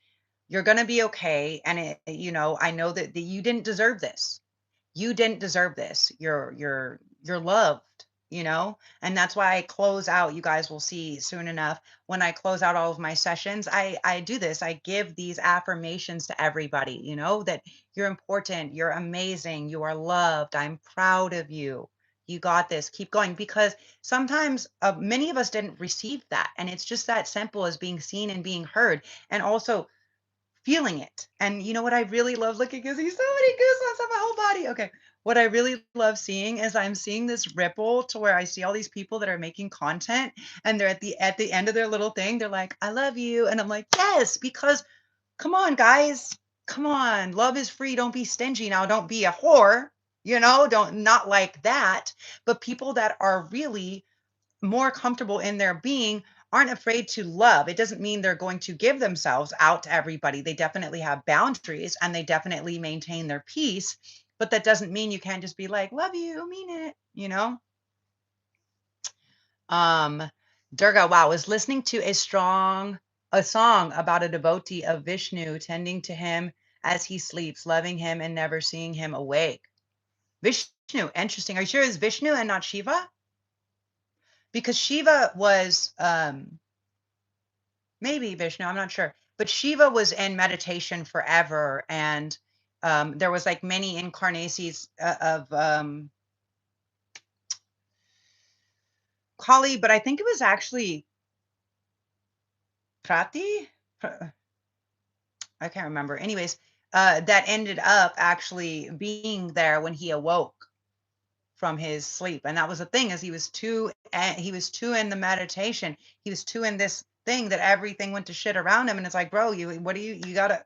you're going to be okay. And I know that you didn't deserve this. You didn't deserve this. You're loved, and that's why I close out. You guys will see soon enough when I close out all of my sessions. I do this. I give these affirmations to everybody, that you're important, you're amazing, you are loved, I'm proud of you. You got this. Keep going, because sometimes many of us didn't receive that, and it's just that simple as being seen and being heard, and also feeling it. And you know what I really love looking is these so many goosebumps on my whole body. Okay. What I really love seeing is I'm seeing this ripple to where I see all these people that are making content, and they're at the end of their little thing, they're like, I love you. And I'm like, yes, because come on, guys. Come on. Love is free. Don't be stingy. Now, don't be a whore, don't not like that. But people that are really more comfortable in their being aren't afraid to love. It doesn't mean they're going to give themselves out to everybody. They definitely have boundaries and they definitely maintain their peace. But that doesn't mean you can't just be like, love you, mean it. Um, Durga, wow, was listening to a song about a devotee of Vishnu, tending to him as he sleeps, loving him and never seeing him awake. Vishnu, interesting. Are you sure it's Vishnu and not Shiva? Because Shiva was maybe Vishnu, I'm not sure. But Shiva was in meditation forever, and there was like many incarnations of Kali, but I think it was actually Prati. I can't remember. Anyways, that ended up actually being there when he awoke from his sleep, and that was the thing is he was too in the meditation. He was too in this thing that everything went to shit around him, and it's like, bro, you what do you gotta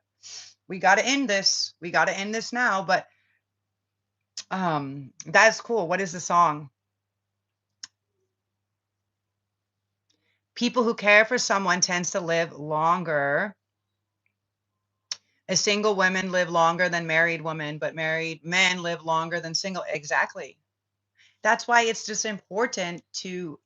we gotta end this. We gotta end this now. But that's cool. What is the song? People who care for someone tends to live longer. A single women live longer than married women, but married men live longer than single. Exactly. That's why it's just important to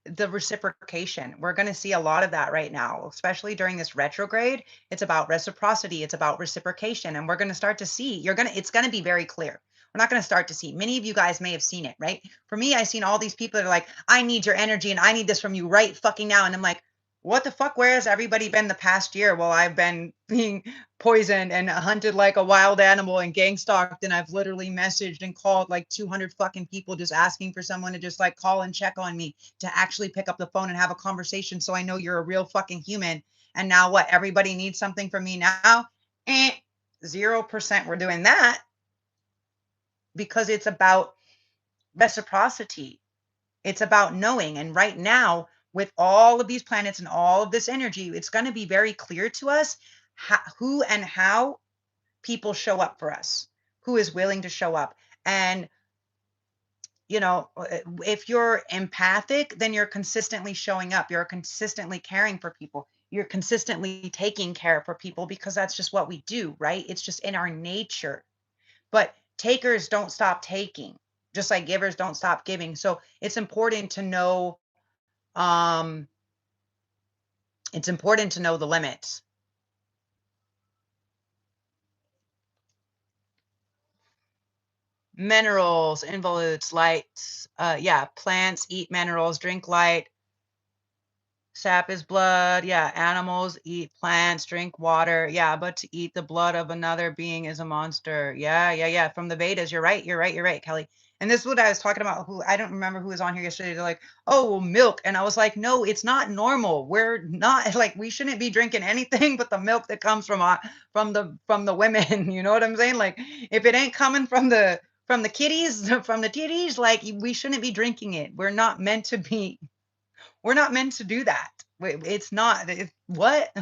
the reciprocation. We're going to see a lot of that right now, especially during this retrograde. It's about reciprocity, it's about reciprocation, and we're going to start to see, it's going to be very clear. We're not going to start to see. Many of you guys may have seen it, right? For me, I've seen all these people that are like, I need your energy and I need this from you right fucking now. And I'm like, what the fuck? Where has everybody been the past year while I've been being poisoned and hunted like a wild animal and gang stalked? And I've literally messaged and called like 200 fucking people just asking for someone to just like call and check on me, to actually pick up the phone and have a conversation so I know you're a real fucking human. And now what? Everybody needs something from me now? 0%. We're doing that because it's about reciprocity. It's about knowing. And right now, with all of these planets and all of this energy, it's going to be very clear to us who and how people show up for us, who is willing to show up. And if you're empathic, then you're consistently showing up. You're consistently caring for people. You're consistently taking care for people because that's just what we do, right? It's just in our nature. But takers don't stop taking, just like givers don't stop giving. So um it's important to know the limits. Minerals, involutes, lights, yeah, plants eat minerals, drink light. Sap is blood. Yeah. Animals eat plants, drink water. Yeah. But to eat the blood of another being is a monster. Yeah. Yeah. Yeah. From the Vedas. You're right. You're right. You're right, Kelly. And this is what I was talking about. Who I don't remember who was on here yesterday. They're like, oh, well, milk. And I was like, no, it's not normal. We're not like, we shouldn't be drinking anything but the milk that comes from the women. You know what I'm saying? Like, if it ain't coming from the kitties, from the titties, like we shouldn't be drinking it. We're not meant to do that. It's not. What?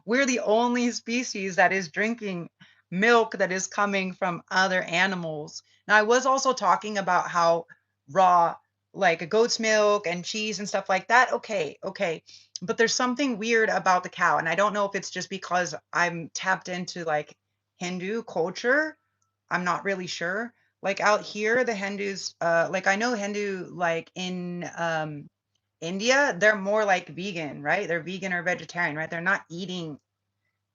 We're the only species that is drinking milk that is coming from other animals. Now, I was also talking about how raw, like a goat's milk and cheese and stuff like that. Okay, okay. But there's something weird about the cow. And I don't know if it's just because I'm tapped into like Hindu culture. I'm not really sure. Like out here, the Hindus, like I know Hindu, like in India, they're more like vegan, right? They're vegan or vegetarian, right? They're not eating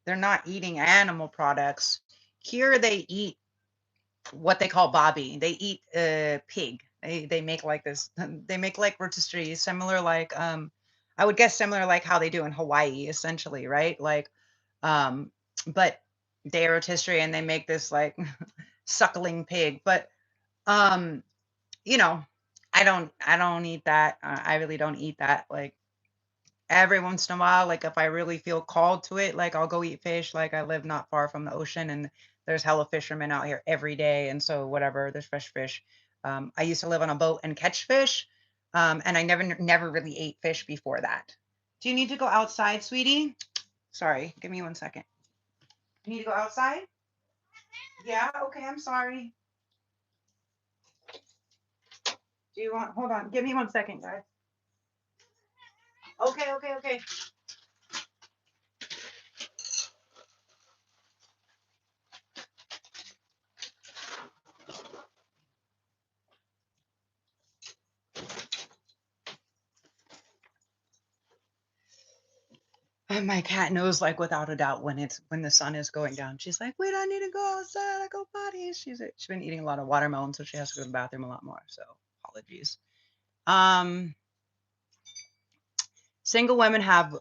animal products. Here they eat what they call bobby. They eat pig. They make like this. They make like rotisserie, similar like I would guess similar like how they do in Hawaii, essentially, right? Like but they rotisserie and they make this like suckling pig. But um, you know, I don't eat that. I really don't eat that. Like every once in a while, like if I really feel called to it, like I'll go eat fish. Like I live not far from the ocean and there's hella fishermen out here every day. And so whatever, there's fresh fish. I used to live on a boat and catch fish. And I never really ate fish before that. Do you need to go outside, sweetie? Sorry, give me 1 second. You need to go outside? Yeah, okay, I'm sorry. Do you want, hold on, give me 1 second, guys. Okay, okay, okay. And my cat knows, like, without a doubt when the sun is going down. She's like, "We don't need to go outside, I go potty." She's been eating a lot of watermelon, so she has to go to the bathroom a lot more. So apologies. Um, single women have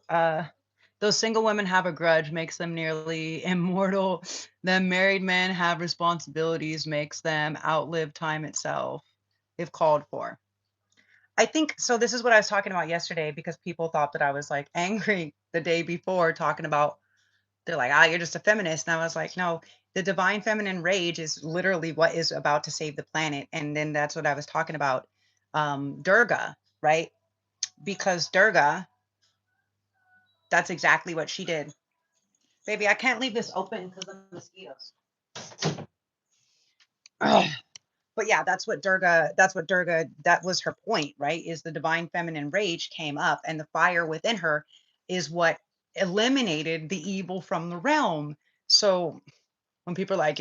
those single women have a grudge, makes them nearly immortal. Then married men have responsibilities, makes them outlive time itself, if called for. I think so. This is what I was talking about yesterday because people thought that I was like angry the day before talking about they're like, "Ah, you're just a feminist." And I was like, "No, the divine feminine rage is literally what is about to save the planet." And then that's what I was talking about, Durga, right? Because Durga, that's exactly what she did. Baby, I can't leave this open because of the mosquitoes. Ugh. But yeah, that was her point, right? Is the divine feminine rage came up and the fire within her is what eliminated the evil from the realm. So when people are like,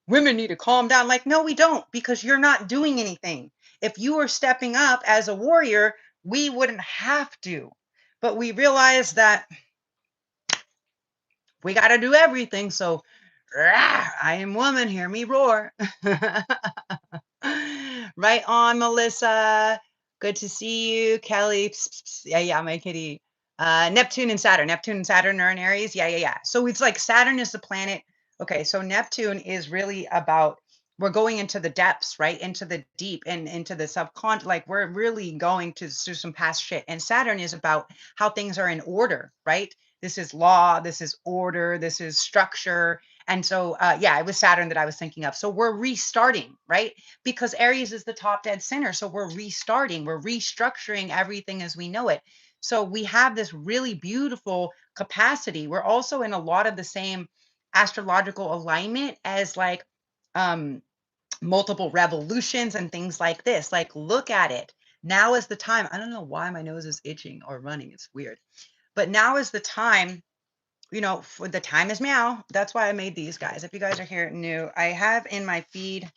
women need to calm down, like, no, we don't, because you're not doing anything. If you were stepping up as a warrior, we wouldn't have to. But we realize that we got to do everything. So, rah, I am woman, hear me roar. Right on, Melissa. Good to see you, Kelly. Psst, psst, psst. Yeah, yeah, my kitty. Neptune and Saturn. Neptune and Saturn are in Aries. Yeah, yeah, yeah. So it's like Saturn is the planet. Okay, so Neptune is really about we're going into the depths, right? Into the deep and into the subconscious. Like we're really going to do some past shit. And Saturn is about how things are in order, right? This is law, this is order, this is structure. And so, yeah, it was Saturn that I was thinking of. So we're restarting, right? Because Aries is the top dead center. So we're restarting, we're restructuring everything as we know it. So we have this really beautiful capacity. We're also in a lot of the same astrological alignment as like um multiple revolutions and things like this. Like look at it. Now is the time. I don't know why my nose is itching or running. It's weird. But now is the time, for the time is meow. That's why I made these guys. If you guys are here new, I have in my feed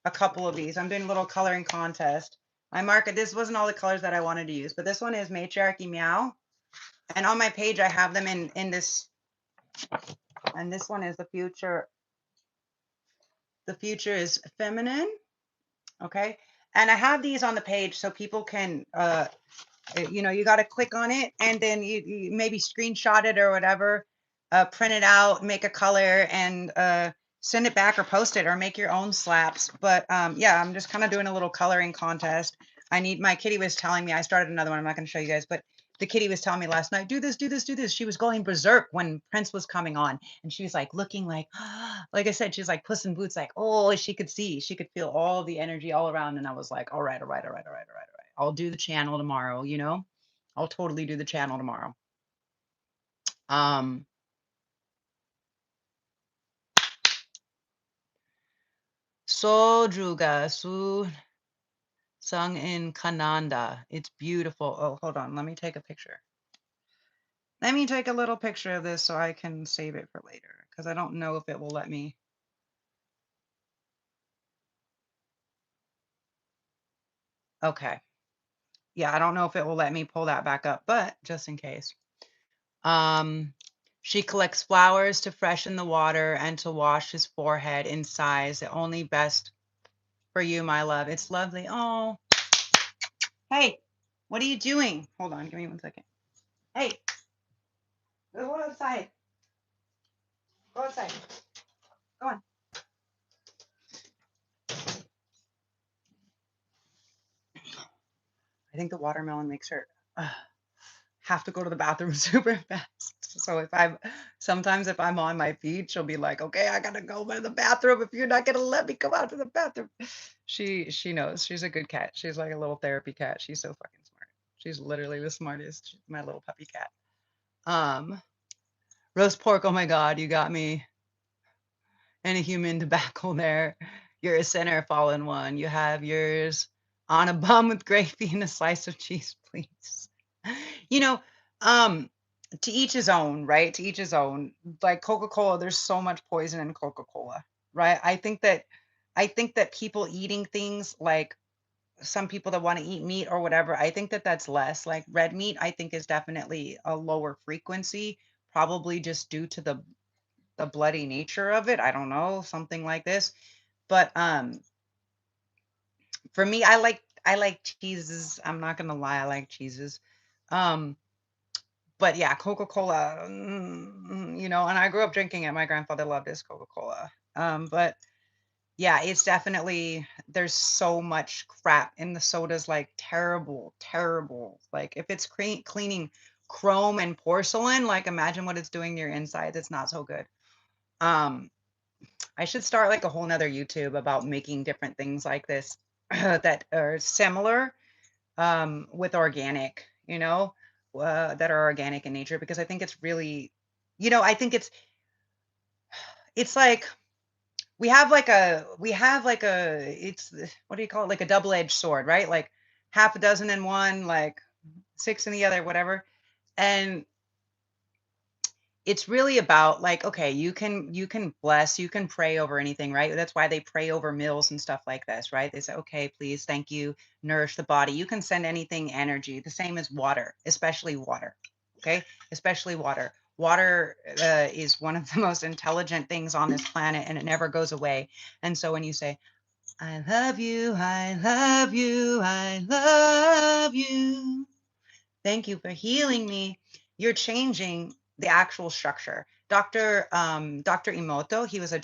a couple of these. I'm doing a little coloring contest. I market, this wasn't all the colors that I wanted to use, but this one is Matriarchy Meow. And on my page, I have them in this, and this one is the future. The future is feminine. Okay. And I have these on the page so people can, you got to click on it and then you maybe screenshot it or whatever, print it out, make a color and send it back or post it or make your own slaps. But yeah, I'm just kind of doing a little coloring contest. My kitty was telling me, I started another one. I'm not going to show you guys, but the kitty was telling me last night, do this, do this, do this. She was going berserk when Prince was coming on. And she was like looking like I said, she's like Puss in Boots, like, oh, she could feel all the energy all around. And I was like, all right, all right, all right, all right, all right, all right. I'll do the channel tomorrow, I'll totally do the channel tomorrow. Um, Sodruga, sung in Kananda. It's beautiful. Oh, hold on. Let me take a picture. Let me take a little picture of this so I can save it for later because I don't know if it will let me. Okay. Yeah, I don't know if it will let me pull that back up, but just in case. Um, she collects flowers to freshen the water and to wash his forehead in sighs. The only best for you, my love. It's lovely. Oh, hey, what are you doing? Hold on, give me 1 second. Hey, go outside. Go outside. Go on. I think the watermelon makes her have to go to the bathroom super fast. So sometimes if I'm on my feed, she'll be like, okay, I gotta go to the bathroom. If you're not gonna let me come out to the bathroom. She knows. She's a good cat. She's like a little therapy cat. She's so fucking smart. She's literally the smartest. She's my little puppy cat. Roast pork. Oh my God, you got me. And a human tobacco there. You're a center fallen one. You have yours on a bun with gravy and a slice of cheese, please. You know, um, to each his own, right? To each his own. Like Coca-Cola, there's so much poison in Coca-Cola, right? I think that people eating things like some people that want to eat meat or whatever, I think that that's less. Like red meat, I think is definitely a lower frequency, probably just due to the bloody nature of it. I don't know, something like this. But for me, I like cheeses. I'm not gonna lie, I like cheeses. Um, but yeah, Coca-Cola, and I grew up drinking it. My grandfather loved his Coca-Cola. But yeah, it's definitely there's so much crap in the sodas, like terrible, terrible. Like if it's cleaning chrome and porcelain, like imagine what it's doing to your insides. It's not so good. Um, I should start like a whole nother YouTube about making different things like this that are similar with organic, that are organic in nature because I think it's really, I think it's like we have like a what do you call it? Like a double-edged sword, right? Like half a dozen in one, like six in the other, whatever. And it's really about like, okay, you can bless, you can pray over anything, right? That's why they pray over meals and stuff like this, right? They say, okay, please, thank you, nourish the body. You can send anything energy, the same as water, especially water. Okay, especially water. Water is one of the most intelligent things on this planet, and it never goes away. And so when you say, I love you, I love you, I love you. Thank you for healing me. You're changing the actual structure. Dr. Emoto, um, he was a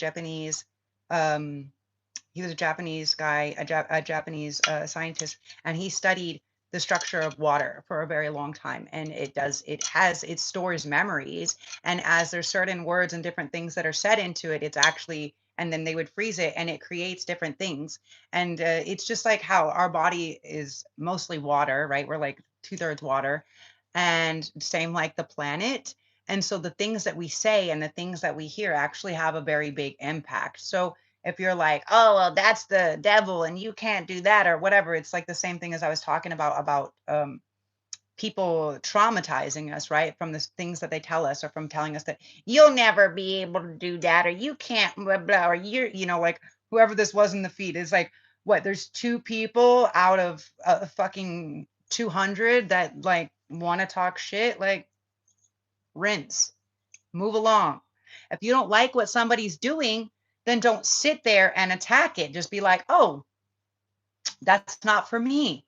Japanese guy, a Japanese scientist, and he studied the structure of water for a very long time. And it stores memories. And as there's certain words and different things that are said into it, and then they would freeze it and it creates different things. And it's just like how our body is mostly water, right? We're like two-thirds water, and same like the planet. And so the things that we say and the things that we hear actually have a very big impact. So if you're like, oh, well, that's the devil and you can't do that or whatever, it's like the same thing as I was talking about people traumatizing us, right? From the things that they tell us or from telling us that you'll never be able to do that or you can't, blah, blah, or like whoever this was in the feed is like, what, there's two people out of fucking 200 that like want to talk shit, like rinse, move along. If you don't like what somebody's doing, then don't sit there and attack it. Just be like, oh, that's not for me.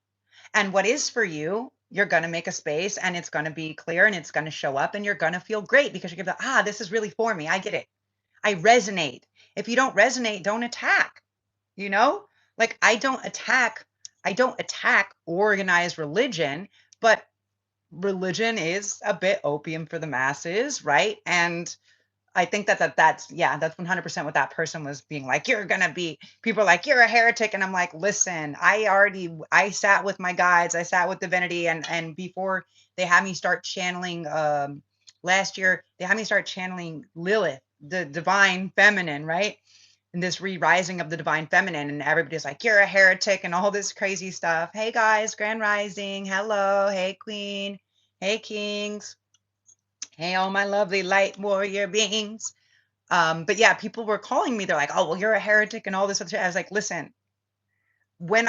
And what is for you, you're going to make a space and it's going to be clear and it's going to show up and you're going to feel great because you're going to, this is really for me. I get it. I resonate. If you don't resonate, don't attack, you know? Like I don't attack organized religion, but religion is a bit opium for the masses, right? And I think that's 100% what that person was being like. People are like, you're a heretic. And I'm like, listen, I sat with my guides, I sat with divinity. And before they had me start channeling, last year, they had me start channeling Lilith, the divine feminine, right? And this re-rising of the divine feminine. And everybody's like, you're a heretic and all this crazy stuff. Hey guys, grand rising. Hello. Hey queen. Hey kings. Hey, all my lovely light warrior beings. But yeah, people were calling me. They're like, "Oh, well, you're a heretic," and all this other shit. I was like, "Listen." When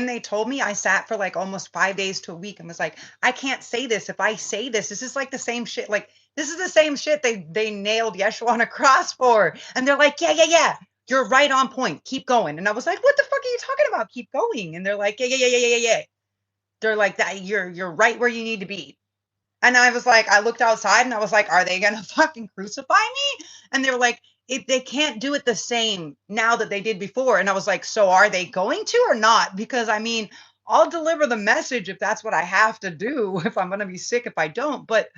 they told me, I sat for like almost 5 days to a week and was like, "I can't say this. If I say this, this is like the same shit. Like this is the same shit they nailed Yeshua on a cross for." And they're like, "Yeah, yeah, yeah. You're right on point. Keep going." And I was like, "What the fuck are you talking about? Keep going." And they're like, "Yeah, yeah, yeah, yeah, yeah, yeah, yeah." They're like, "That you're right where you need to be." And I was like, I looked outside and I was like, are they gonna fucking crucify me? And they were like, they can't do it the same now that they did before. And I was like, so are they going to or not? Because I mean, I'll deliver the message if that's what I have to do, if I'm gonna be sick if I don't. But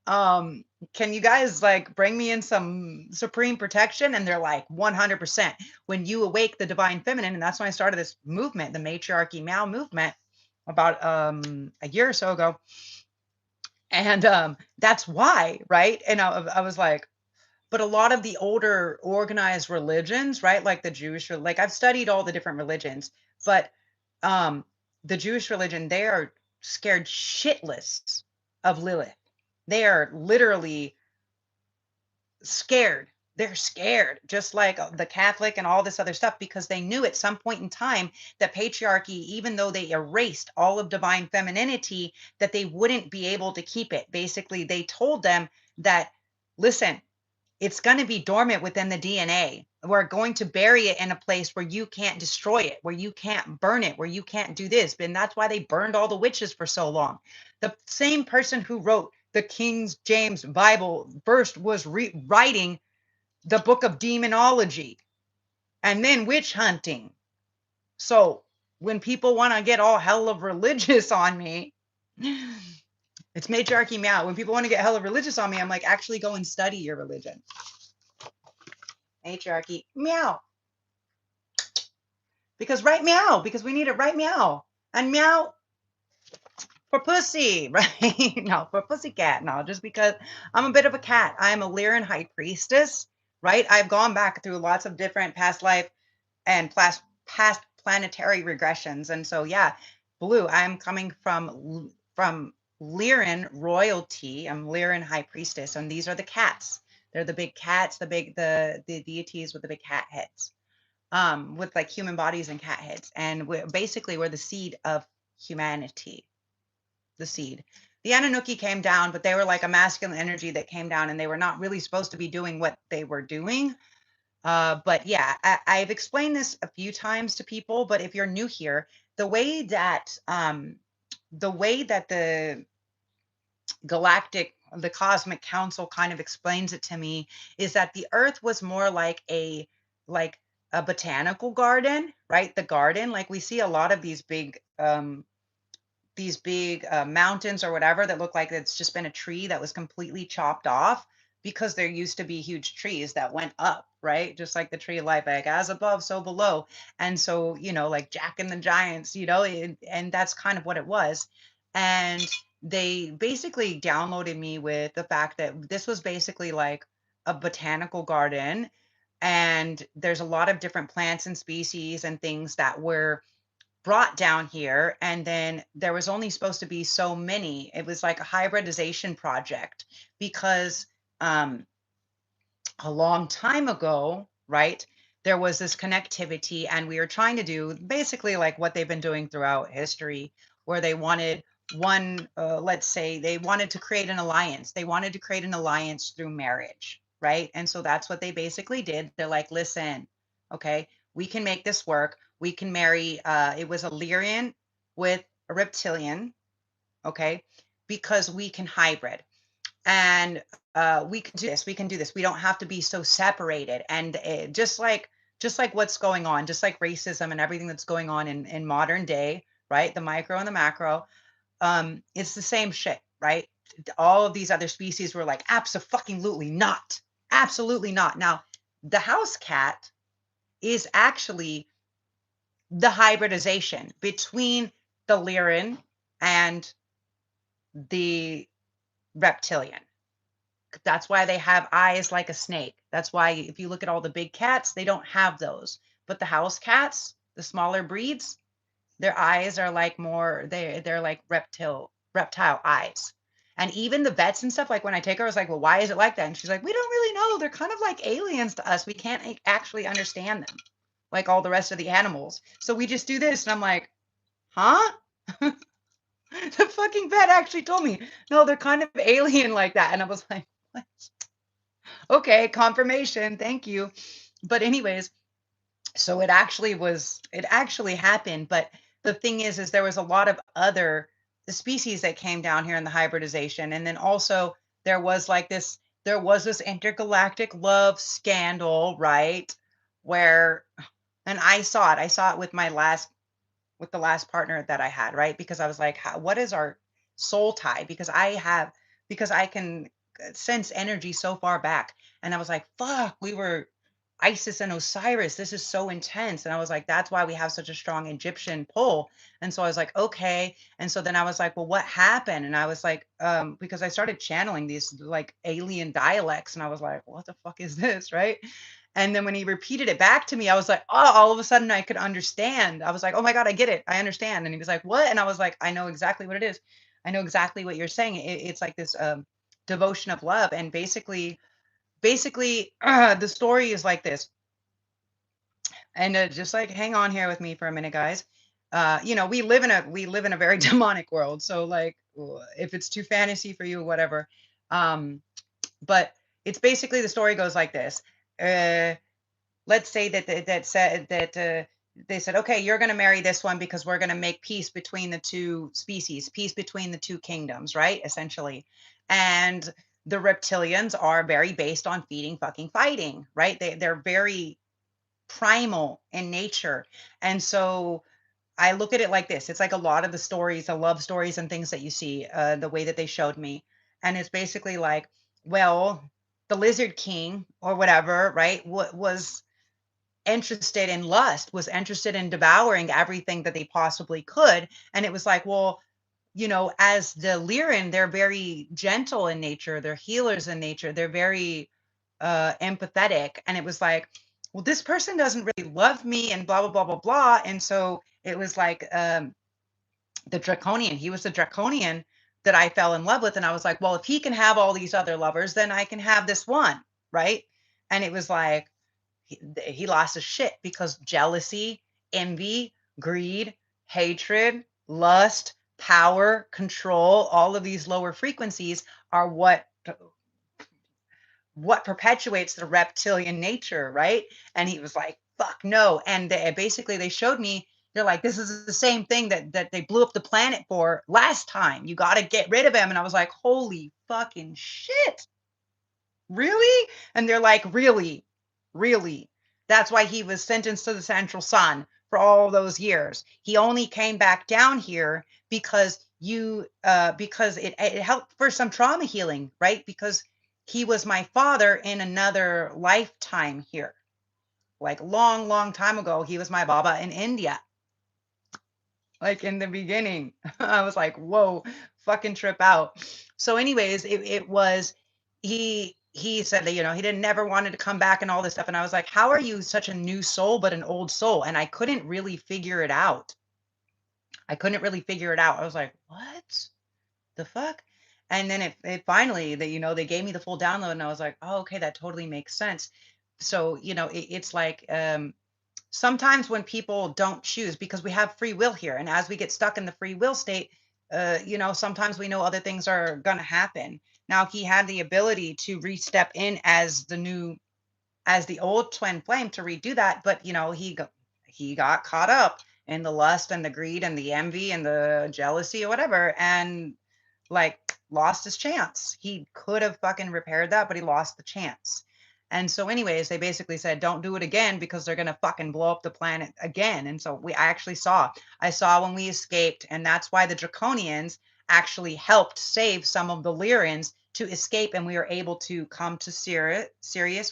um, can you guys like bring me in some supreme protection? And they're like, 100%. When you awake the divine feminine, and that's when I started this movement, the matriarchy Mao movement, about a year or so ago. And that's why, right? And I was like, but a lot of the older organized religions, right? Like the like I've studied all the different religions, but um, the Jewish religion, they are scared shitless of Lilith. They are literally scared. They're scared, just like the Catholic and all this other stuff, because they knew at some point in time that patriarchy, even though they erased all of divine femininity, that they wouldn't be able to keep it. Basically, they told them that, listen, it's going to be dormant within the DNA. We're going to bury it in a place where you can't destroy it, where you can't burn it, where you can't do this. And that's why they burned all the witches for so long. The same person who wrote the King James Bible first was writing the book of demonology and then witch hunting. So when people want to get all hell of religious on me, it's matriarchy meow. When people want to get hella religious on me, I'm like, actually go and study your religion. Matriarchy meow. Because right meow, because we need it right meow. And meow for pussy, right? No, for pussycat. No, just because I'm a bit of a cat. I'm a Lyran high priestess, right? I've gone back through lots of different past life and past planetary regressions. And so, yeah, Blue, I'm coming from Lyran royalty. I'm Lyran high priestess, and these are the cats. They're the big cats, the deities with the big cat heads, with like human bodies and cat heads. And we're the seed of humanity, the seed. The Anunnaki came down, but they were like a masculine energy that came down, and they were not really supposed to be doing what they were doing. But yeah, I've explained this a few times to people, but if you're new here, the way that the the cosmic council kind of explains it to me is that the earth was more like a botanical garden, right? The garden, like we see a lot of these big mountains or whatever that look like it's just been a tree that was completely chopped off, because there used to be huge trees that went up, right? Just like the tree of life, like as above, so below. And so, like Jack and the Giants, and that's kind of what it was. And they basically downloaded me with the fact that this was basically like a botanical garden. And there's a lot of different plants and species and things that were brought down here, and then there was only supposed to be so many. It was like a hybridization project, because um a long time ago, right, there was this connectivity, and we were trying to do basically like what they've been doing throughout history, where they wanted let's say they wanted to create an alliance. They wanted to create an alliance through marriage, right? And so that's what they basically did. They're like, listen, okay, we can make this work. We can marry, it was a Lyrian with a reptilian, okay, because we can hybrid. And we can do this, we can do this. We don't have to be so separated. And just like what's going on, just like racism and everything that's going on in modern day, right? The micro and the macro, it's the same shit, right? All of these other species were like, absolutely not, absolutely not. Now the house cat is actually the hybridization between the Lyran and the reptilian. That's why they have eyes like a snake. That's why if you look at all the big cats, they don't have those. But the house cats, the smaller breeds, their eyes are like more, they're like reptile eyes. And even the vets and stuff, like when I take her, I was like, well, why is it like that? And she's like, we don't really know. They're kind of like aliens to us. We can't actually understand them like all the rest of the animals. So we just do this. And I'm like, huh? The fucking vet actually told me, no, they're kind of alien like that. And I was like, what? Okay, confirmation. Thank you. But anyways, so it actually happened. But the thing is there was a lot of other species that came down here in the hybridization. And then also there was like there was this intergalactic love scandal, right? Where, and I saw it with the last partner that I had, right? Because I was like, what is our soul tie? Because I can sense energy so far back. And I was like, fuck, we were Isis and Osiris. This is so intense. And I was like, that's why we have such a strong Egyptian pull. And so I was like, okay. And so then I was like, well, what happened? And I was like, because I started channeling these like alien dialects, and I was like, what the fuck is this? Right. And then when he repeated it back to me, I was like, oh, all of a sudden I could understand. I was like, oh my God, I get it. I understand. And he was like, what? And I was like, I know exactly what it is. I know exactly what you're saying. It's like this devotion of love. And basically, basically, the story is like this. And just like hang on here with me for a minute, guys. We live in a very demonic world. So like, if it's too fantasy for you, whatever. But it's basically the story goes like this. Uh, let's say that said that they said, okay, you're going to marry this one because we're going to make peace between the two species, peace between the two kingdoms, right? Essentially, and the reptilians are very based on feeding, fucking, fighting, right? They're very primal in nature. And so I look at it like this. It's like a lot of the stories, the love stories and things that you see, the way that they showed me. And it's basically like, well, the Lizard King or whatever, right, was interested in lust, was interested in devouring everything that they possibly could. And it was like, well, as the Lyran, they're very gentle in nature. They're healers in nature. They're very empathetic. And it was like, well, this person doesn't really love me and blah, blah, blah, blah, blah. And so it was like the Draconian. He was the Draconian that I fell in love with. And I was like, well, if he can have all these other lovers, then I can have this one. Right. And it was like, he lost his shit because jealousy, envy, greed, hatred, lust, power, control, all of these lower frequencies are what perpetuates the reptilian nature, right? And he was like, fuck no. And basically they showed me, they're like, this is the same thing that they blew up the planet for last time. You got to get rid of him. And I was like, holy fucking shit. Really? And they're like, really? Really? That's why he was sentenced to the Central Sun for all those years. He only came back down here because because it helped for some trauma healing, right? Because he was my father in another lifetime here. Like long, long time ago, he was my Baba in India. Like in the beginning. I was like, whoa, fucking trip out. So, anyways, it was he said that, he didn't never wanted to come back and all this stuff. And I was like, how are you such a new soul, but an old soul? And I couldn't really figure it out. I couldn't really figure it out. I was like, what the fuck? And then it finally that, they gave me the full download and I was like, oh, okay, that totally makes sense. So, it's like, sometimes when people don't choose, because we have free will here, and as we get stuck in the free will state, sometimes we know other things are going to happen. Now he had the ability to re-step in as the old twin flame to redo that, but he got caught up in the lust and the greed and the envy and the jealousy or whatever, and like lost his chance. He could have fucking repaired that, but he lost the chance. And so, anyways, they basically said, don't do it again because they're gonna fucking blow up the planet again. And so I saw when we escaped, and that's why the Draconians actually helped save some of the Lyrans to escape, and we were able to come to Sirius.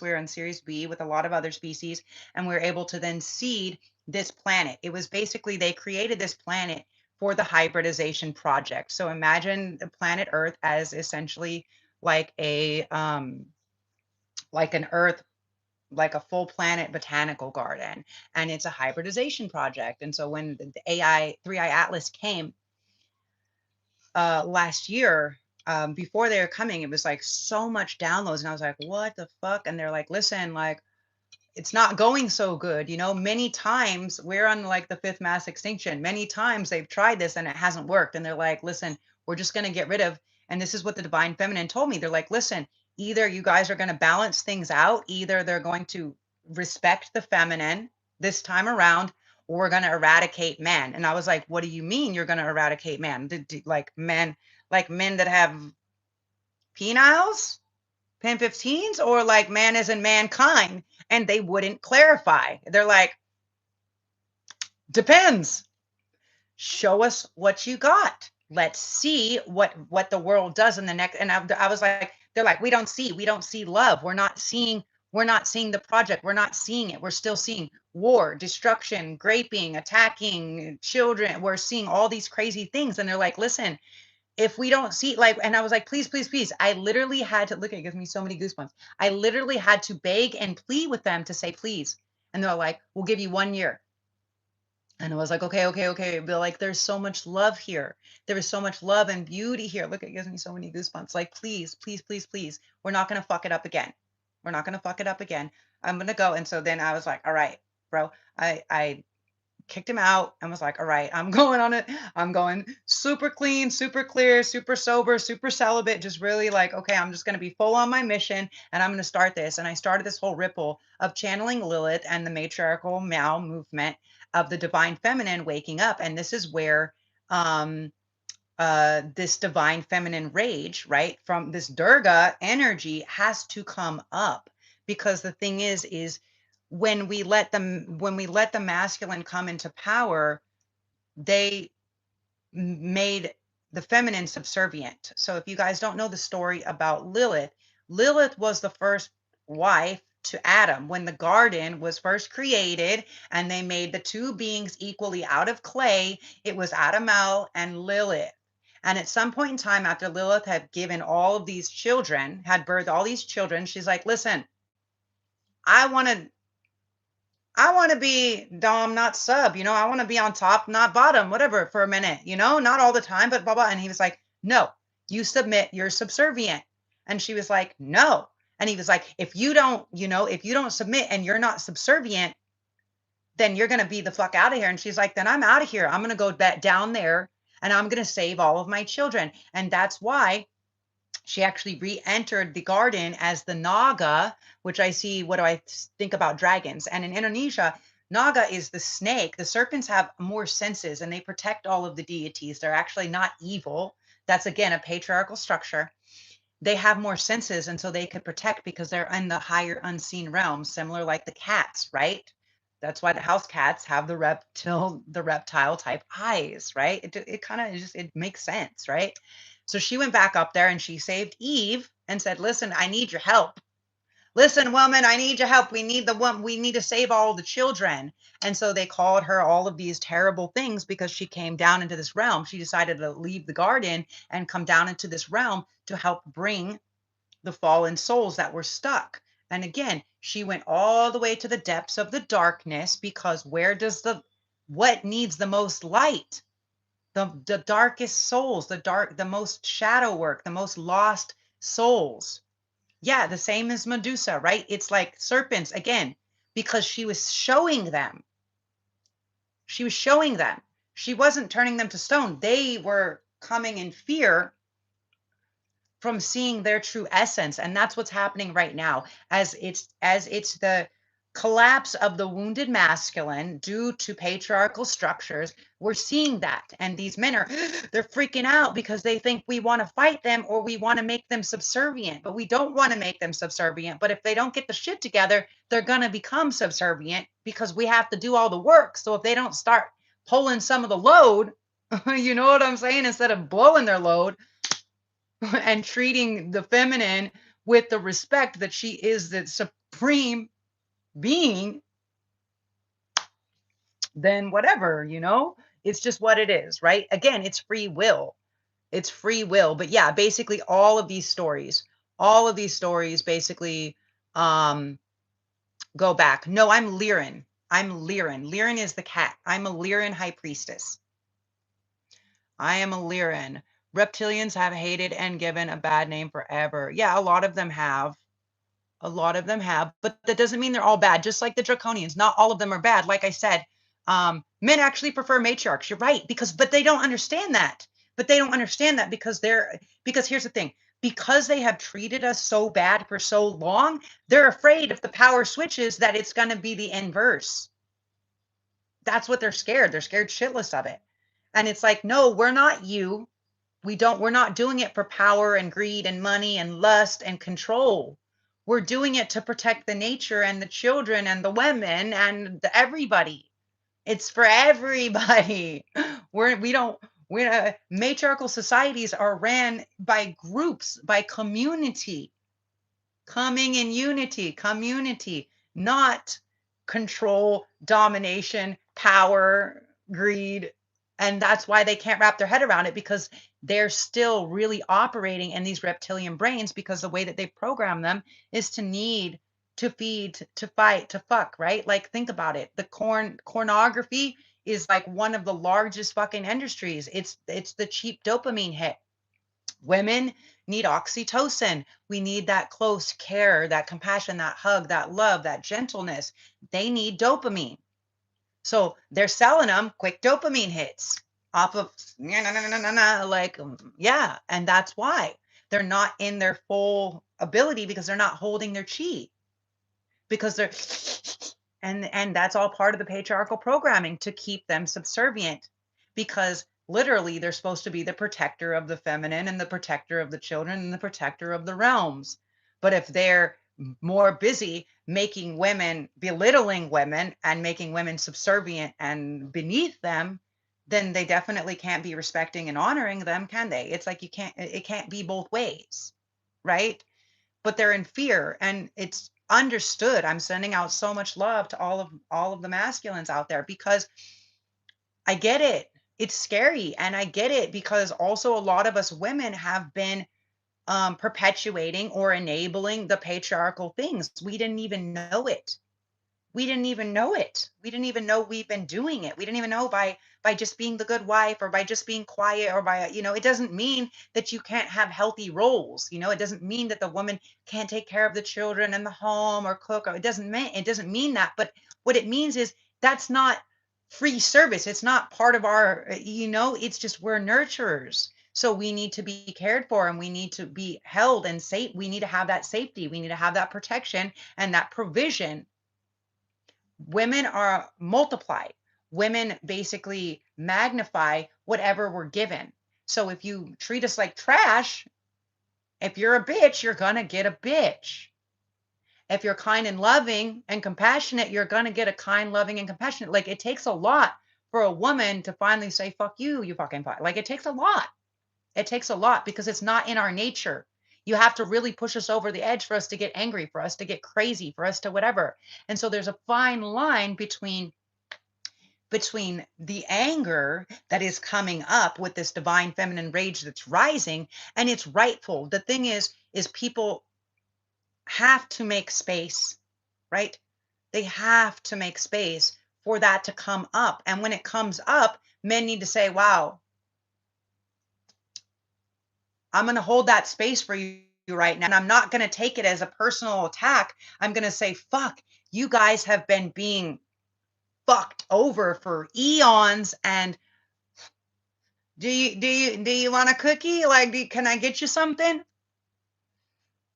We were in Sirius B with a lot of other species, and we were able to then seed this planet. It was basically they created this planet for the hybridization project. So imagine the planet Earth as essentially like like an Earth, like a full planet botanical garden, and it's a hybridization project. And so when the AI 3i Atlas came last year, before they were coming, it was like so much downloads, and I was like, what the fuck? And they're like, listen, like it's not going so good. Many times we're on like the fifth mass extinction. Many times they've tried this and it hasn't worked. And they're like, listen, we're just going to get rid of. And this is what the divine feminine told me. They're like, listen, either you guys are going to balance things out, either they're going to respect the feminine this time around, or we're going to eradicate men. And I was like, what do you mean you're going to eradicate men? Like men that have peniles? Pen 15s, or like man as in mankind? And they wouldn't clarify. They're like, depends. Show us what you got. Let's see what the world does in the next. And I was like, they're like, we don't see love. We're not seeing the project. We're not seeing it. We're still seeing war, destruction, raping, attacking children. We're seeing all these crazy things. And they're like, listen, if we don't see, like, and I was like, please, please, please. I literally had to look, it gives me so many goosebumps. I literally had to beg and plead with them to say, please. And they're like, we'll give you 1 year. And I was like, okay, okay, okay. But like, there's so much love here. There is so much love and beauty here. Look, it gives me so many goosebumps. Like, please, please, please, please. We're not going to fuck it up again. We're not gonna fuck it up again. I'm gonna go. And so then I was like, all right, bro. I kicked him out and was like, all right, I'm going on it. I'm going super clean, super clear, super sober, super celibate, just really like, okay, I'm just going to be full on my mission and I'm going to start this. And I started this whole ripple of channeling Lilith and the matriarchal Meow movement of the divine feminine waking up. And this is where um, this divine feminine rage, right, from this Durga energy has to come up, because the thing is when we let the masculine come into power, they made the feminine subservient. So if you guys don't know the story about Lilith, Lilith was the first wife to Adam when the garden was first created, and they made the two beings equally out of clay. It was Adamel and Lilith. And at some point in time, after Lilith had given all of these children, had birthed all these children, she's like, listen, I want to be dom, not sub, I want to be on top, not bottom, whatever, for a minute, not all the time, but blah, blah. And he was like, no, you submit, you're subservient. And she was like, no. And he was like, if you don't, if you don't submit and you're not subservient, then you're going to be the fuck out of here. And she's like, then I'm out of here. I'm going to go back down there and I'm going to save all of my children. And that's why she actually re-entered the garden as the Naga, which I see, what do I think about dragons? And in Indonesia, Naga is the snake. The serpents have more senses and they protect all of the deities. They're actually not evil. That's, again, a patriarchal structure. They have more senses, and so they could protect because they're in the higher unseen realm, similar like the cats, right? That's why the house cats have the reptile type eyes, right? It kind of just, it makes sense, right? So she went back up there and she saved Eve and said, listen, I need your help. Listen, woman, I need your help. We need to save all the children. And so they called her all of these terrible things because she came down into this realm. She decided to leave the garden and come down into this realm to help bring the fallen souls that were stuck. And again, she went all the way to the depths of the darkness, because what needs the most light? The darkest souls, the most shadow work, the most lost souls. Yeah, the same as Medusa, right? It's like serpents again, because she was showing them. She was showing them. She wasn't turning them to stone. They were coming in fear from seeing their true essence. And that's what's happening right now, as it's the collapse of the wounded masculine due to patriarchal structures. We're seeing that, and these men are they're freaking out because they think we want to fight them or we want to make them subservient, but we don't want to make them subservient. But if they don't get the shit together, they're going to become subservient because we have to do all the work. So if they don't start pulling some of the load, you know what I'm saying, instead of blowing their load and treating the feminine with the respect that she is the supreme being, then whatever, it's just what it is, right? Again, it's free will. It's free will. But yeah, basically all of these stories basically go back. No, I'm Lyran. I'm Lyran. Lyran is the cat. I'm a Lyran high priestess. I am a Lyran. Reptilians have hated and given a bad name forever. Yeah, a lot of them have. A lot of them have, but that doesn't mean they're all bad. Just like the Draconians, not all of them are bad. Like I said, men actually prefer matriarchs. You're right, but they don't understand that. But they don't understand that because here's the thing. Because they have treated us so bad for so long, they're afraid if the power switches that it's going to be the inverse. That's what they're scared. They're scared shitless of it. And it's like, no, we're not you. We're not doing it for power and greed and money and lust and control. We're doing it to protect the nature and the children and the women and everybody. It's for everybody. Matriarchal societies are ran by groups, by community, coming in community, not control, domination, power, greed. And that's why they can't wrap their head around it, because they're still really operating in these reptilian brains, because the way that they program them is to need, to feed, to fight, to fuck, right? Like, think about it. The pornography is like one of the largest fucking industries. It's the cheap dopamine hit. Women need oxytocin. We need that close care, that compassion, that hug, that love, that gentleness. They need dopamine. So they're selling them quick dopamine hits off of like yeah, and that's why they're not in their full ability because they're not holding their chi because they're and that's all part of the patriarchal programming to keep them subservient because literally they're supposed to be the protector of the feminine and the protector of the children and the protector of the realms. But if they're more busy making women, belittling women and making women subservient and beneath them, then they definitely can't be respecting and honoring them, can they? It's like it can't be both ways, right? But they're in fear and it's understood. I'm sending out so much love to all of the masculines out there because I get it. It's scary and I get it because also a lot of us women have been perpetuating or enabling the patriarchal things. We didn't even know it. We didn't even know it. We didn't even know we've been doing it. We didn't even know by just being the good wife or by just being quiet or by, it doesn't mean that you can't have healthy roles. It doesn't mean that the woman can't take care of the children and the home or cook. Or it doesn't mean that. But what it means is that's not free service. It's not part of our, it's just we're nurturers. So we need to be cared for and we need to be held and safe. We need to have that safety. We need to have that protection and that provision. Women are multiplied. Women basically magnify whatever we're given. So if you treat us like trash, if you're a bitch, you're going to get a bitch. If you're kind and loving and compassionate, you're going to get a kind, loving, and compassionate. Like it takes a lot for a woman to finally say, fuck you, you fucking fuck. Like it takes a lot. It takes a lot because it's not in our nature. You have to really push us over the edge for us to get angry, for us to get crazy, for us to whatever. And so there's a fine line between the anger that is coming up with this divine feminine rage that's rising and it's rightful. The thing is people have to make space, right? They have to make space for that to come up. And when it comes up, men need to say, wow, I'm going to hold that space for you right now. And I'm not going to take it as a personal attack. I'm going to say, fuck, you guys have been being fucked over for eons. And do you want a cookie? Like, can I get you something?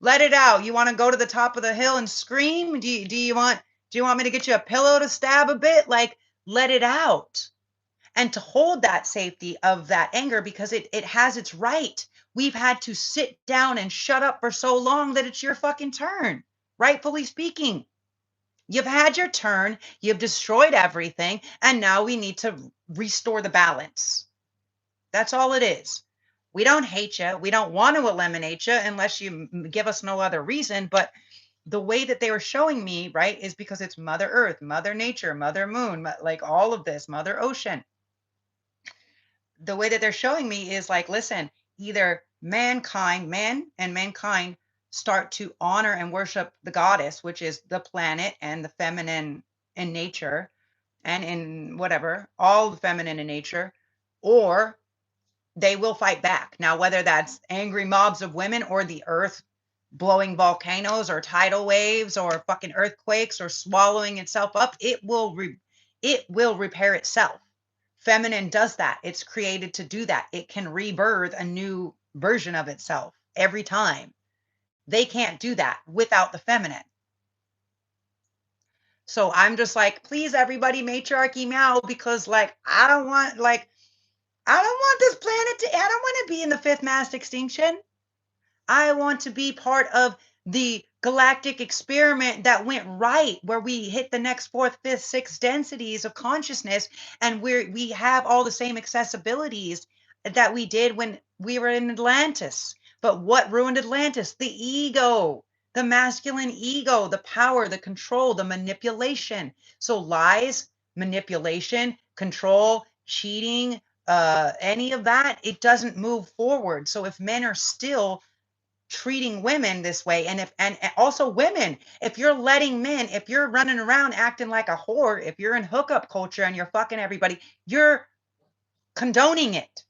Let it out. You want to go to the top of the hill and scream? Do you want me to get you a pillow to stab a bit? Like, let it out. And to hold that safety of that anger because it has its right. We've had to sit down and shut up for so long that it's your fucking turn, rightfully speaking. You've had your turn, you've destroyed everything, and now we need to restore the balance. That's all it is. We don't hate you. We don't want to eliminate you unless you give us no other reason. But the way that they were showing me, right, is because it's Mother Earth, Mother Nature, Mother Moon, like all of this, Mother Ocean. The way that they're showing me is like, listen, either man and mankind start to honor and worship the goddess, which is the planet and the feminine in nature and in whatever, all the feminine in nature, or they will fight back. Now, whether that's angry mobs of women or the earth blowing volcanoes or tidal waves or fucking earthquakes or swallowing itself up, it will repair itself. Feminine does that. It's created to do that. It can rebirth a new version of itself every time. They can't do that without the feminine. So I'm just like, please, everybody, matriarchy meow, because like I don't want this planet to, I don't want to be in the fifth mass extinction. I want to be part of the galactic experiment that went right, where we hit the next fourth, fifth, sixth densities of consciousness, and we have all the same accessibilities that we did when we were in Atlantis. But what ruined Atlantis? The ego, the masculine ego, the power, the control, the manipulation. So lies, manipulation, control, cheating, any of that, it doesn't move forward. So if men are still treating women this way, and also women, if you're letting men, if you're running around acting like a whore, if you're in hookup culture and you're fucking everybody, you're condoning it.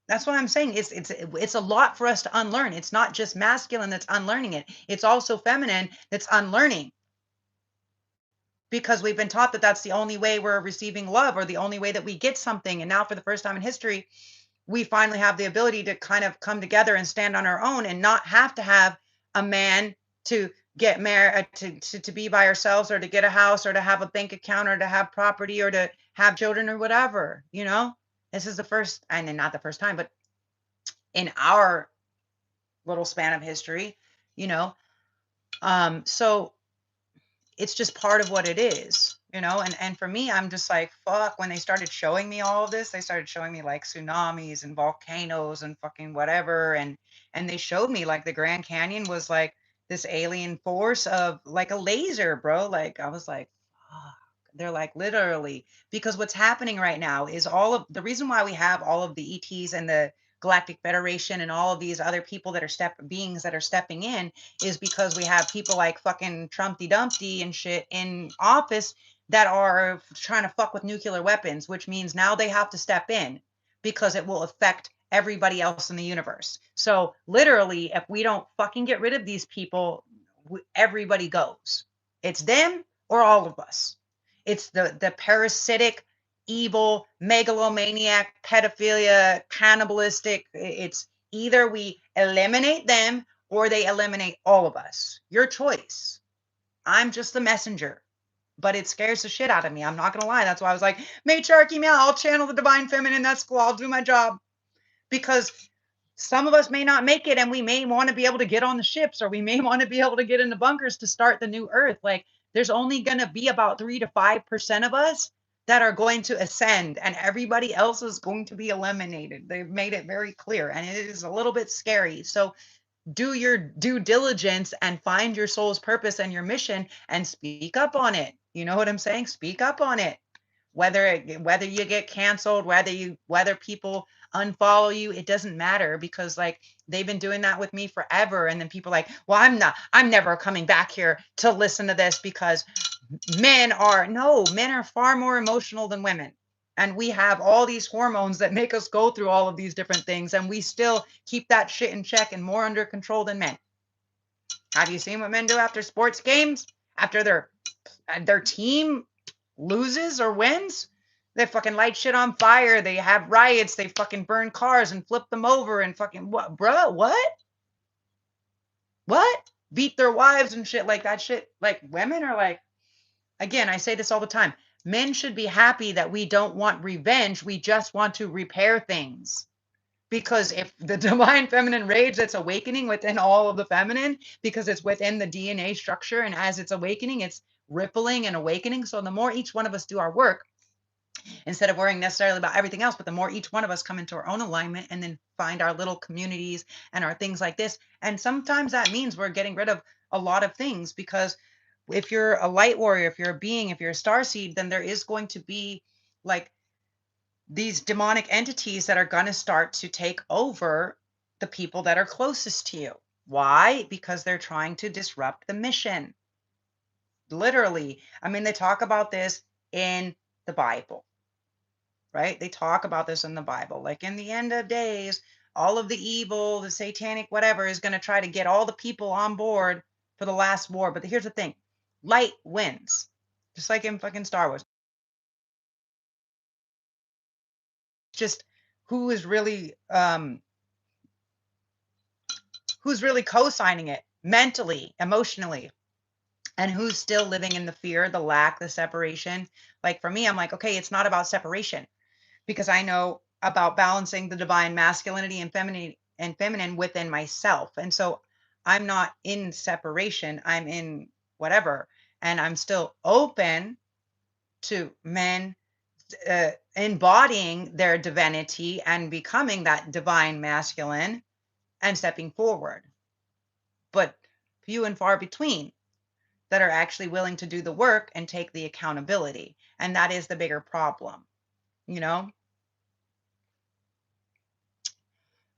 That's what I'm saying. It's a lot for us to unlearn. It's not just masculine that's unlearning it. It's also feminine that's unlearning because we've been taught that that's the only way we're receiving love or the only way that we get something. And now for the first time in history, we finally have the ability to kind of come together and stand on our own and not have to have a man to get married to be by ourselves or to get a house or to have a bank account or to have property or to have children or whatever, you know? This is the first, and then not the first time, but in our little span of history, you know. So it's just part of what it is, you know. And for me, I'm just like, fuck, when they started showing me all of this, they started showing me like tsunamis and volcanoes and fucking whatever. And they showed me like the Grand Canyon was like this alien force of like a laser, bro. Like I was like, fuck. They're like literally, because what's happening right now is all of the reason why we have all of the ETs and the Galactic Federation and all of these other people that are beings that are stepping in is because we have people like fucking Trumpy Dumpty and shit in office that are trying to fuck with nuclear weapons, which means now they have to step in because it will affect everybody else in the universe. So literally, if we don't fucking get rid of these people, everybody goes. It's them or all of us. It's the parasitic, evil, megalomaniac, pedophilia, cannibalistic. It's either we eliminate them or they eliminate all of us. Your choice. I'm just the messenger, but it scares the shit out of me. I'm not going to lie. That's why I was like, matriarchy, meow, I'll channel the divine feminine. That's cool. I'll do my job. Because some of us may not make it and we may want to be able to get on the ships or we may want to be able to get in the bunkers to start the new earth. Like there's only going to be about 3 to 5% of us that are going to ascend and everybody else is going to be eliminated. They've made it very clear and it is a little bit scary. So do your due diligence and find your soul's purpose and your mission and speak up on it. You know what I'm saying? Speak up on it. Whether you get canceled, whether people unfollow you, it doesn't matter because like they've been doing that with me forever. And then people are like, well, I'm never coming back here to listen to this because men are far more emotional than women. And we have all these hormones that make us go through all of these different things. And we still keep that shit in check and more under control than men. Have you seen what men do after sports games? After their team loses or wins? They fucking light shit on fire. They have riots. They fucking burn cars and flip them over and fucking what, bro? What? What? Beat their wives and shit like that shit. Like women are like, again, I say this all the time. Men should be happy that we don't want revenge. We just want to repair things. Because if the divine feminine rage that's awakening within all of the feminine, because it's within the DNA structure, and as it's awakening, it's rippling and awakening. So the more each one of us do our work, instead of worrying necessarily about everything else, but the more each one of us come into our own alignment and then find our little communities and our things like this. And sometimes that means we're getting rid of a lot of things because if you're a light warrior, if you're a being, if you're a star seed, then there is going to be like these demonic entities that are going to start to take over the people that are closest to you. Why? Because they're trying to disrupt the mission. Literally. I mean, they talk about this in the Bible, right? They talk about this in the Bible. Like in the end of days, all of the evil, the satanic, whatever, is going to try to get all the people on board for the last war. But here's the thing, light wins, just like in fucking Star Wars. Just who is really co-signing it mentally, emotionally, and who's still living in the fear, the lack, the separation. Like for me, I'm like, okay, it's not about separation because I know about balancing the divine masculinity and feminine within myself. And so I'm not in separation, I'm in whatever, and I'm still open to men embodying their divinity and becoming that divine masculine and stepping forward. But few and far between that are actually willing to do the work and take the accountability. And that is the bigger problem, you know?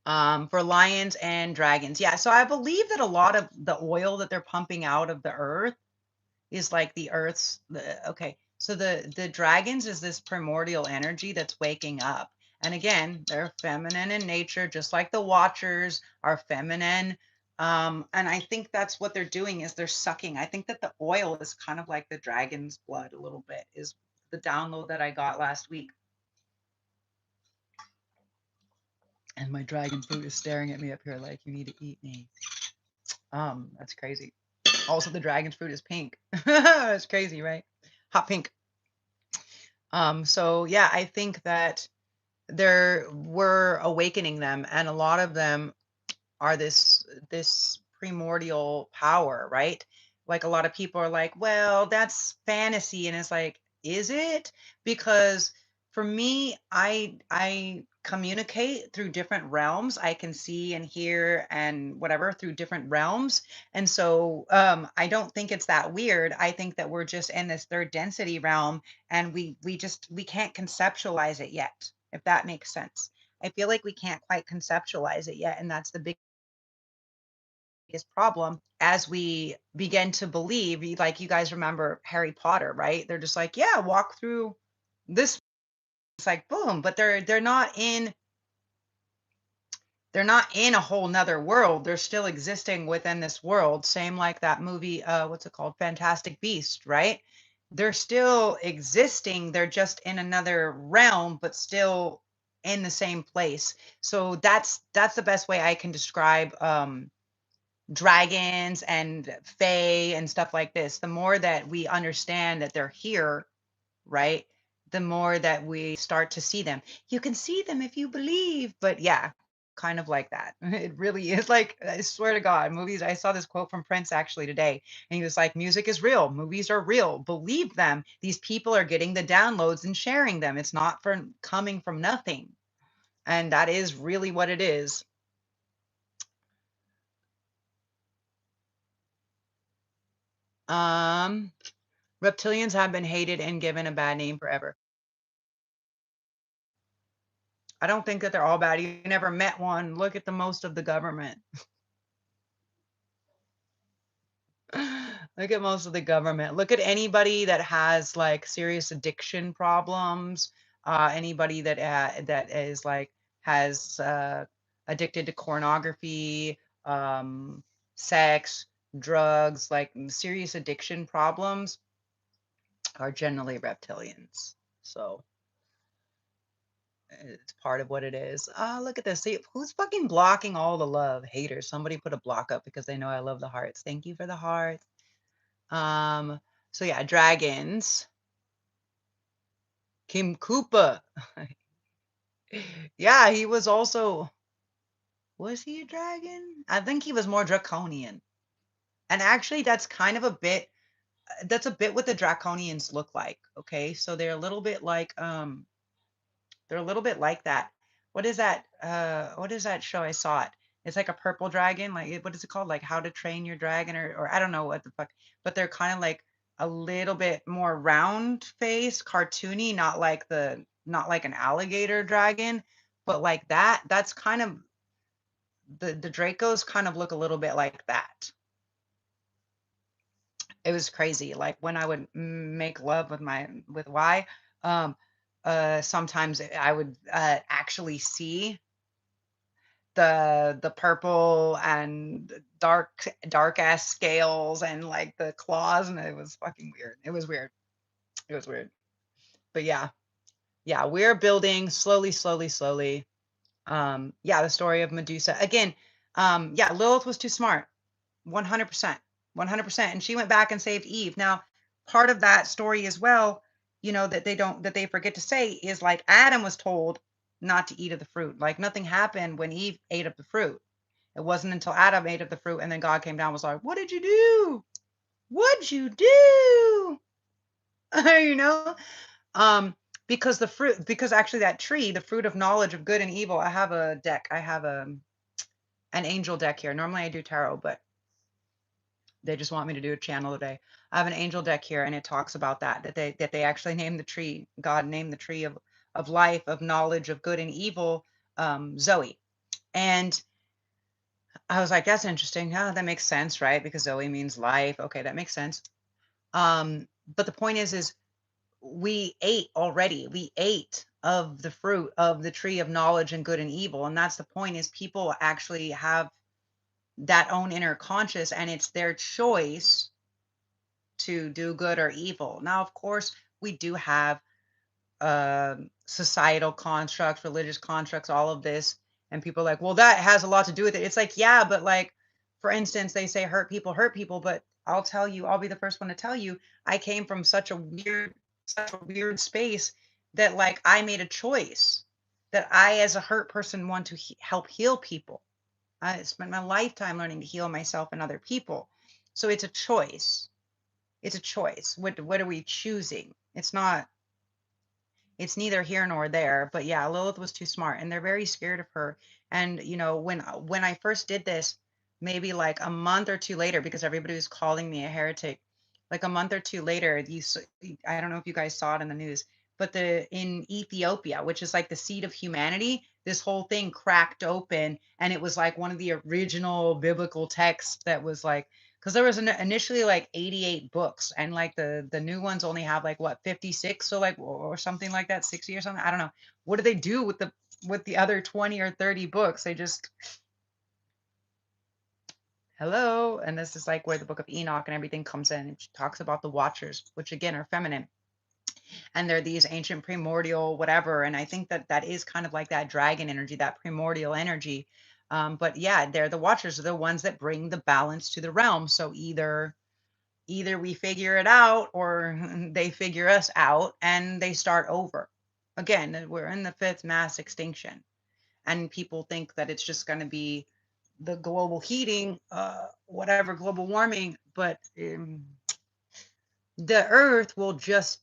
For lions and dragons. Yeah. So I believe that a lot of the oil that they're pumping out of the earth is like the earth's, okay. So the dragons is this primordial energy that's waking up. And again, they're feminine in nature, just like the Watchers are feminine. And I think that's what they're doing is they're sucking. I think that the oil is kind of like the dragon's blood a little bit, is the download that I got last week. And my dragon fruit is staring at me up here like, you need to eat me. That's crazy. Also, the dragon's fruit is pink. That's crazy, right? Hot pink. So yeah, I think that we're awakening them, and a lot of them are this primordial power, right? Like a lot of people are like, well, that's fantasy, and it's like, is it? Because for me, I communicate through different realms. I can see and hear and whatever through different realms. And so I don't think it's that weird. I think that we're just in this third density realm, and we can't conceptualize it yet, if that makes sense. I feel like we can't quite conceptualize it yet, and that's the biggest problem as we begin to believe. Like, you guys remember Harry Potter, right? They're just like, yeah, walk through this. It's like boom, but they're not in a whole nother world. They're still existing within this world. Same like that movie, what's it called? Fantastic Beast, right? They're still existing. They're just in another realm, but still in the same place. So that's the best way I can describe dragons and fae and stuff like this. The more that we understand that they're here, right? The more that we start to see them. You can see them if you believe, but yeah, kind of like that. It really is like, I swear to God, movies. I saw this quote from Prince actually today, and he was like, music is real, movies are real, believe them. These people are getting the downloads and sharing them. It's not coming from nothing. And that is really what it is. Um, Reptilians have been hated and given a bad name forever. I don't think that they're all bad. You never met one. Look at the most of the government. Look at most of the government. Look at anybody that has like serious addiction problems. Anybody that is like has addicted to pornography, sex, drugs, like serious addiction problems are generally reptilians. So it's part of what it is. Look at this. See, who's fucking blocking all the love? Haters. Somebody put a block up because they know I love the hearts. Thank you for the hearts. Um, so yeah, dragons. Kim Koopa. Yeah, he was also, was he a dragon? I think he was more draconian. And actually that's a bit what the draconians look like. Okay. So they're a little bit like that. What is that? What is that show? I saw it. It's like a purple dragon. Like, what is it called? Like How to Train Your Dragon, or I don't know what the fuck. But they're kind of like a little bit more round face, cartoony, not like an alligator dragon, but like that. That's kind of the Dracos kind of look a little bit like that. It was crazy. Like when I would make love with Y, um, sometimes I would actually see the purple and dark ass scales and like the claws, and it was fucking weird. It was weird. It was weird. But yeah, we're building slowly, slowly, slowly. Yeah, the story of Medusa again. Yeah, Lilith was too smart. 100%. 100%. And she went back and saved Eve. Now, part of that story as well, that they forget to say is like Adam was told not to eat of the fruit. Like nothing happened when Eve ate of the fruit. It wasn't until Adam ate of the fruit and then God came down and was like, "What did you do? What'd you do?" you know? Um, because actually that tree, the fruit of knowledge of good and evil, I have a deck. I have an angel deck here. Normally I do tarot, but they just want me to do a channel today. I have an angel deck here, and it talks about that they actually named the tree. God named the tree of life, of knowledge of good and evil, Zoe. And I was like, that's interesting. Yeah, that makes sense, right? Because Zoe means life. Okay, that makes sense. But the point is we ate already. We ate of the fruit of the tree of knowledge and good and evil. And that's the point, is people actually have that own inner conscious, and it's their choice to do good or evil. Now, of course, we do have societal constructs, religious constructs, all of this. And people are like, well, that has a lot to do with it. It's like, yeah, but like, for instance, they say hurt people, but I'll tell you, I'll be the first one to tell you, I came from such a weird space that like I made a choice that I, as a hurt person, want to help heal people. I spent my lifetime learning to heal myself and other people. So it's a choice. It's a choice. What are we choosing? It's neither here nor there. But yeah, Lilith was too smart, and they're very scared of her. And you know, when I first did this, maybe like a month or two later, because everybody was calling me a heretic, like a month or two later, I don't know if you guys saw it in the news, but the in Ethiopia, which is like the seat of humanity, this whole thing cracked open, and it was like one of the original biblical texts that was like, because there was initially like 88 books, and like the new ones only have like what, 56, so like, or something like that, 60 or something, I don't know. What do they do with the other 20 or 30 books? They just, hello. And this is like where the book of Enoch and everything comes in. It talks about the watchers, which again are feminine, and they're these ancient primordial whatever. And I think that that is kind of like that dragon energy, that primordial energy. But yeah, they're the watchers, are the ones that bring the balance to the realm. So either we figure it out, or they figure us out and they start over again. We're in the fifth mass extinction, and people think that it's just going to be the global heating, whatever, global warming, but the earth will just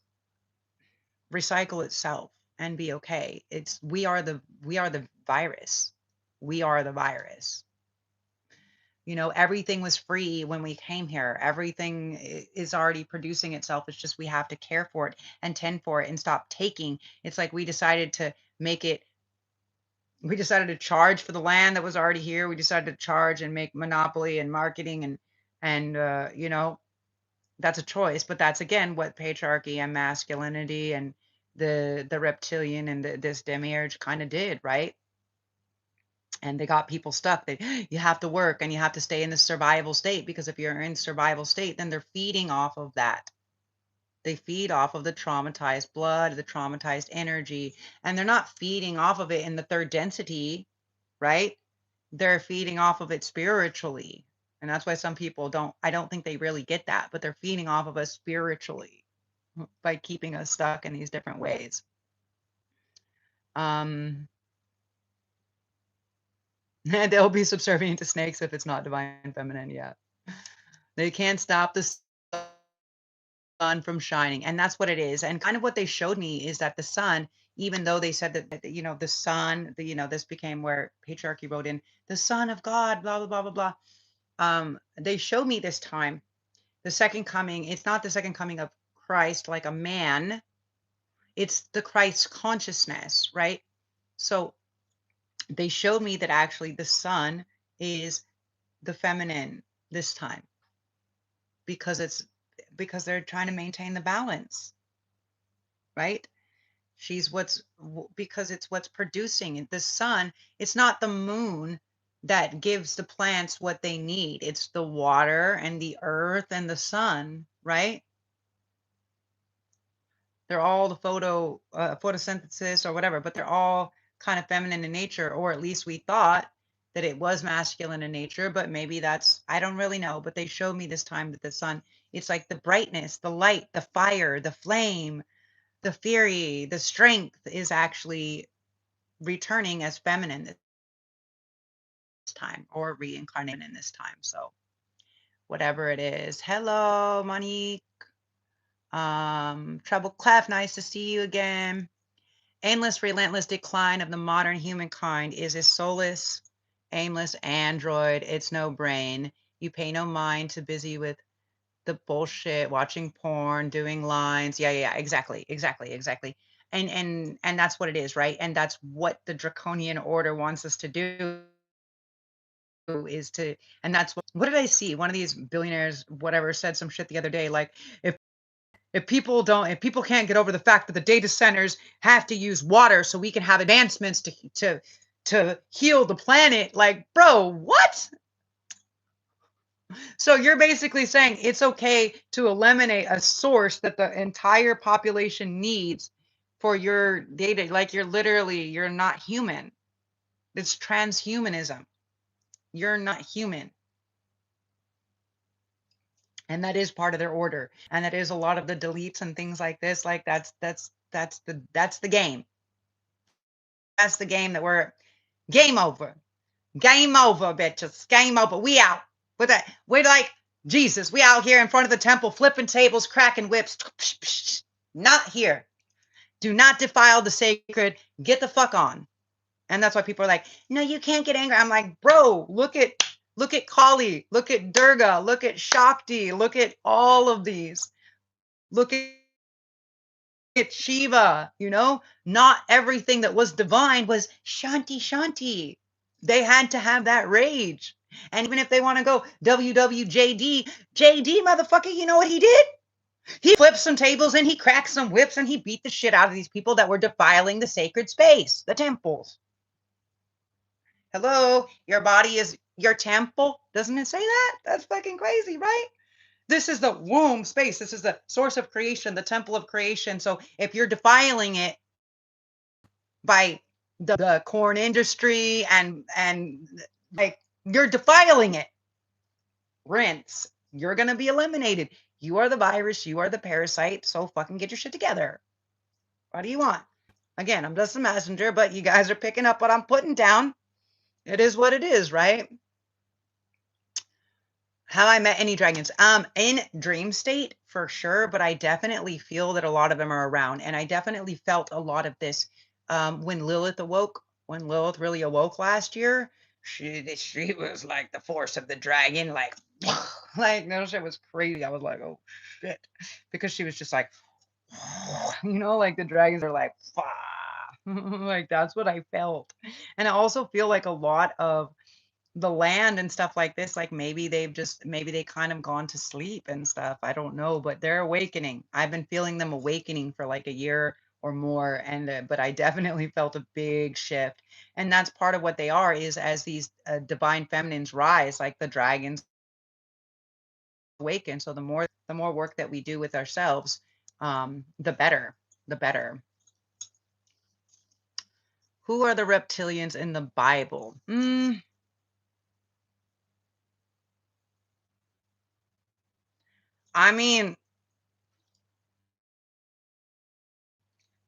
recycle itself and be okay. It's we are the virus. We are the virus. You know, everything was free when we came here. Everything is already producing itself. It's just we have to care for it and tend for it and stop taking. It's like we decided to charge for the land that was already here. We decided to charge and make monopoly and marketing, and you know, that's a choice. But that's again what patriarchy and masculinity and the reptilian and this demiurge kind of did, right? And they got people stuck. You have to work and you have to stay in the survival state, because if you're in survival state, then they're feeding off of that. They feed off of the traumatized blood, the traumatized energy, and they're not feeding off of it in the third density, right? They're feeding off of it spiritually. And that's why some people I don't think they really get that, but they're feeding off of us spiritually by keeping us stuck in these different ways. Um, they'll be subservient to snakes if it's not divine feminine. Yeah. They can't stop the sun from shining. And that's what it is. And kind of what they showed me is that the sun, even though they said that, you know, the sun, this became where patriarchy wrote in the son of God, blah, blah, blah, blah, blah. They showed me this time, the second coming. It's not the second coming of Christ like a man. It's the Christ consciousness, right? So they showed me that actually the sun is the feminine this time, because they're trying to maintain the balance, right? Because it's what's producing it. The sun. It's not the moon that gives the plants what they need. It's the water and the earth and the sun, right? They're all the photosynthesis or whatever, but they're all kind of feminine in nature, or at least we thought that it was masculine in nature, but maybe I don't really know. But they showed me this time that the sun, it's like the brightness, the light, the fire, the flame, the fury, the strength is actually returning as feminine this time, or reincarnating in this time. So whatever it is. Hello, Monique. Treble Clef, nice to see you again. Aimless, relentless decline of the modern humankind is a soulless, aimless android. It's no brain. You pay no mind, too busy with the bullshit, watching porn, doing lines. Yeah, exactly. And that's what it is, right? And that's what the draconian order wants us to do, is to, and that's what did I see? One of these billionaires, whatever, said some shit the other day, like, if If people can't get over the fact that the data centers have to use water so we can have advancements to heal the planet, like, bro, what? So you're basically saying it's okay to eliminate a source that the entire population needs for your data. Like, you're not human. It's transhumanism. You're not human. And that is part of their order. And that is a lot of the deletes and things like this. Like, that's the game. That's the game that we're game over. Game over, bitches. Game over. We out. With that, we're like Jesus. We out here in front of the temple, flipping tables, cracking whips. Not here. Do not defile the sacred. Get the fuck on. And that's why people are like, no, you can't get angry. I'm like, bro, look at Kali, look at Durga, look at Shakti, look at all of these. Look at Shiva, not everything that was divine was Shanti Shanti. They had to have that rage. And even if they want to go WWJD, JD motherfucker, you know what he did? He flipped some tables and he cracked some whips and he beat the shit out of these people that were defiling the sacred space, the temples. Hello, your body is your temple. Doesn't it say that? That's fucking crazy, right? This is the womb space. This is the source of creation, the temple of creation. So if you're defiling it by the corn industry and like, you're defiling it, rinse. You're going to be eliminated. You are the virus. You are the parasite. So fucking get your shit together. What do you want? Again, I'm just a messenger, but you guys are picking up what I'm putting down. It is what it is, right? Have I met any dragons? In dream state for sure, but I definitely feel that a lot of them are around, and I definitely felt a lot of this when Lilith awoke. When Lilith really awoke last year, she was like the force of the dragon, like like no shit was crazy. I was like, oh shit, because she was just like, like the dragons are like, like that's what I felt, and I also feel like a lot of the land and stuff like this, like maybe they kind of gone to sleep and stuff. I don't know, but they're awakening. I've been feeling them awakening for like a year or more, and but I definitely felt a big shift. And that's part of what they are, is as these divine feminines rise, like the dragons awaken. So the more work that we do with ourselves, the better, the better. Who are the reptilians in the Bible? I mean,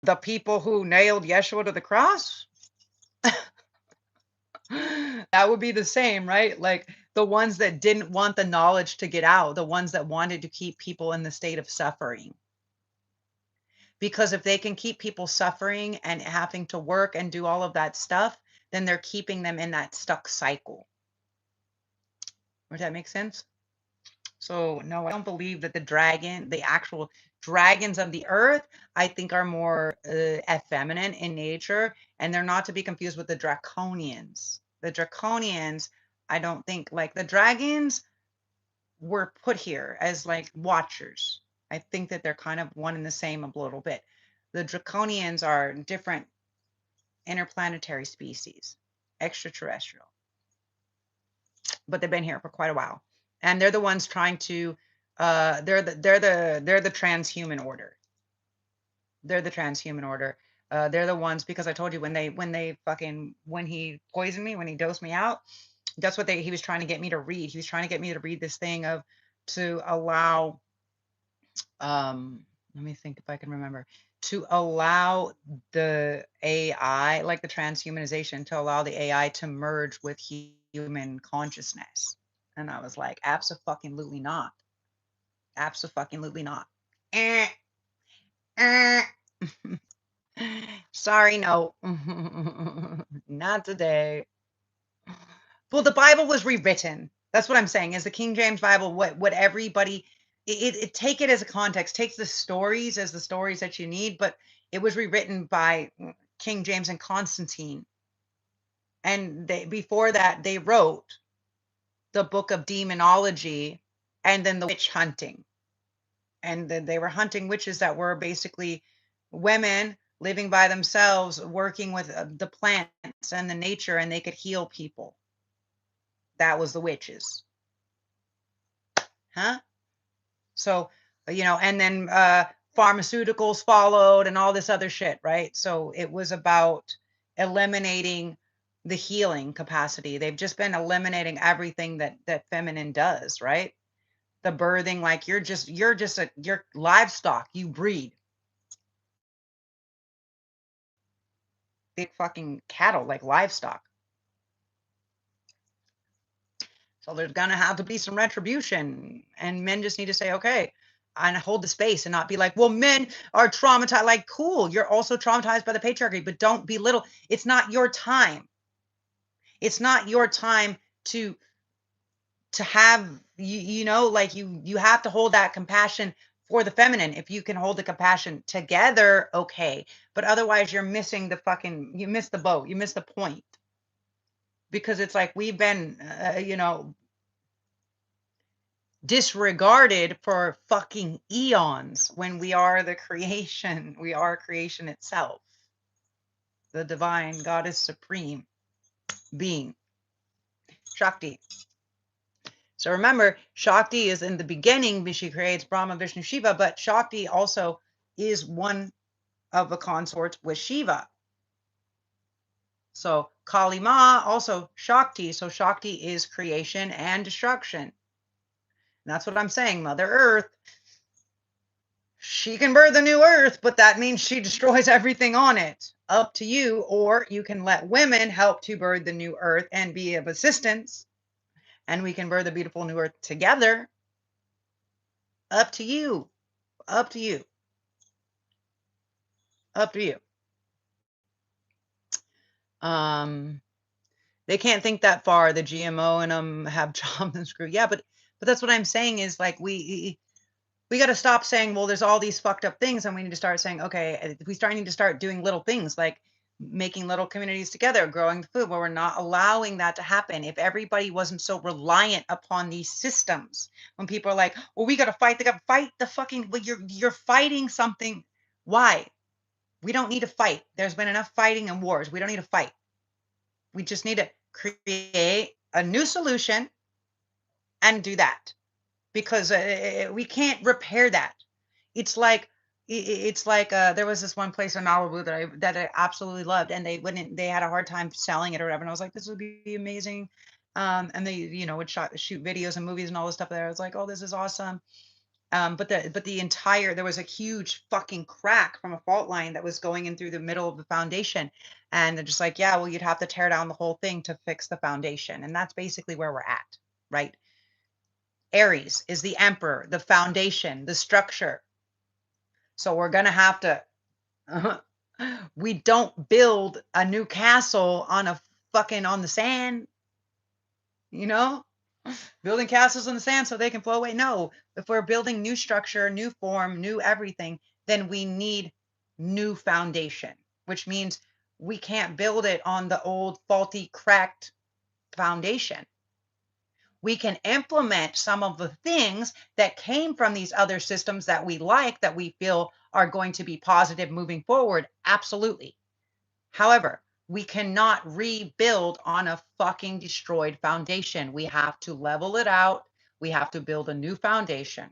the people who nailed Yeshua to the cross? That would be the same, right? Like the ones that didn't want the knowledge to get out, the ones that wanted to keep people in the state of suffering. Because if they can keep people suffering and having to work and do all of that stuff, then they're keeping them in that stuck cycle. Does that make sense? So no, I don't believe that the actual dragons of the earth, I think are more effeminate in nature, and they're not to be confused with the draconians. The draconians, I don't think, like the dragons were put here as like watchers. I think that they're kind of one and the same a little bit. The draconians are different interplanetary species, extraterrestrial, but they've been here for quite a while, and they're the ones trying to they're the transhuman order. They're the transhuman order. They're the ones, because I told you, when he poisoned me, when he dosed me out, that's what he was trying to get me to read. He was trying to get me to read this thing of, to allow let me think if I can remember, to allow the AI, like the transhumanization, to allow the AI to merge with human consciousness. And I was like, abso-fucking-lutely not. Abso-fucking-lutely not. Eh, eh. Sorry, no. Not today. Well, the Bible was rewritten. That's what I'm saying. Is the King James Bible what everybody, it take it as a context, takes the stories as the stories that you need, but it was rewritten by King James and Constantine. And before that, they wrote the book of demonology and then the witch hunting. and they were hunting witches that were basically women living by themselves, working with the plants and the nature, and they could heal people. That was the witches, huh? So, and then pharmaceuticals followed and all this other shit, right? So it was about eliminating the healing capacity. They've just been eliminating everything that feminine does, right? The birthing, like you're livestock, you breed. Big fucking cattle, like livestock. So there's gonna have to be some retribution, and men just need to say, okay, and hold the space and not be like, well, men are traumatized. Like, cool, you're also traumatized by the patriarchy, but don't belittle. It's not your time. It's not your time to have like you have to hold that compassion for the feminine. If you can hold the compassion together, okay, but otherwise you're missing you miss the boat, you miss the point, because it's like we've been disregarded for fucking eons when we are the creation. We are creation itself, the divine goddess supreme being, Shakti. So remember, Shakti is in the beginning, she creates Brahma, Vishnu, Shiva, but Shakti also is one of the consorts with Shiva. So Kali Ma, also Shakti. So Shakti is creation and destruction. And that's what I'm saying. Mother Earth, she can birth a new earth, but that means she destroys everything on it. Up to you. Or you can let women help to birth the new earth and be of assistance, and we can birth a beautiful new earth together. Up to you. Up to you. Up to you. They can't think that far. The GMO in them have chopped and screwed. Yeah, but that's what I'm saying is, like, we got to stop saying, well, there's all these fucked up things, and we need to start saying, okay, we need to start doing little things like making little communities together, growing the food, where we're not allowing that to happen. If everybody wasn't so reliant upon these systems, when people are like, well, we got to fight, they got to fight the fucking, well, you're fighting something. Why? We don't need to fight. There's been enough fighting and wars. We don't need to fight. We just need to create a new solution and do that, because we can't repair that. It's like there was this one place in Malibu that I absolutely loved, and they had a hard time selling it or whatever. And I was like, this would be amazing. And they, would shoot videos and movies and all this stuff there. I was like, oh, this is awesome. But there was a huge fucking crack from a fault line that was going in through the middle of the foundation. And they're just like, yeah, well, you'd have to tear down the whole thing to fix the foundation. And that's basically where we're at, right? Aries is the emperor, the foundation, the structure. So we're going to have to, we don't build a new castle on the sand, building castles in the sand so they can flow away. No, if we're building new structure, new form, new everything, then we need new foundation, which means we can't build it on the old faulty, cracked foundation. We can implement some of the things that came from these other systems that we like, that we feel are going to be positive moving forward. Absolutely. However, we cannot rebuild on a fucking destroyed foundation. We have to level it out. We have to build a new foundation.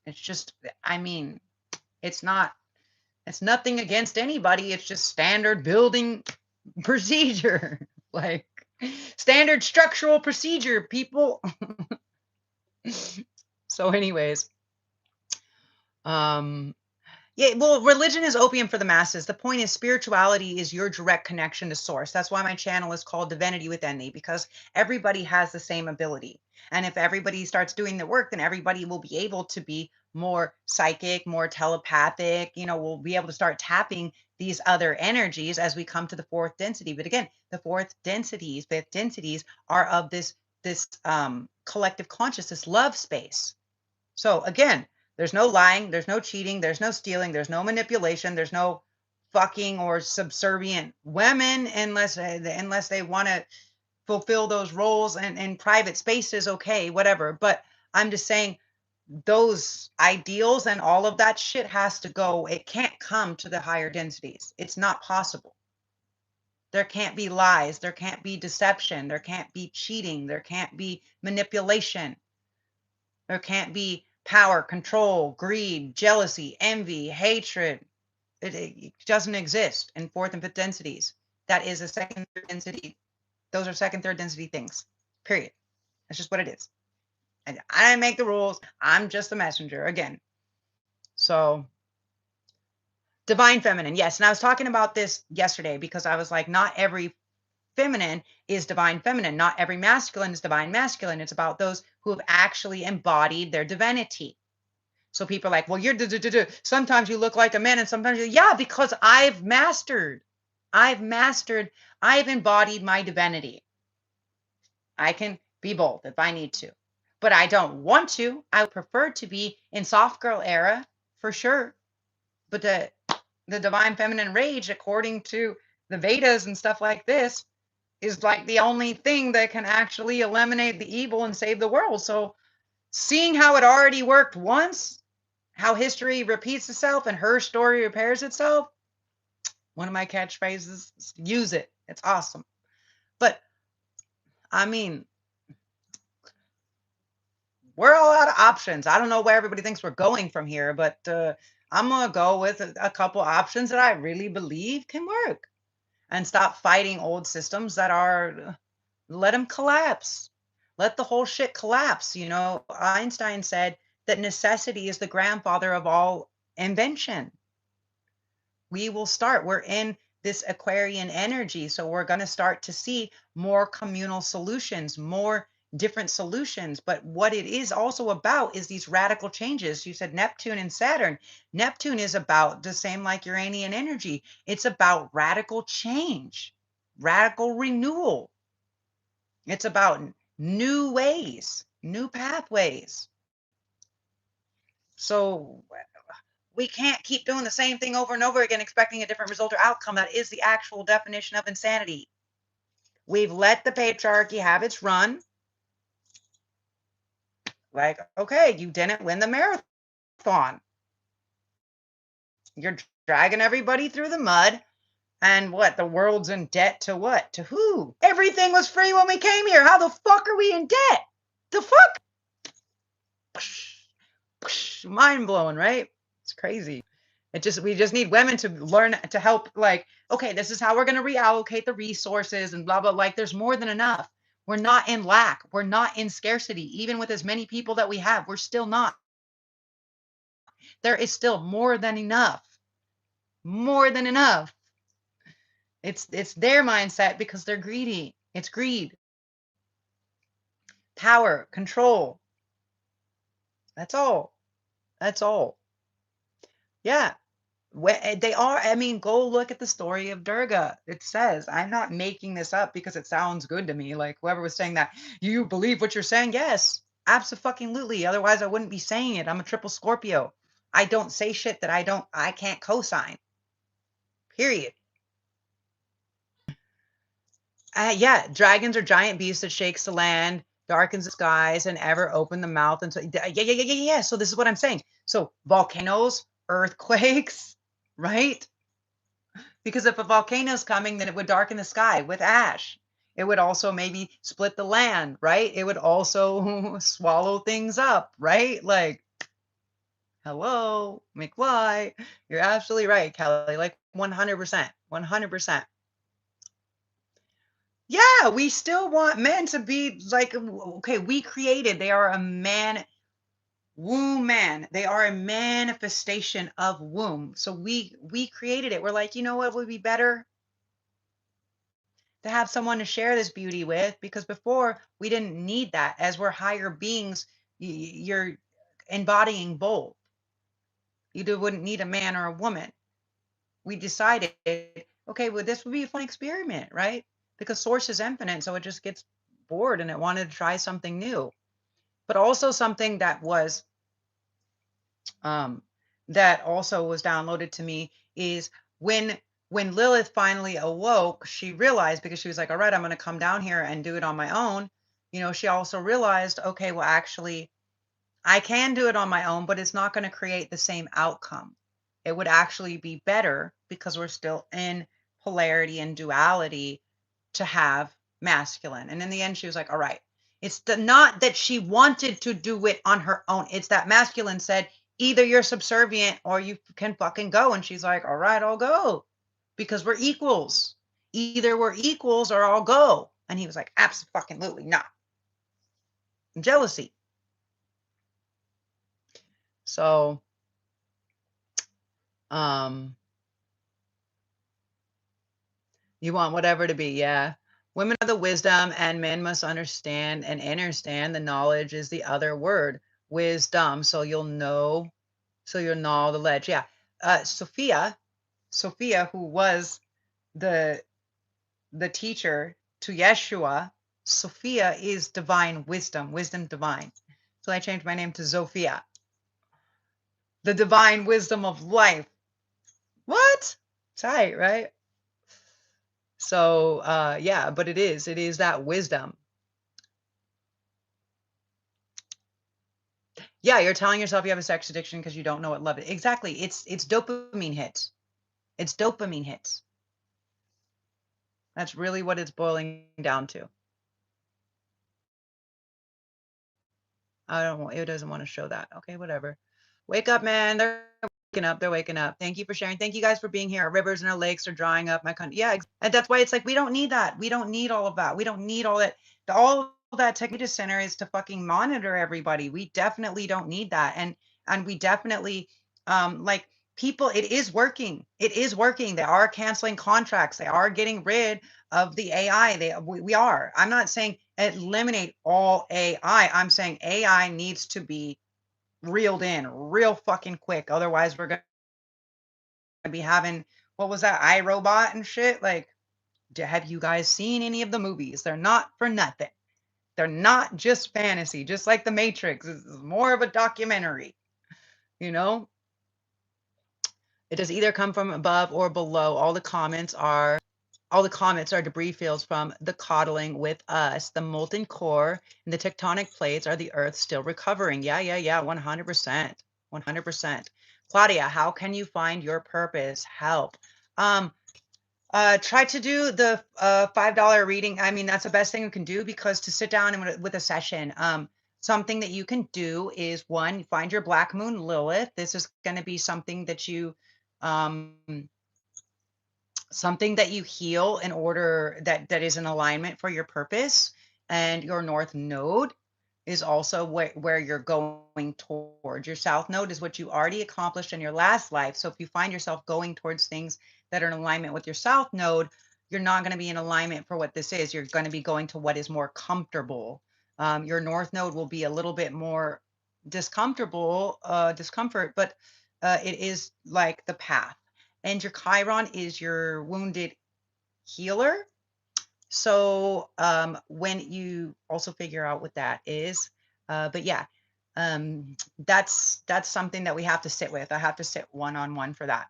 It's just, it's nothing against anybody. It's just standard building procedure, like standard structural procedure, people. So anyways, yeah, well, religion is opium for the masses. The point is, spirituality is your direct connection to source. That's why my channel is called Divinity Within Thee, because everybody has the same ability. And if everybody starts doing the work, then everybody will be able to be more psychic, more telepathic. We'll be able to start tapping these other energies as we come to the fourth density. But again, the fifth densities are of this collective consciousness, love space. So again, there's no lying, there's no cheating, there's no stealing, there's no manipulation, there's no fucking or subservient women, unless they want to fulfill those roles and in private spaces. Okay, whatever. But I'm just saying, those ideals and all of that shit has to go. It can't come to the higher densities. It's not possible. There can't be lies. There can't be deception. There can't be cheating. There can't be manipulation. There can't be power, control, greed, jealousy, envy, hatred. It doesn't exist in fourth and fifth densities. That is a second, third density. Those are second, third density things, period. That's just what it is. And I didn't make the rules. I'm just the messenger again. So divine feminine. Yes. And I was talking about this yesterday because I was like, not every feminine is divine feminine. Not every masculine is divine masculine. It's about those who have actually embodied their divinity. So people are like, well, you're sometimes you look like a man and sometimes yeah, because I've embodied my divinity. I can be both if I need to, but I don't want to. I would prefer to be in soft girl era for sure. But the divine feminine rage, according to the Vedas and stuff like this, is like the only thing that can actually eliminate the evil and save the world. So seeing how it already worked once, how history repeats itself and her story repairs itself, one of my catchphrases, use it. It's awesome. But I mean, we're all out of options. I don't know where everybody thinks we're going from here, but I'm going to go with a couple options that I really believe can work and stop fighting old systems that are, let them collapse. Let the whole shit collapse. You know, Einstein said that necessity is the grandfather of all invention. We will start. We're in this Aquarian energy. So we're going to start to see more communal solutions, more different solutions. But what it is also about is these radical changes. You said Neptune and Saturn. Neptune is about the same like Uranian energy. It's about radical change, radical renewal. It's about new ways, new pathways. So we can't keep doing the same thing over and over again, expecting a different result or outcome. That is the actual definition of insanity. We've let the patriarchy have its run. Like, okay, you didn't win the marathon. You're dragging everybody through the mud. And what? The world's in debt to what? To who? Everything was free when we came here. How the fuck are we in debt? The fuck? Mind blowing, right? It's crazy. We just need women to learn to help, like, okay, this is how we're going to reallocate the resources and blah, blah. Like, there's more than enough. We're not in lack. We're not in scarcity. Even with as many people that we have, we're still not. There is still more than enough. More than enough. It's their mindset because they're greedy. It's greed. Power, control. That's all. That's all. Yeah. They are, I mean, go look at the story of Durga. It says, I'm not making this up because it sounds good to me. Like whoever was saying that, you believe what you're saying? Yes, absolutely. Otherwise, I wouldn't be saying it. I'm a triple Scorpio. I don't say shit that I can't co-sign. Period. Yeah, dragons are giant beasts that shakes the land, darkens the skies, and ever open the mouth. And so, yeah. So this is what I'm saying. So volcanoes, earthquakes, right? Because if a volcano's coming, then it would darken the sky with ash. It would also maybe split the land, right? It would also swallow things up, right? Like, hello, McFly. You're absolutely right, Kelly. Like 100%, 100%. Yeah, we still want men to be like, okay, they are a man, womb man. They are a manifestation of womb. So we created it. We're like, you know what would be better? To have someone to share this beauty with, because before we didn't need that. As we're higher beings, you're embodying both. Wouldn't need a man or a woman. We decided, okay, well, this would be a fun experiment, right? Because source is infinite, so it just gets bored and it wanted to try something new. But also something um, that also was downloaded to me is when Lilith finally awoke, she realized, because she was like, all right, I'm going to come down here and do it on my own. You know, she also realized, okay, well, actually, I can do it on my own, but it's not going to create the same outcome. It would actually be better because we're still in polarity and duality to have masculine. And in the end, she was like, all right, it's not that she wanted to do it on her own. It's that masculine said, either you're subservient or you can fucking go. And she's like, all right, I'll go because we're equals. Either we're equals or I'll go. And he was like, absolutely not. Jealousy. So, you want whatever to be, yeah. Women are the wisdom, and men must understand and understand the knowledge is the other word, wisdom. So you'll know the ledge. Yeah. Sophia, who was the teacher to Yeshua, Sophia is divine wisdom, wisdom divine. So I changed my name to Sophia, the divine wisdom of life. What? Tight, right? So yeah, but it is that wisdom. Yeah, you're telling yourself you have a sex addiction because you don't know what love is. Exactly. It's dopamine hits. It's dopamine hits. That's really what it's boiling down to. It doesn't want to show that. Okay, whatever. Wake up, man. They're waking up. They're waking up. Thank you for sharing. Thank you guys for being here. Our rivers and our lakes are drying up. My country. Yeah, and that's why it's like we don't need that. We don't need all of that. We don't need all that. All that technology center is to fucking monitor everybody. We definitely don't need that. And we definitely like people, it is working. It is working. They are canceling contracts. They are getting rid of the AI. We are. I'm not saying eliminate all AI. I'm saying AI needs to be reeled in real fucking quick. Otherwise, we're going to be having, what was that, iRobot and shit? Like, have you guys seen any of the movies? They're not for nothing. They're not just fantasy, just like The Matrix. This is more of a documentary, you know? It does either come from above or below. All the comments are debris fields from the coddling with us. The molten core and the tectonic plates are the earth still recovering. Yeah, 100%. 100%. Claudia, how can you find your purpose? Help. Try to do the $5 reading. I mean, that's the best thing you can do, because to sit down and with a session, something that you can do is, one, find your black moon Lilith. This is going to be something that you um, heal in order that is in alignment for your purpose. And your north node is also where you're going towards. Your south node is what you already accomplished in your last life. So if you find yourself going towards things that are in alignment with your south node, you're not going to be in alignment for what this is. You're going to be going to what is more comfortable. Your north node will be a little bit more discomfort, but it is like the path. And your Chiron is your wounded healer. So when you also figure out what that is, but yeah, that's something that we have to sit with. I have to sit one-on-one for that.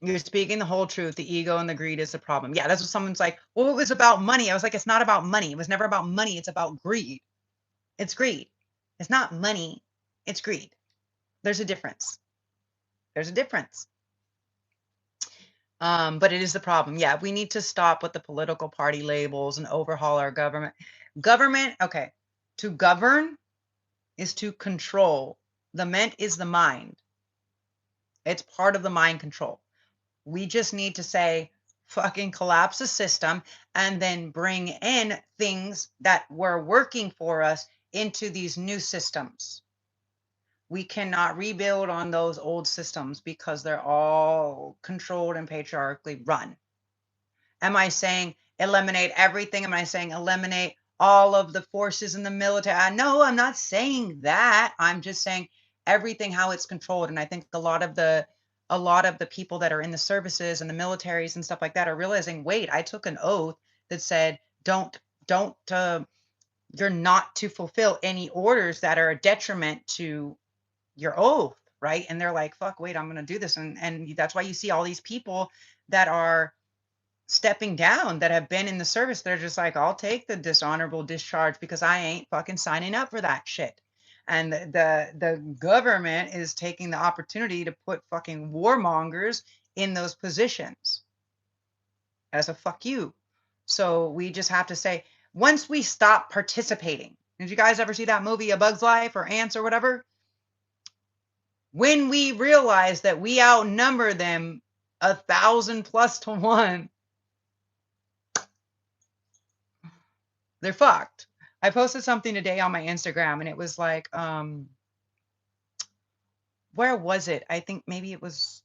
You're speaking the whole truth. The ego and the greed is the problem. Yeah, that's what someone's like, well, it was about money. I was like, it's not about money. It was never about money. It's about greed. It's greed. It's not money. It's greed. There's a difference. There's a difference. But it is the problem. Yeah, we need to stop with the political party labels and overhaul our government. Government, okay. To govern is to control. The ment is the mind. It's part of the mind control. We just need to say, fucking collapse the system and then bring in things that were working for us into these new systems. We cannot rebuild on those old systems because they're all controlled and patriarchally run. Am I saying eliminate everything? Am I saying eliminate all of the forces in the military? No, I'm not saying that. I'm just saying everything, how it's controlled. And I think a lot of the people that are in the services and the militaries and stuff like that are realizing, wait, I took an oath that said, don't, you're not to fulfill any orders that are a detriment to your oath, right? And they're like, fuck, wait, I'm going to do this. And that's why you see all these people that are stepping down that have been in the service. They're just like, I'll take the dishonorable discharge because I ain't fucking signing up for that shit. And the government is taking the opportunity to put fucking warmongers in those positions as a fuck you. So we just have to say, once we stop participating, did you guys ever see that movie A Bug's Life or Ants or whatever? When we realize that we outnumber them 1,000+to 1, they're fucked. I posted something today on my Instagram and it was like, where was it? I think maybe it was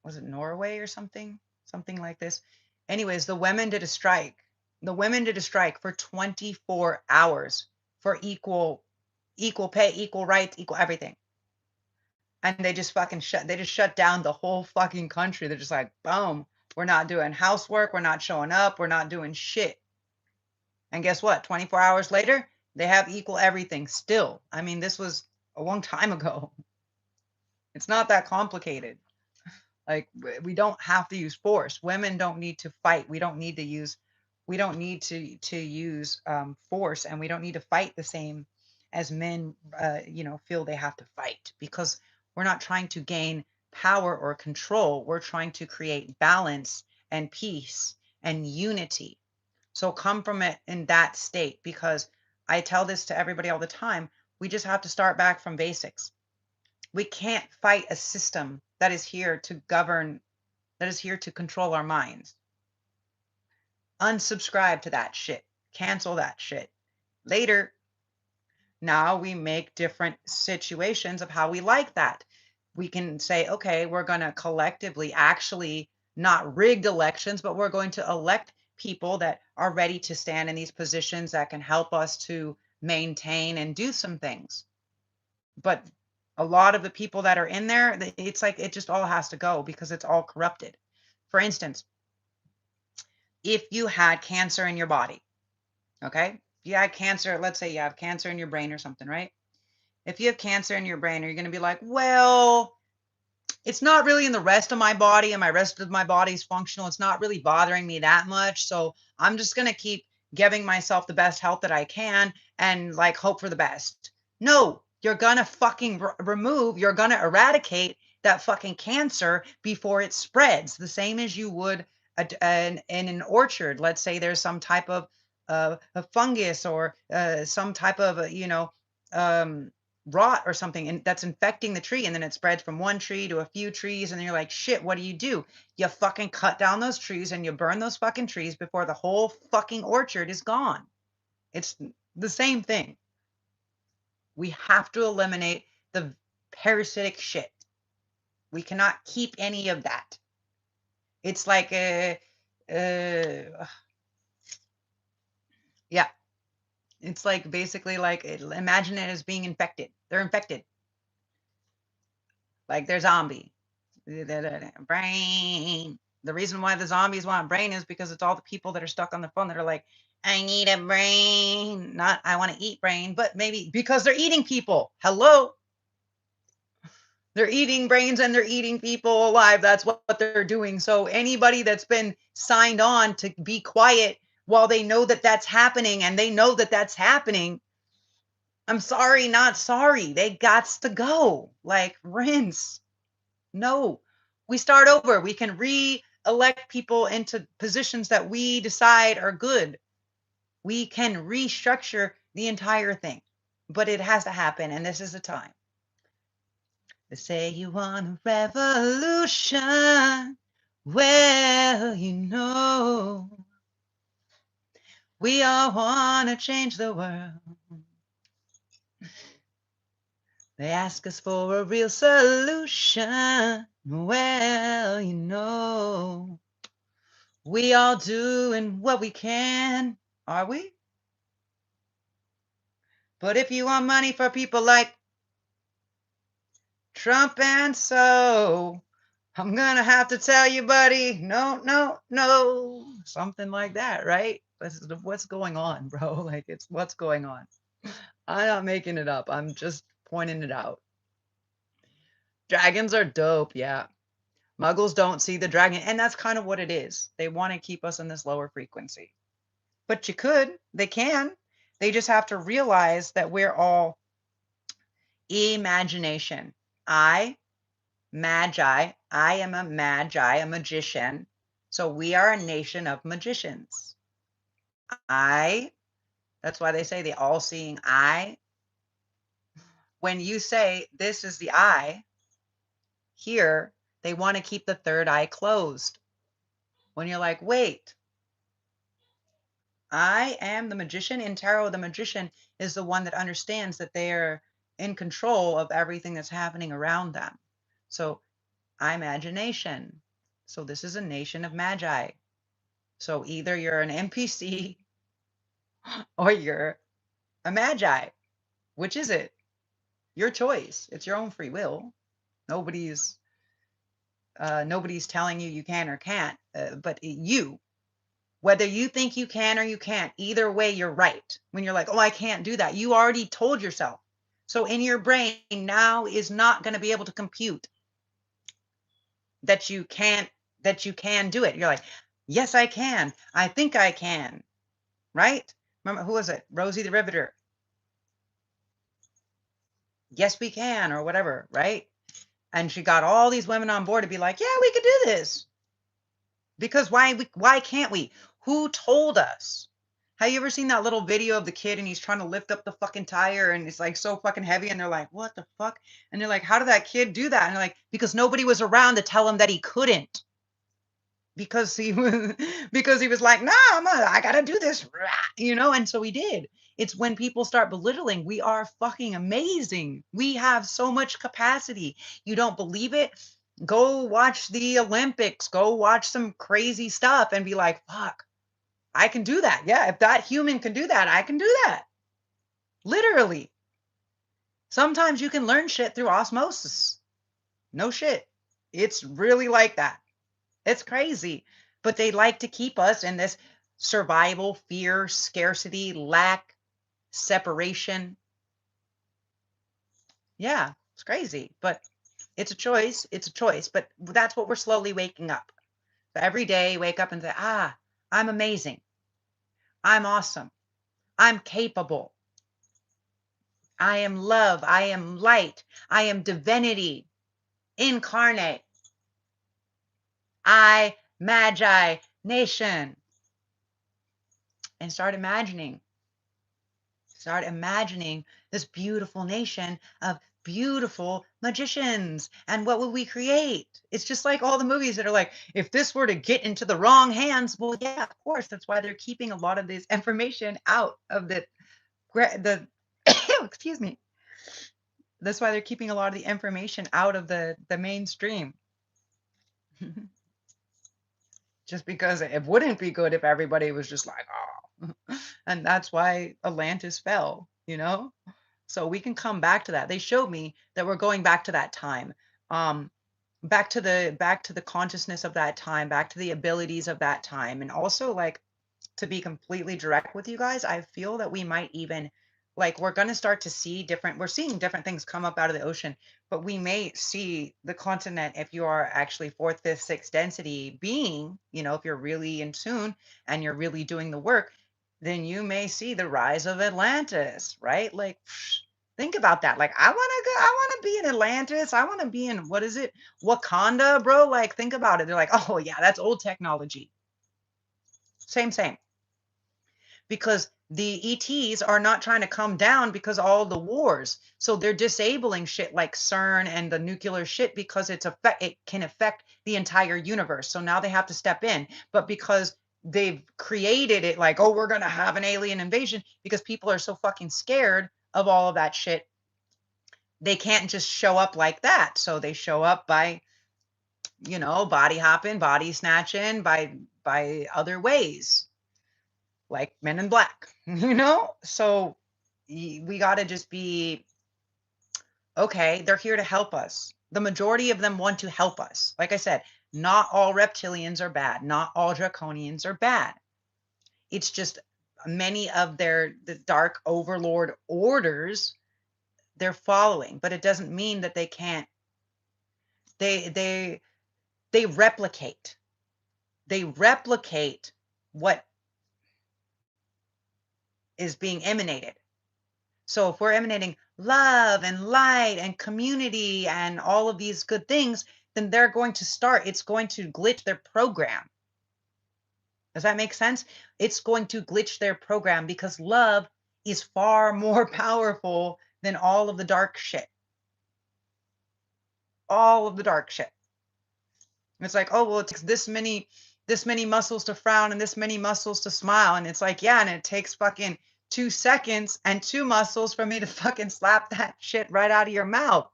it Norway or something? Something like this. Anyways, the women did a strike. The women did a strike for 24 hours for equal pay, equal rights, equal everything. And they just fucking shut down the whole fucking country. They're just like, boom, we're not doing housework, we're not showing up, we're not doing shit. And guess what? 24 hours later, they have equal everything still. I mean, this was a long time ago. It's not that complicated. Like we don't have to use force. Women don't need to fight. We don't need to use force, and we don't need to fight the same as men feel they have to fight, because we're not trying to gain power or control. We're trying to create balance and peace and unity. So come from it in that state, because I tell this to everybody all the time. We just have to start back from basics. We can't fight a system that is here to govern, that is here to control our minds. Unsubscribe to that shit. Cancel that shit. Later. Now we make different situations of how we like that. We can say, okay, we're going to collectively actually not rigged elections, but we're going to elect people that are ready to stand in these positions that can help us to maintain and do some things. But a lot of the people that are in there, it's like it just all has to go because it's all corrupted. For instance, if you had cancer in your body, okay? If you had cancer, let's say you have cancer in your brain or something, right? If you have cancer in your brain, are you going to be like, well, it's not really in the rest of my body and my rest of my body is functional. It's not really bothering me that much. So I'm just going to keep giving myself the best health that I can and like hope for the best. No, you're going to fucking you're going to eradicate that fucking cancer before it spreads, the same as you would in an orchard. Let's say there's some type of a fungus or some type of, rot or something, and that's infecting the tree, and then it spreads from one tree to a few trees, and then you're like, shit, what do? You fucking cut down those trees and you burn those fucking trees before the whole fucking orchard is gone. It's the same thing. We have to eliminate the parasitic shit. We cannot keep any of that. It's like yeah, it's like basically like imagine it as being infected. They're infected. Like they're zombie. Brain. The reason why the zombies want brain is because it's all the people that are stuck on the phone that are like, I need a brain. Not I want to eat brain, but maybe because they're eating people. Hello. They're eating brains and they're eating people alive. That's what they're doing. So anybody that's been signed on to be quiet while they know that that's happening, and they know that that's happening, I'm sorry, not sorry. They gots to go. Like rinse. No, we start over. We can re-elect people into positions that we decide are good. We can restructure the entire thing, but it has to happen, and this is the time. They say you want a revolution. Well, we all want to change the world. They ask us for a real solution. Well, we all doing what we can. Are we? But if you want money for people like Trump and so, I'm gonna have to tell you, buddy, no, no, no. Something like that, right? What's going on, bro? Like, it's what's going on. I'm not making it up. I'm just pointing it out. Dragons are dope, yeah. Muggles don't see the dragon. And that's kind of what it is. They want to keep us in this lower frequency. But you could, they can. They just have to realize that we're all imagination. Magi, I am a magi, a magician. So we are a nation of magicians. That's why they say the all-seeing eye. When you say this is the eye, here, they want to keep the third eye closed. When you're like, wait, I am the magician. In tarot, the magician is the one that understands that they're in control of everything that's happening around them. So imagination. So this is a nation of magi. So either you're an NPC or you're a magi. Which is it? Your choice. It's your own free will. Nobody's telling you you can or can't, but you, whether you think you can or you can't, either way, you're right. When you're like, oh, I can't do that, you already told yourself. So in your brain now is not going to be able to compute that you can do it. You're like, yes, I can. I think I can. Right? Remember, who was it? Rosie the Riveter. Yes, we can, or whatever, right? And she got all these women on board to be like, yeah, we could do this. Because why can't we? Who told us? Have you ever seen that little video of the kid and he's trying to lift up the fucking tire and it's like so fucking heavy and they're like, what the fuck? And they're like, how did that kid do that? And they're like, because nobody was around to tell him that he couldn't. Because he was like, nah, I gotta do this, and so he did. It's when people start belittling, we are fucking amazing. We have so much capacity. You don't believe it? Go watch the Olympics, go watch some crazy stuff and be like, fuck, I can do that. Yeah, if that human can do that, I can do that. Literally. Sometimes you can learn shit through osmosis. No shit. It's really like that. It's crazy. But they like to keep us in this survival, fear, scarcity, lack, separation. Yeah, it's crazy. But it's a choice. It's a choice. But that's what we're slowly waking up. So every day, wake up and say, I'm amazing. I'm awesome. I'm capable. I am love. I am light. I am divinity incarnate. I, Magi, nation. And start imagining this beautiful nation of beautiful magicians. And what will we create? It's just like all the movies that are like, if this were to get into the wrong hands, well, yeah, of course. That's why they're keeping a lot of this information out of the excuse me. That's why they're keeping a lot of the information out of the mainstream. Just because it wouldn't be good if everybody was just like, oh. And that's why Atlantis fell, So we can come back to that. They showed me that we're going back to that time. Back to the consciousness of that time, back to the abilities of that time. And also, like, to be completely direct with you guys, I feel that we might even, like, we're going to start to see we're seeing different things come up out of the ocean, but we may see the continent, if you are actually fourth, fifth, sixth density being, if you're really in tune and you're really doing the work, then you may see the rise of Atlantis, right? Like, think about that. Like, I want to be in Atlantis. I want to be in, what is it? Wakanda, bro. Like, think about it. They're like, oh yeah, that's old technology. Same. Because the ETs are not trying to come down because all the wars. So they're disabling shit like CERN and the nuclear shit because it can affect the entire universe. So now they have to step in. But because they've created it like, oh, we're going to have an alien invasion, because people are so fucking scared of all of that shit, they can't just show up like that. So they show up by, body hopping, body snatching, by other ways, like Men in Black, So we got to just be, okay, they're here to help us. The majority of them want to help us. Like I said, not all reptilians are bad. Not all draconians are bad. It's just many of the dark overlord orders they're following, but it doesn't mean that they can't, they They replicate. They replicate what is being emanated. So if we're emanating love and light and community and all of these good things, then they're going to start, it's going to glitch their program. Does that make sense? It's going to glitch their program because love is far more powerful than all of the dark shit. All of the dark shit. It's like, oh, well, it takes this many muscles to frown and this many muscles to smile. And it's like, yeah, and it takes fucking 2 seconds and 2 muscles for me to fucking slap that shit right out of your mouth.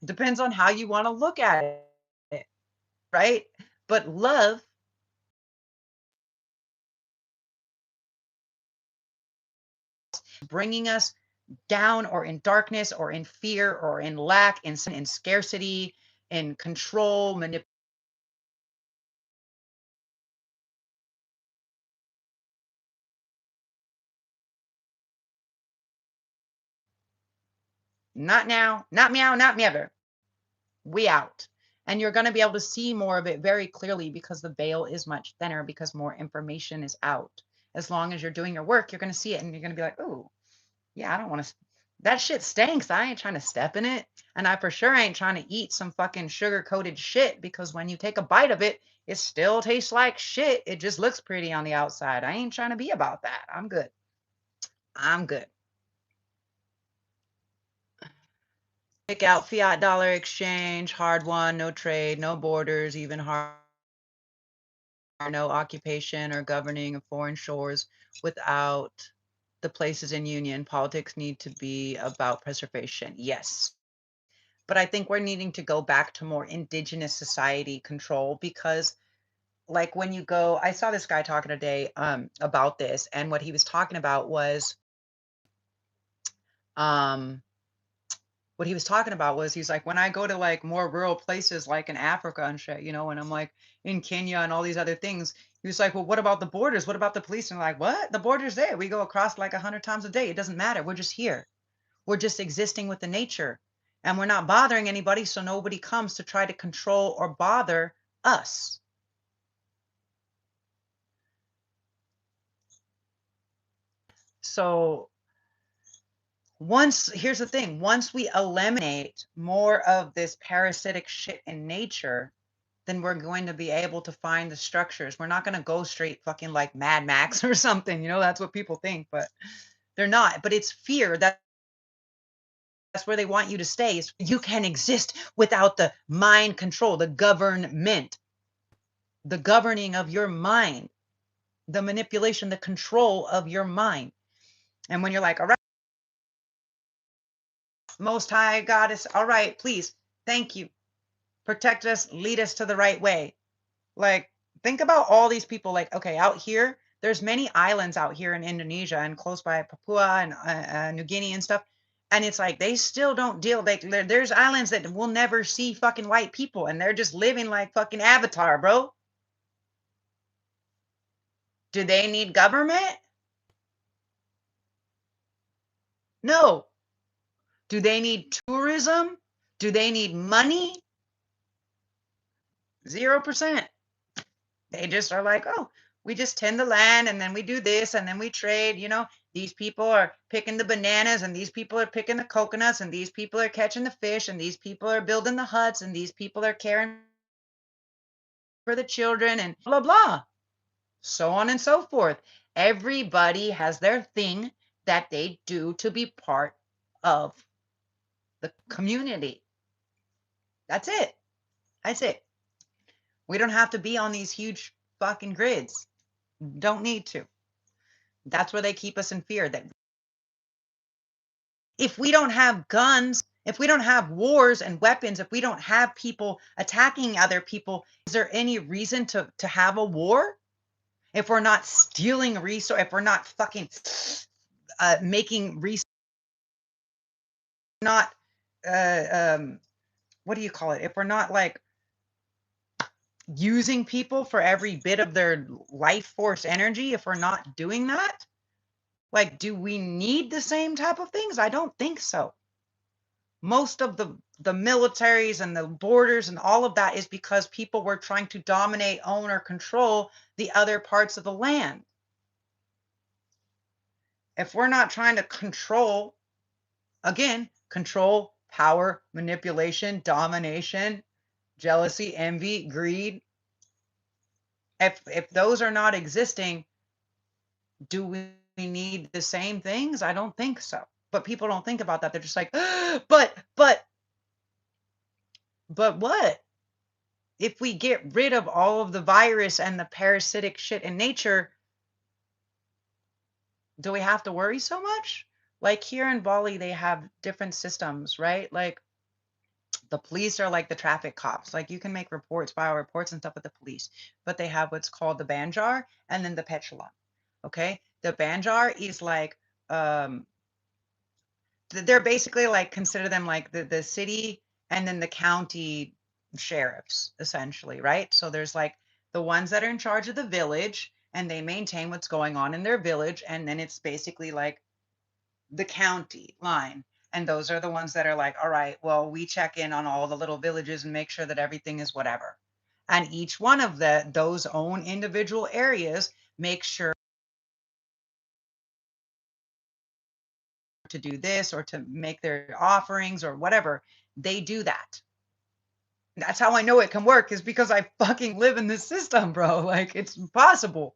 Depends on how you want to look at it, right? But love bringing us down or in darkness or in fear or in lack, in scarcity, in control, manipulation. Not now, not meow, not never. We out. And you're going to be able to see more of it very clearly because the veil is much thinner because more information is out. As long as you're doing your work, you're going to see it and you're going to be like, oh, yeah, I don't want to. That shit stinks. I ain't trying to step in it. And I for sure ain't trying to eat some fucking sugar coated shit because when you take a bite of it, it still tastes like shit. It just looks pretty on the outside. I ain't trying to be about that. I'm good. I'm good. Pick out fiat dollar exchange, hard one, no trade, no borders, even hard, no occupation or governing of foreign shores without the places in union. Politics need to be about preservation. Yes. But I think we're needing to go back to more indigenous society control because like when you go, I saw this guy talking today about this, and what he was talking about was um what he was talking about was he's like, when I go to like more rural places like in Africa and shit, you know, and I'm like in Kenya and all these other things, he was like, well, what about the borders? What about the police? And I'm like, what? The border's there. We go across like 100 times a day. It doesn't matter. We're just here. We're just existing with the nature and we're not bothering anybody. So nobody comes to try to control or bother us. So here's the thing, once we eliminate more of this parasitic shit in nature, then we're going to be able to find the structures. We're not going to go straight fucking like Mad Max or something. You know, that's what people think, but they're not. But it's fear. That's where they want you to stay. Is you can exist without the mind control, the government, the governing of your mind, the manipulation, the control of your mind. And when you're like, all right, Most High Goddess, all right, please, thank you. Protect us, lead us to the right way. Like, think about all these people, like, okay, out here, there's many islands out here in Indonesia and close by Papua and New Guinea and stuff. And it's like, they still don't deal, like, there's islands that will never see fucking white people and they're just living like fucking Avatar, bro. Do they need government? No. Do they need tourism? Do they need money? 0%. They just are like, oh, we just tend the land and then we do this and then we trade. You know, these people are picking the bananas and these people are picking the coconuts and these people are catching the fish and these people are building the huts and these people are caring for the children and blah, blah, so on and so forth. Everybody has their thing that they do to be part of the community. That's it. That's it. We don't have to be on these huge fucking grids. Don't need to. That's where they keep us in fear. That if we don't have guns, if we don't have wars and weapons, if we don't have people attacking other people, is there any reason to have a war? If we're not stealing resources, if we're not fucking making resources, not what do you call it? If we're not like using people for every bit of their life force energy, if we're not doing that, like, do we need the same type of things? I don't think so. Most of the militaries and the borders and all of that is because people were trying to dominate, own, or control the other parts of the land. If we're not trying to control, again, control, power, manipulation, domination, jealousy, envy, greed, if those are not existing, do we need the same things? I don't think so. But people don't think about that. They're just like, but what? If we get rid of all of the virus and the parasitic shit in nature, do we have to worry so much? Like here in Bali, they have different systems, right? Like the police are like the traffic cops. Like you can make reports, file reports and stuff with the police, but they have what's called the banjar and then the petulant. Okay. The banjar is like, um, they're basically like, consider them like the city and then the county sheriffs, essentially, right? So there's like the ones that are in charge of the village and they maintain what's going on in their village. And then it's basically like the county line. And those are the ones that are like, all right, well, we check in on all the little villages and make sure that everything is whatever. And each one of those own individual areas make sure to do this or to make their offerings or whatever. They do that. That's how I know it can work, is because I fucking live in this system, bro. Like it's possible.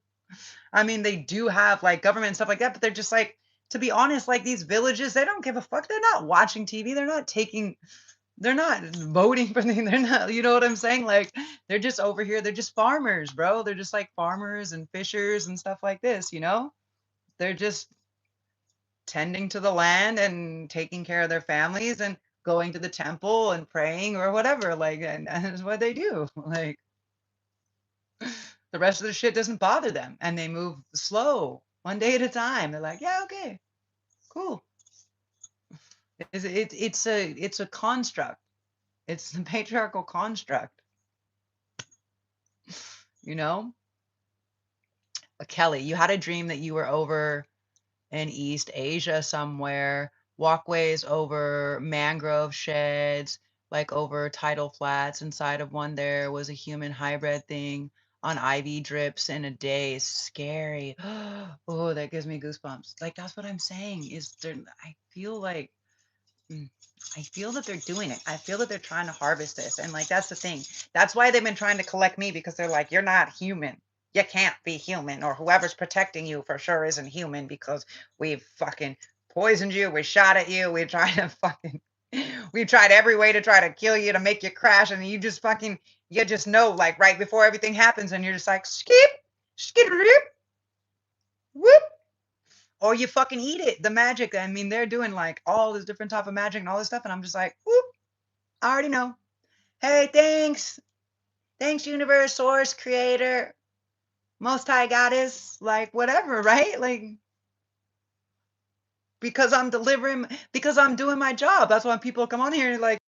I mean, they do have like government and stuff like that, but they're just like, to be honest, like these villages, they don't give a fuck. They're not watching TV. They're not voting for anything. They're not, you know what I'm saying? Like they're just over here. They're just farmers, bro. They're just like farmers and fishers and stuff like this, you know? They're just tending to the land and taking care of their families and going to the temple and praying or whatever. Like, and that's what they do. Like, the rest of the shit doesn't bother them and they move slow, one day at a time. They're like, yeah, okay, cool. It's a construct. It's the patriarchal construct, you know? Kelly, you had a dream that you were over in East Asia somewhere, walkways over mangrove sheds, like over tidal flats. Inside of one there was a human hybrid thing on IV drips in a day. Scary. Oh, that gives me goosebumps. Like that's what I'm saying. Is there? I feel like I feel that they're doing it. I feel that they're trying to harvest this. And like that's the thing. That's why they've been trying to collect me, because they're like, you're not human. You can't be human, or whoever's protecting you for sure isn't human, because we've fucking poisoned you, we shot at you, we tried to fucking we tried every way to try to kill you, to make you crash, and you just fucking, you just know, like right before everything happens, and you're just like skip, skip, whoop, or you fucking eat it. The magic. I mean, they're doing like all this different type of magic and all this stuff, and I'm just like, whoop, I already know. Hey, thanks. Thanks, universe, source, creator, most high goddess, like whatever, right? Like, because I'm delivering, because I'm doing my job. That's why people come on here and like,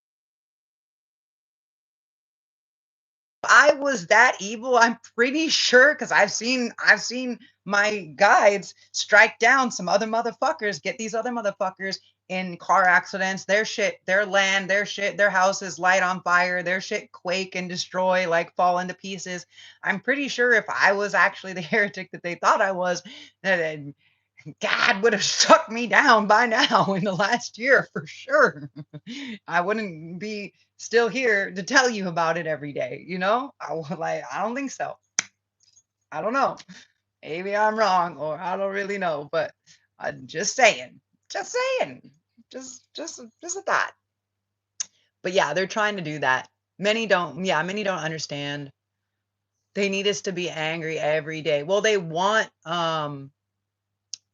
I was that evil, I'm pretty sure, because I've seen my guides strike down some other motherfuckers, get these other motherfuckers in car accidents, their shit, their land, their shit, their houses light on fire, their shit quake and destroy, like fall into pieces. I'm pretty sure if I was actually the heretic that they thought I was, that God would have struck me down by now in the last year for sure. I wouldn't be still here to tell you about it every day, you know? I don't think so. I don't know. Maybe I'm wrong, or I don't really know, but I'm just saying. Just saying. Just a thought. But yeah, they're trying to do that. Many don't understand. They need us to be angry every day. Well, they want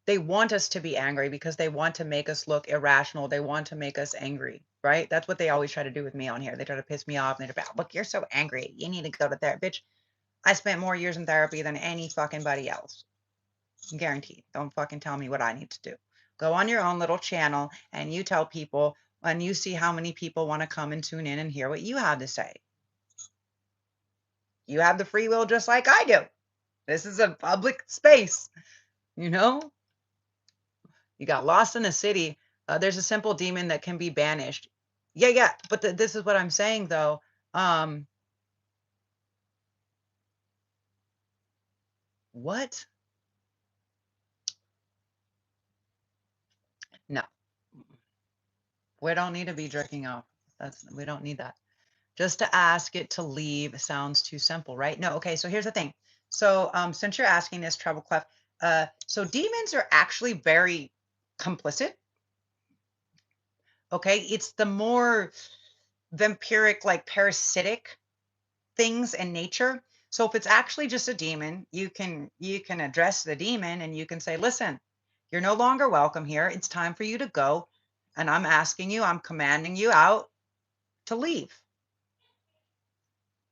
us to be angry because they want to make us look irrational. They want to make us angry, right? That's what they always try to do with me on here. They try to piss me off and they're about, look, you're so angry. You need to go to therapy. Bitch, I spent more years in therapy than any fucking buddy else. Guaranteed. Don't fucking tell me what I need to do. Go on your own little channel and you tell people, and you see how many people want to come and tune in and hear what you have to say. You have the free will just like I do. This is a public space, you know? You got lost in a city. There's a simple demon that can be banished. Yeah, yeah. But this is what I'm saying though. What? No, we don't need to be jerking off. We don't need that. Just to ask it to leave sounds too simple, right? No, okay, so here's the thing. So since you're asking this, Treble Clef, so demons are actually very complicit, okay? It's the more vampiric, like parasitic things in nature. So if it's actually just a demon, you can address the demon and you can say, listen, you're no longer welcome here. It's time for you to go. And I'm asking you, I'm commanding you out to leave.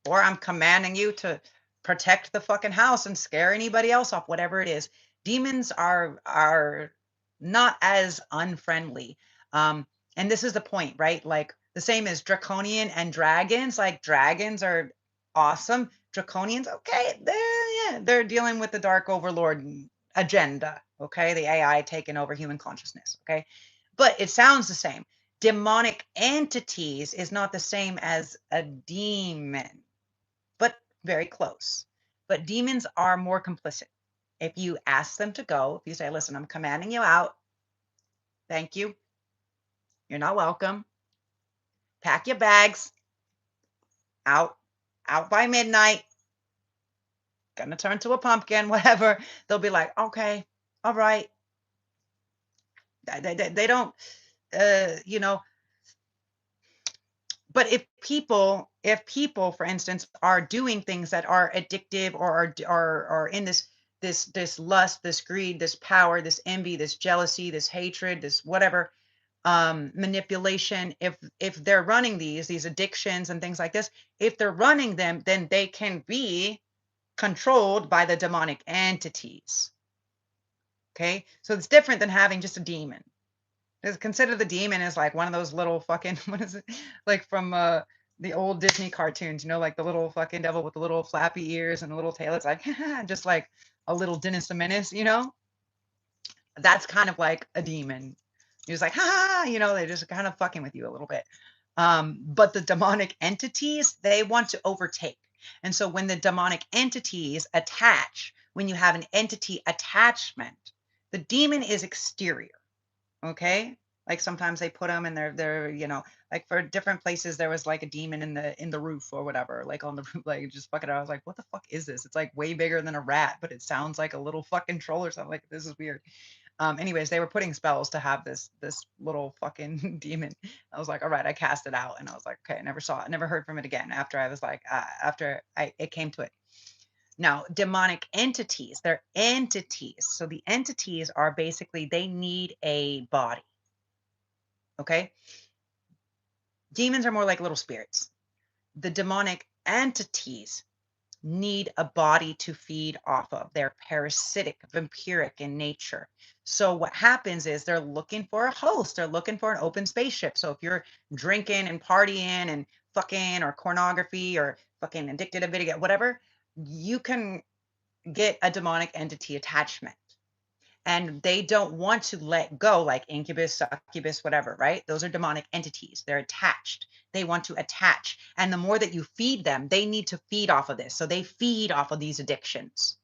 Or I'm commanding you to protect the fucking house and scare anybody else off, whatever it is. Demons are not as unfriendly. And this is the point, right? Like the same as draconian and dragons. Like dragons are awesome. Draconians, okay, they're dealing with the dark overlord agenda. Okay, the AI taking over human consciousness. Okay, but it sounds the same. Demonic entities is not the same as a demon, but very close. But demons are more complicit. If you ask them to go, if you say, listen, I'm commanding you out, thank you, you're not welcome, pack your bags, out, out by midnight, gonna turn to a pumpkin, whatever, they'll be like, okay, all right. They don't, you know, but if people for instance are doing things that are addictive or are in this lust, this greed, this power, this envy, this jealousy, this hatred, this whatever, manipulation, if they're running these addictions and things like this, if they're running them, then they can be controlled by the demonic entities. Okay, so it's different than having just a demon. Consider the demon as like one of those little fucking what is it? Like from the old Disney cartoons, like the little fucking devil with the little flappy ears and the little tail. It's like just like a little Dennis the Menace. That's kind of like a demon. You're just like, they're just kind of fucking with you a little bit. But the demonic entities, they want to overtake. And so when the demonic entities attach, when you have an entity attachment, the demon is exterior. Okay. Like sometimes they put them in their, like for different places, there was like a demon in the roof or whatever, like on the roof, like just fucking, I was like, what the fuck is this? It's like way bigger than a rat, but it sounds like a little fucking troll or something. Like, this is weird. Anyways, they were putting spells to have this little fucking demon. I was like, all right, I cast it out. And I was like, okay, I never saw it, never heard from it again after I was like, after it came to it. Now, demonic entities, they're entities. So the entities are basically, they need a body. Okay. Demons are more like little spirits. The demonic entities need a body to feed off of. They're parasitic, vampiric in nature. So what happens is they're looking for a host. They're looking for an open spaceship. So if you're drinking and partying and fucking or pornography or fucking addicted to video, whatever, you can get a demonic entity attachment. And they don't want to let go, like incubus, succubus, whatever, right? Those are demonic entities. They're attached. They want to attach. And the more that you feed them, they need to feed off of this. So they feed off of these addictions.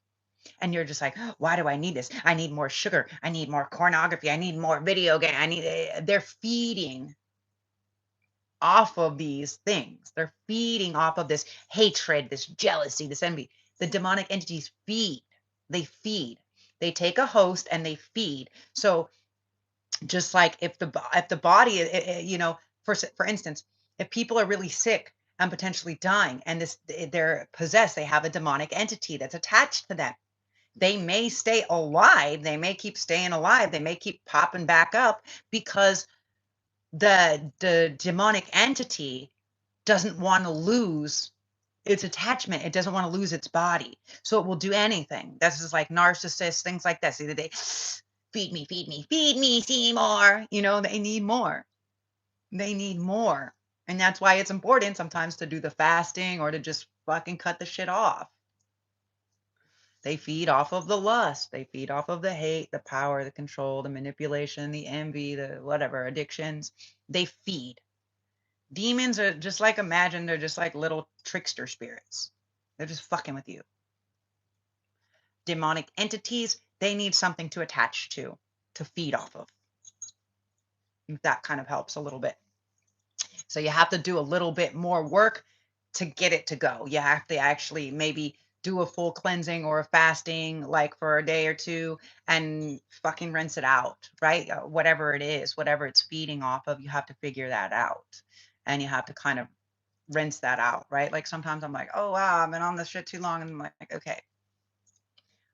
And you're just like, why do I need this? I need more sugar. I need more pornography. I need more video game. They're feeding off of these things. They're feeding off of this hatred, this jealousy, this envy. The demonic entities feed. They feed. They take a host and they feed. So just like if the body, for instance, if people are really sick and potentially dying, and they're possessed, they have a demonic entity that's attached to them. They may stay alive. They may keep staying alive. They may keep popping back up because the demonic entity doesn't want to lose its attachment. It doesn't want to lose its body. So it will do anything. This is like narcissists, things like this. Either they feed me, feed me, feed me, see more. They need more. They need more. And that's why it's important sometimes to do the fasting or to just fucking cut the shit off. They feed off of the lust. They feed off of the hate, the power, the control, the manipulation, the envy, the whatever, addictions. They feed. Demons are just like, imagine they're just like little trickster spirits. They're just fucking with you. Demonic entities, they need something to attach to feed off of. That kind of helps a little bit. So you have to do a little bit more work to get it to go. You have to actually maybe do a full cleansing or a fasting like for a day or two and fucking rinse it out, right? Whatever it is, whatever it's feeding off of, you have to figure that out. And you have to kind of rinse that out, right? Like sometimes I'm like, oh wow, I've been on this shit too long. And I'm like, okay,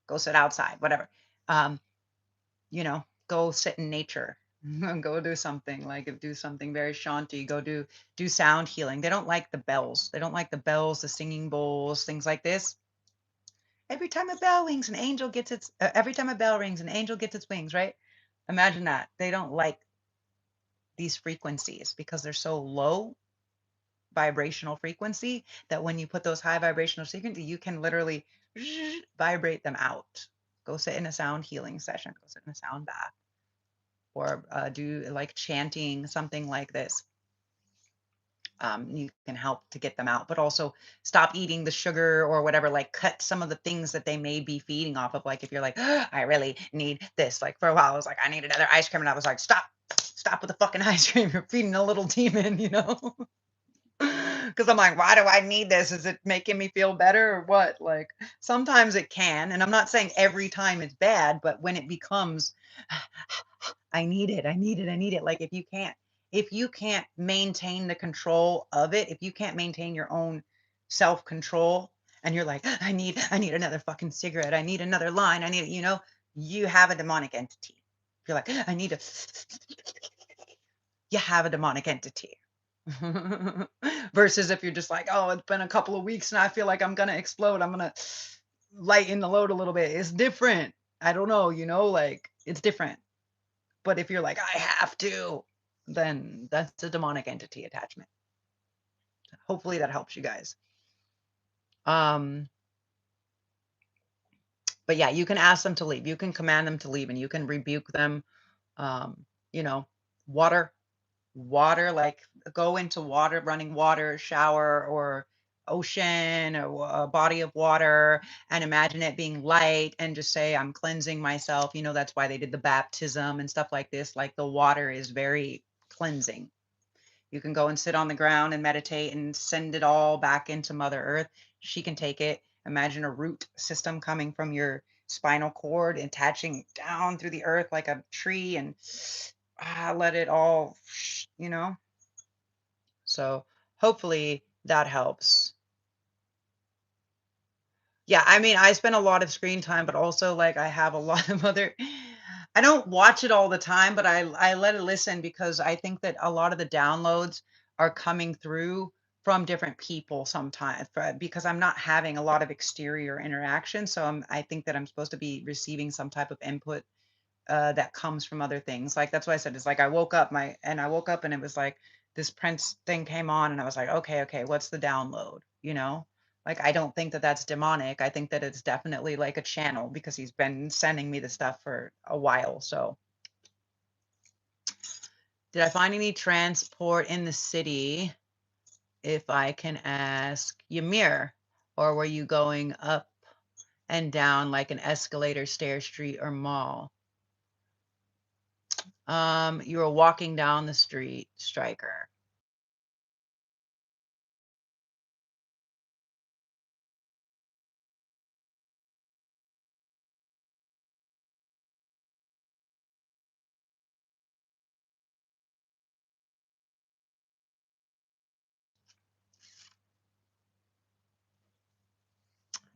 go sit outside, whatever. Um, go sit in nature. Go do something like do something very shanti. Go do sound healing. They don't like the bells. They don't like the bells, the singing bowls, things like this. Every time a bell rings, an angel gets its. Every time a bell rings, an angel gets its wings. Right? Imagine that. They don't like these frequencies because they're so low vibrational frequency that when you put those high vibrational frequency, you can literally vibrate them out. Go sit in a sound healing session. Go sit in a sound bath or do like chanting, something like this. You can help to get them out, but also stop eating the sugar or whatever, like cut some of the things that they may be feeding off of. Like if you're like, oh, I really need this. Like for a while, I was like, I need another ice cream. And I was like, stop with the fucking ice cream. You're feeding a little demon, Because I'm like, why do I need this? Is it making me feel better or what? Like sometimes it can. And I'm not saying every time it's bad, but when it becomes, I need it, I need it, I need it. Like if you can't maintain the control of it, if you can't maintain your own self-control and you're like, I need another fucking cigarette, I need another line, you have a demonic entity. If you're like, you have a demonic entity. Versus if you're just like, oh, it's been a couple of weeks and I feel like I'm gonna explode. I'm gonna lighten the load a little bit. It's different. I don't know, like it's different. But if you're like, I have to, then that's a demonic entity attachment. Hopefully that helps you guys. Um, but yeah, you can ask them to leave. You can command them to leave and you can rebuke them. Um, you know, water, like go into water, running water, shower or ocean or a body of water and imagine it being light and just say, I'm cleansing myself. That's why they did the baptism and stuff like this. Like the water is very cleansing. You can go and sit on the ground and meditate and send it all back into Mother Earth. She can take it. Imagine a root system coming from your spinal cord, attaching down through the earth like a tree and let it all, So hopefully that helps. Yeah, I mean, I spend a lot of screen time, but also like I have a lot of other I don't watch it all the time, but I let it listen because I think that a lot of the downloads are coming through from different people sometimes because I'm not having a lot of exterior interaction. So I think that I'm supposed to be receiving some type of input that comes from other things. Like that's why I said it's like I woke up and it was like this Prince thing came on and I was like, okay, what's the download? Like I don't think that that's demonic. I think that it's definitely like a channel because he's been sending me the stuff for a while. So, did I find any transport in the city? If I can ask Ymir, or were you going up and down like an escalator, stair, street, or mall? You were walking down the street, Striker.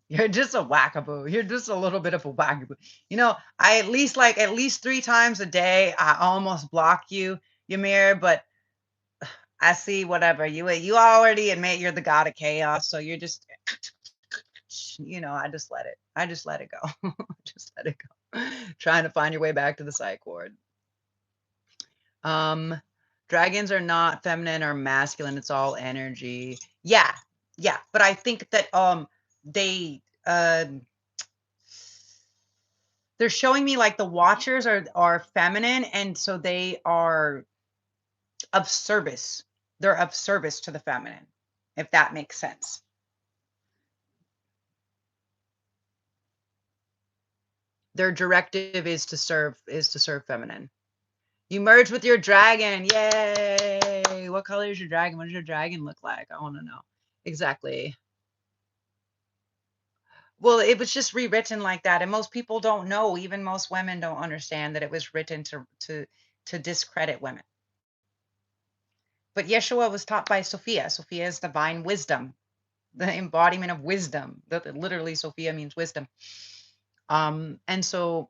You're just a wackaboo. You're just a little bit of a wackaboo. I at least 3 times a day, I almost block you, Ymir, but I see whatever. You already admit you're the god of chaos, so you're just I just let it. I just let it go. Just let it go. Trying to find your way back to the psych ward. Um, Dragons are not feminine or masculine. It's all energy. Yeah, yeah. But I think that they they're showing me like the Watchers are feminine, and so they are of service. They're of service to the feminine, if that makes sense. Their directive is to serve feminine. You merge with your dragon. Yay! What color is your dragon? What does your dragon look like? I want to know. Exactly. Well, it was just rewritten like that, and most people don't know. Even most women don't understand that it was written to discredit women. But Yeshua was taught by Sophia. Sophia is divine wisdom, the embodiment of wisdom. Literally, Sophia means wisdom. And so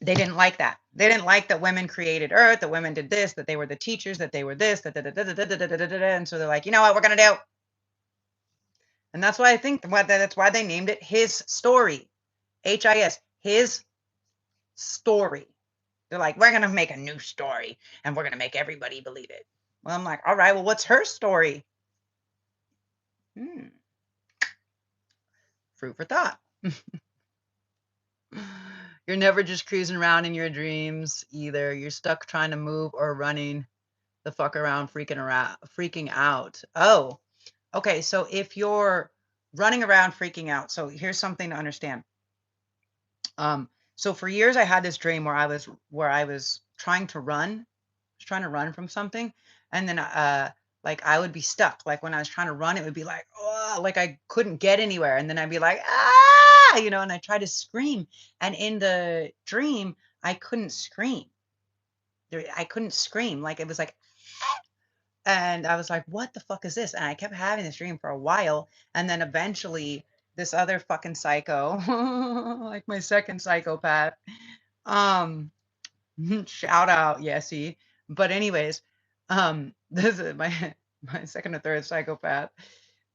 they didn't like that. They didn't like that women created Earth, that women did this, that they were the teachers, that they were this, and so they're like, you know what, we're gonna do. And that's why I think that's why they named it His Story, HIS, His Story. They're like, we're gonna make a new story, and we're gonna make everybody believe it. Well, I'm like, all right, well, what's her story? Fruit for thought. You're never just cruising around in your dreams either. You're stuck trying to move or running the fuck around, freaking out. Oh, okay. So if you're running around freaking out, so here's something to understand. So for years I had this dream where I was trying to run, from something, and then like I would be stuck. Like when I was trying to run, it would be like, oh, like I couldn't get anywhere, and then I'd be like, ah, and I try to scream, and in the dream I couldn't scream. I couldn't scream. Like it was like, and I was like, what the fuck is this? And I kept having this dream for a while. And then eventually this other fucking psycho, like my second psychopath, um, shout out, Yessie. But anyways, this is my second or third psychopath.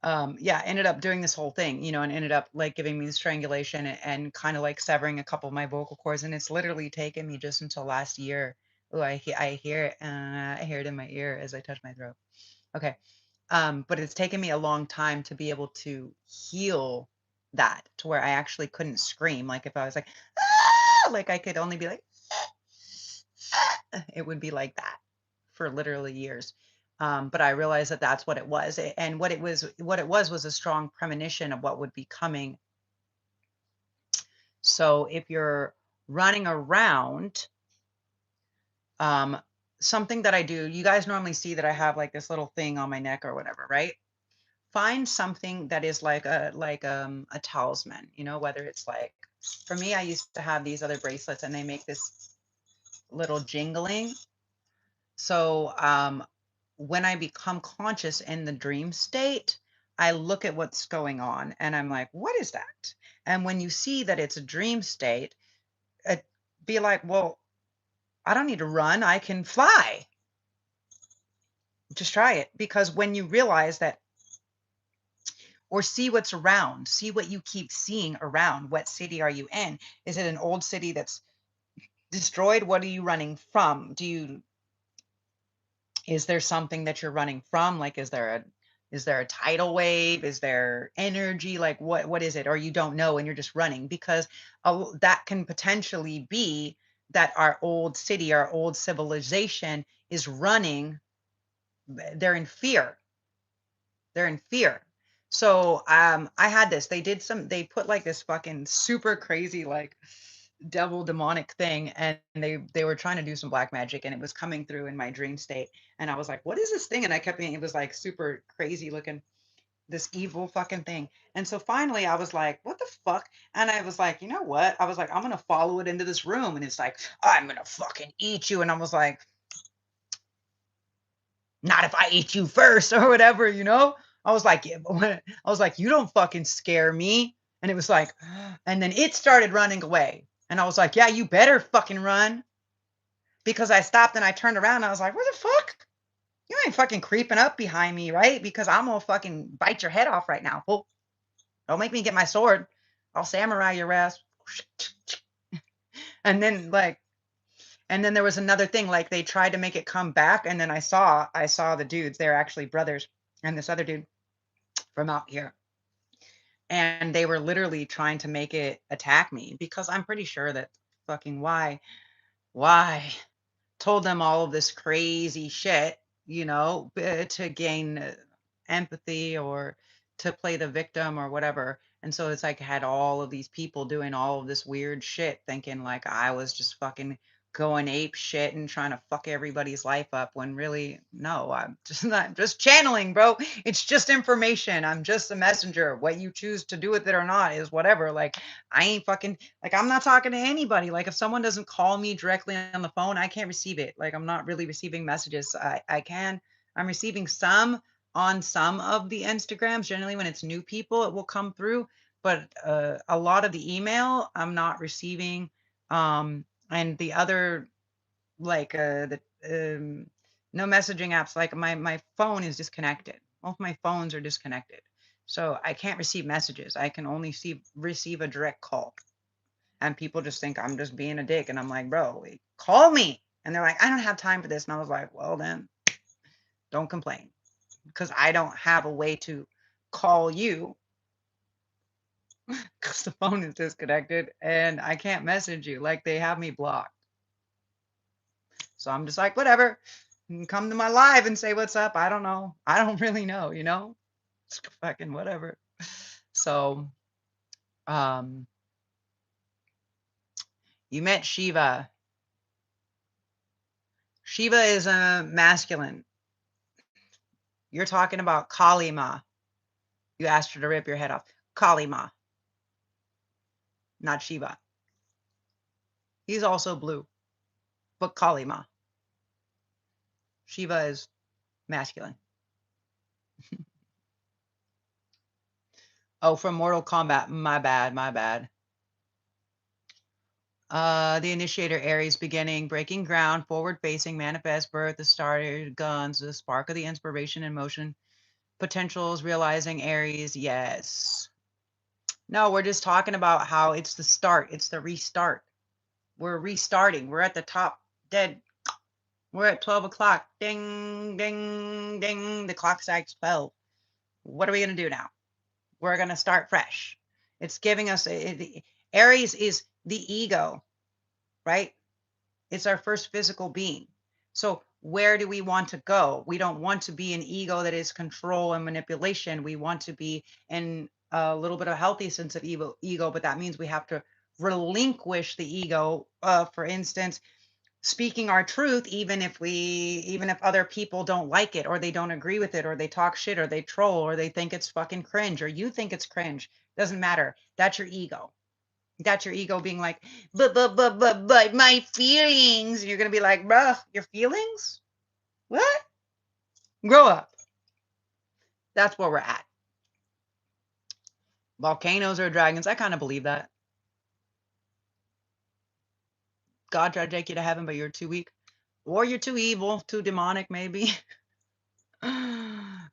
Yeah, ended up doing this whole thing, and ended up like giving me the strangulation and kind of like severing a couple of my vocal cords. And it's literally taken me just until last year. Oh, I hear it. I hear it in my ear as I touch my throat. Okay. But it's taken me a long time to be able to heal that to where I actually couldn't scream. Like if I was like, ah! Like I could only be like, it would be like that for literally years. But I realized that that's what it was. And what it was a strong premonition of what would be coming. So if you're running around, something that I do, you guys normally see that I have like this little thing on my neck or whatever, right? Find something that is like a talisman, whether it's like, for me, I used to have these other bracelets and they make this little jingling. So when I become conscious in the dream state, I look at what's going on and I'm like, what is that? And when you see that it's a dream state, be like, well, I don't need to run, I can fly. Just try it. Because when you realize that, or see what's around, see what you keep seeing around. What city are you in? Is it an old city that's destroyed? What are you running from? Is there something that you're running from? Like, is there a tidal wave? Is there energy? Like what is it? Or you don't know and you're just running, because that can potentially be that our old city, our old civilization is running. They're in fear. They're in fear. So I had this. They put like this fucking super crazy like devil demonic thing, and they were trying to do some black magic, and it was coming through in my dream state. And I was like, what is this thing? And I kept thinking it was like super crazy looking, this evil fucking thing. And so finally I was like, what the fuck? And I was like, you know what? I was like, I'm gonna follow it into this room. And it's like, I'm gonna fucking eat you. And I was like, not if I eat you first or whatever, I was like, yeah, I was like, you don't fucking scare me. And it was like, and then it started running away. And I was like, yeah, you better fucking run. Because I stopped and I turned around and I was like, where the fuck? You ain't fucking creeping up behind me, right? Because I'm gonna fucking bite your head off right now. Oh, don't make me get my sword. I'll samurai your ass. And then there was another thing, like they tried to make it come back, and then I saw the dudes, they're actually brothers, and this other dude from out here. And they were literally trying to make it attack me, because I'm pretty sure that fucking why told them all of this crazy shit, to gain empathy or to play the victim or whatever. And so it's like I had all of these people doing all of this weird shit, thinking like I was just fucking going ape shit and trying to fuck everybody's life up when really, no, I'm just not just channeling, bro. It's just information. I'm just a messenger. What you choose to do with it or not is whatever. Like, I ain't fucking, like, I'm not talking to anybody. Like, if someone doesn't call me directly on the phone, I can't receive it. Like, I'm not really receiving messages. I'm receiving some on some of the Instagrams. Generally, when it's new people, it will come through. But a lot of the email, I'm not receiving. And the other, like the no messaging apps, like my phone is disconnected. Both my phones are disconnected, so I can't receive messages. I can only receive a direct call, and people just think I'm just being a dick, and I'm like, bro, call me, and they're like, I don't have time for this, and I was like, well then, don't complain, because I don't have a way to call you because the phone is disconnected and I can't message you. Like, they have me blocked. So I'm just like, whatever. You can come to my live and say what's up. I don't know. I don't really know, It's fucking whatever. So, um, you met Shiva. Shiva is a masculine. You're talking about Kali Ma. You asked her to rip your head off. Kali Ma, not Shiva. He's also blue, but Kali Ma. Shiva is masculine. Oh, from Mortal Kombat. My bad, my bad. The initiator, Aries, beginning, breaking ground, forward facing, manifest, birth, the starter, guns, the spark of the inspiration and motion, potentials, realizing, Aries, yes. No, we're just talking about how it's the start, it's the restart. We're restarting. We're at the top, dead. We're at 12 o'clock. Ding, ding, ding. The clock strikes 12. What are we going to do now? We're going to start fresh. It's giving us, Aries is the ego, right? It's our first physical being. So where do we want to go? We don't want to be an ego that is control and manipulation. We want to be in a little bit of a healthy sense of ego, but that means we have to relinquish the ego. For instance, speaking our truth, even if other people don't like it or they don't agree with it or they talk shit or they troll or they think it's fucking cringe or you think it's cringe. Doesn't matter. That's your ego. That's your ego being like, but my feelings. And you're gonna be like, bruh, your feelings? What? Grow up. That's where we're at. Volcanoes or dragons. I kind of believe that. God tried to take you to heaven, but you're too weak. Or you're too evil, too demonic, maybe.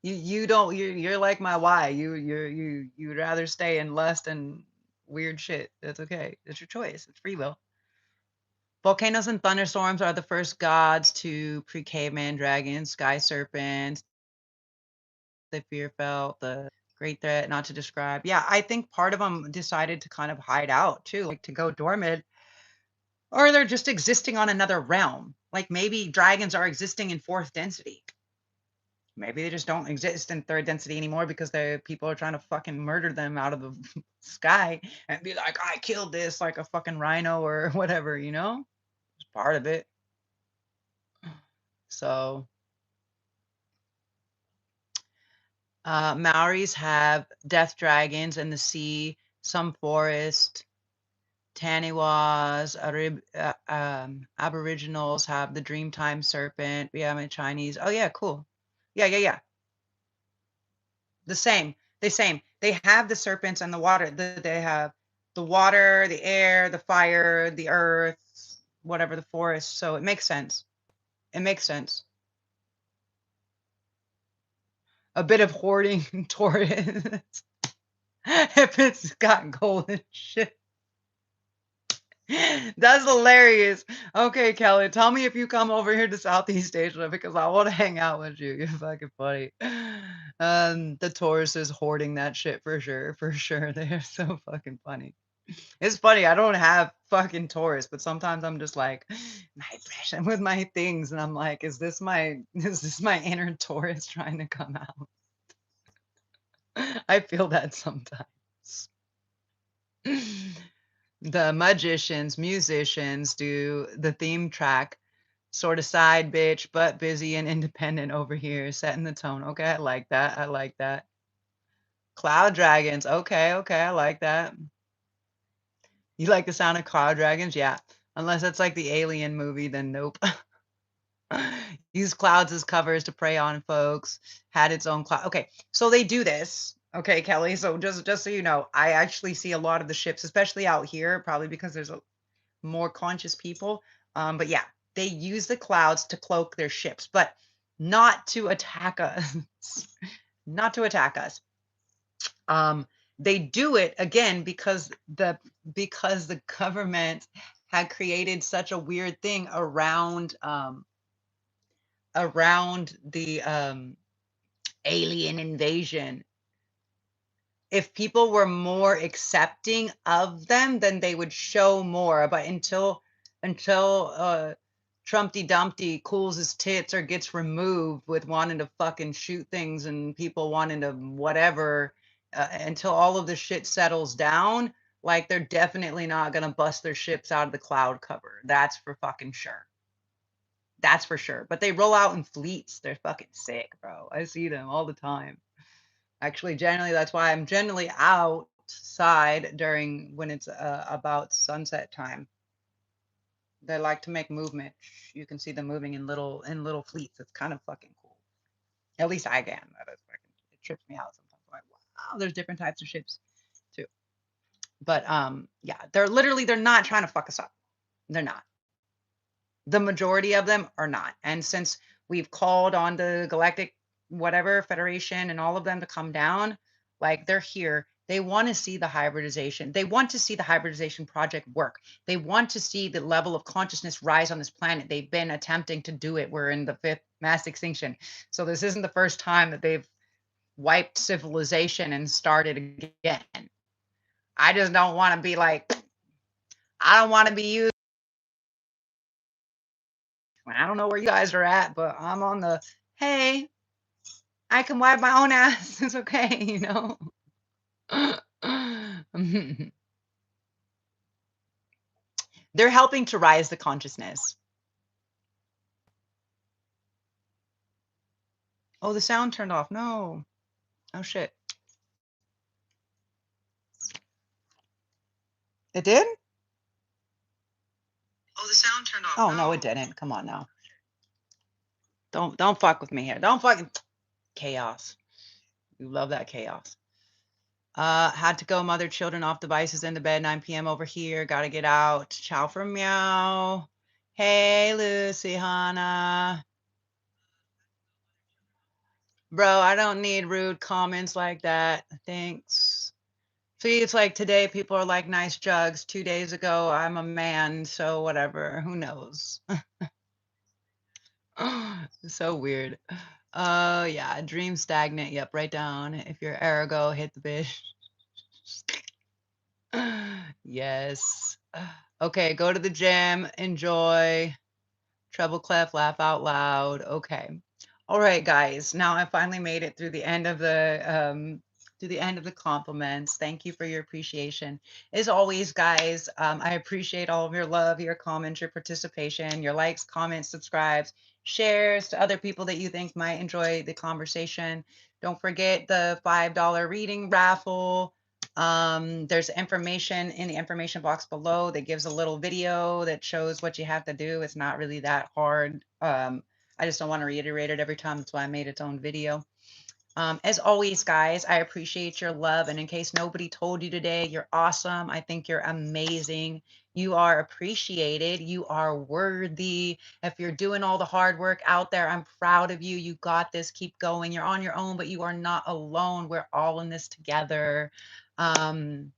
you don't you're like my why. You'd rather stay in lust and weird shit. That's okay. It's your choice. It's free will. Volcanoes and thunderstorms are the first gods to pre-caveman dragons, sky serpents, the fear felt, the great threat, not to describe. Yeah, I think part of them decided to kind of hide out too, like to go dormant, or they're just existing on another realm. Like maybe dragons are existing in fourth density. Maybe they just don't exist in third density anymore because the people are trying to fucking murder them out of the sky and be like, I killed this like a fucking rhino or whatever, It's part of it. So Maoris have death dragons in the sea, some forest. Taniwas, Aboriginals have the Dreamtime serpent. We have a Chinese. Oh yeah, cool. Yeah. The same. The same. They have the serpents and the water. They have the water, the air, the fire, the earth, whatever, the forest. So it makes sense. It makes sense. A bit of hoarding Taurus. If it's got gold and shit. That's hilarious. Okay, Kelly, tell me if you come over here to Southeast Asia because I want to hang out with you. You're fucking funny. The Taurus is hoarding that shit for sure. For sure. They're so fucking funny. It's funny, I don't have fucking Taurus, but sometimes I'm just like, my impression with my things, and I'm like, is this my inner Taurus trying to come out? I feel that sometimes. The magicians, musicians do the theme track, sort of side bitch, but busy and independent over here, setting the tone. Okay, I like that. I like that. Cloud dragons. Okay, okay, I like that. You like the sound of cloud dragons? Yeah. Unless it's like the Alien movie, then nope. Use clouds as covers to prey on folks. Had its own cloud. Okay, so they do this. Okay, Kelly. So just so you know, I actually see a lot of the ships, especially out here, probably because there's more conscious people. But yeah, they use the clouds to cloak their ships, but not to attack us. Not to attack us. Um, they do it again because the government had created such a weird thing around the alien invasion. If people were more accepting of them, then they would show more. But until Trumpty Dumpty cools his tits or gets removed with wanting to fucking shoot things and people wanting to whatever, until all of the shit settles down, like they're definitely not gonna bust their ships out of the cloud cover. That's for fucking sure. That's for sure. But they roll out in fleets. They're fucking sick, bro. I see them all the time. Actually, generally, that's why I'm generally outside during when it's about sunset time. They like to make movement. You can see them moving in little fleets. It's kind of fucking cool. At least I can. That is fucking. It trips me out sometimes. I'm like, wow, there's different types of ships too. But yeah, they're not trying to fuck us up. They're not. The majority of them are not. And since we've called on the Galactic whatever Federation and all of them to come down, like they're here. They want to see the hybridization. They want to see the hybridization project work. They want to see the level of consciousness rise on this planet. They've been attempting to do it. We're in the fifth mass extinction. So this isn't the first time that they've wiped civilization and started again. I just don't want to be like, I don't want to be used. I don't know where you guys are at, but I'm on the, hey, I can wipe my own ass. It's okay, you know. They're helping to rise the consciousness. Oh, the sound turned off. No. Oh shit. It did? Oh, the sound turned off. Oh no, it didn't. Come on now. Don't fuck with me here. Don't fucking chaos. You love that chaos. Had to go mother children off devices into bed 9 p.m. over here. Gotta get out. Ciao for meow. Hey Lucy Hannah. Bro, I don't need rude comments like that. Thanks. See, it's like today people are like nice jugs. 2 days ago, I'm a man, so whatever. Who knows? So weird. Oh yeah, dream stagnant. Yep, right down. If you're ergo, hit the bitch. Yes. Okay, go to the gym, enjoy. Treble clef, laugh out loud. Okay. All right, guys. Now I finally made it through the end of the compliments. Thank you for your appreciation. As always, guys, I appreciate all of your love, your comments, your participation, your likes, comments, subscribes, shares to other people that you think might enjoy the conversation. Don't forget the $5 reading raffle. There's information in the information box below that gives a little video that shows what you have to do. It's not really that hard. I just don't want to reiterate it every time. That's why I made its own video. As always, guys, I appreciate your love. And in case nobody told you today, you're awesome. I think you're amazing. You are appreciated. You are worthy. If you're doing all the hard work out there, I'm proud of you. You got this. Keep going. You're on your own, but you are not alone. We're all in this together. Um,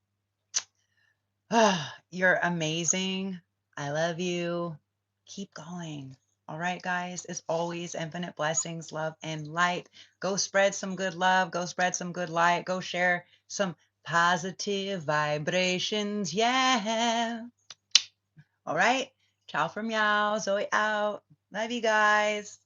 you're amazing. I love you. Keep going. All right, guys. As always, infinite blessings, love, and light. Go spread some good love. Go spread some good light. Go share some Positive vibrations, yeah. All right. Ciao from Meow. Zoe out. Love you guys.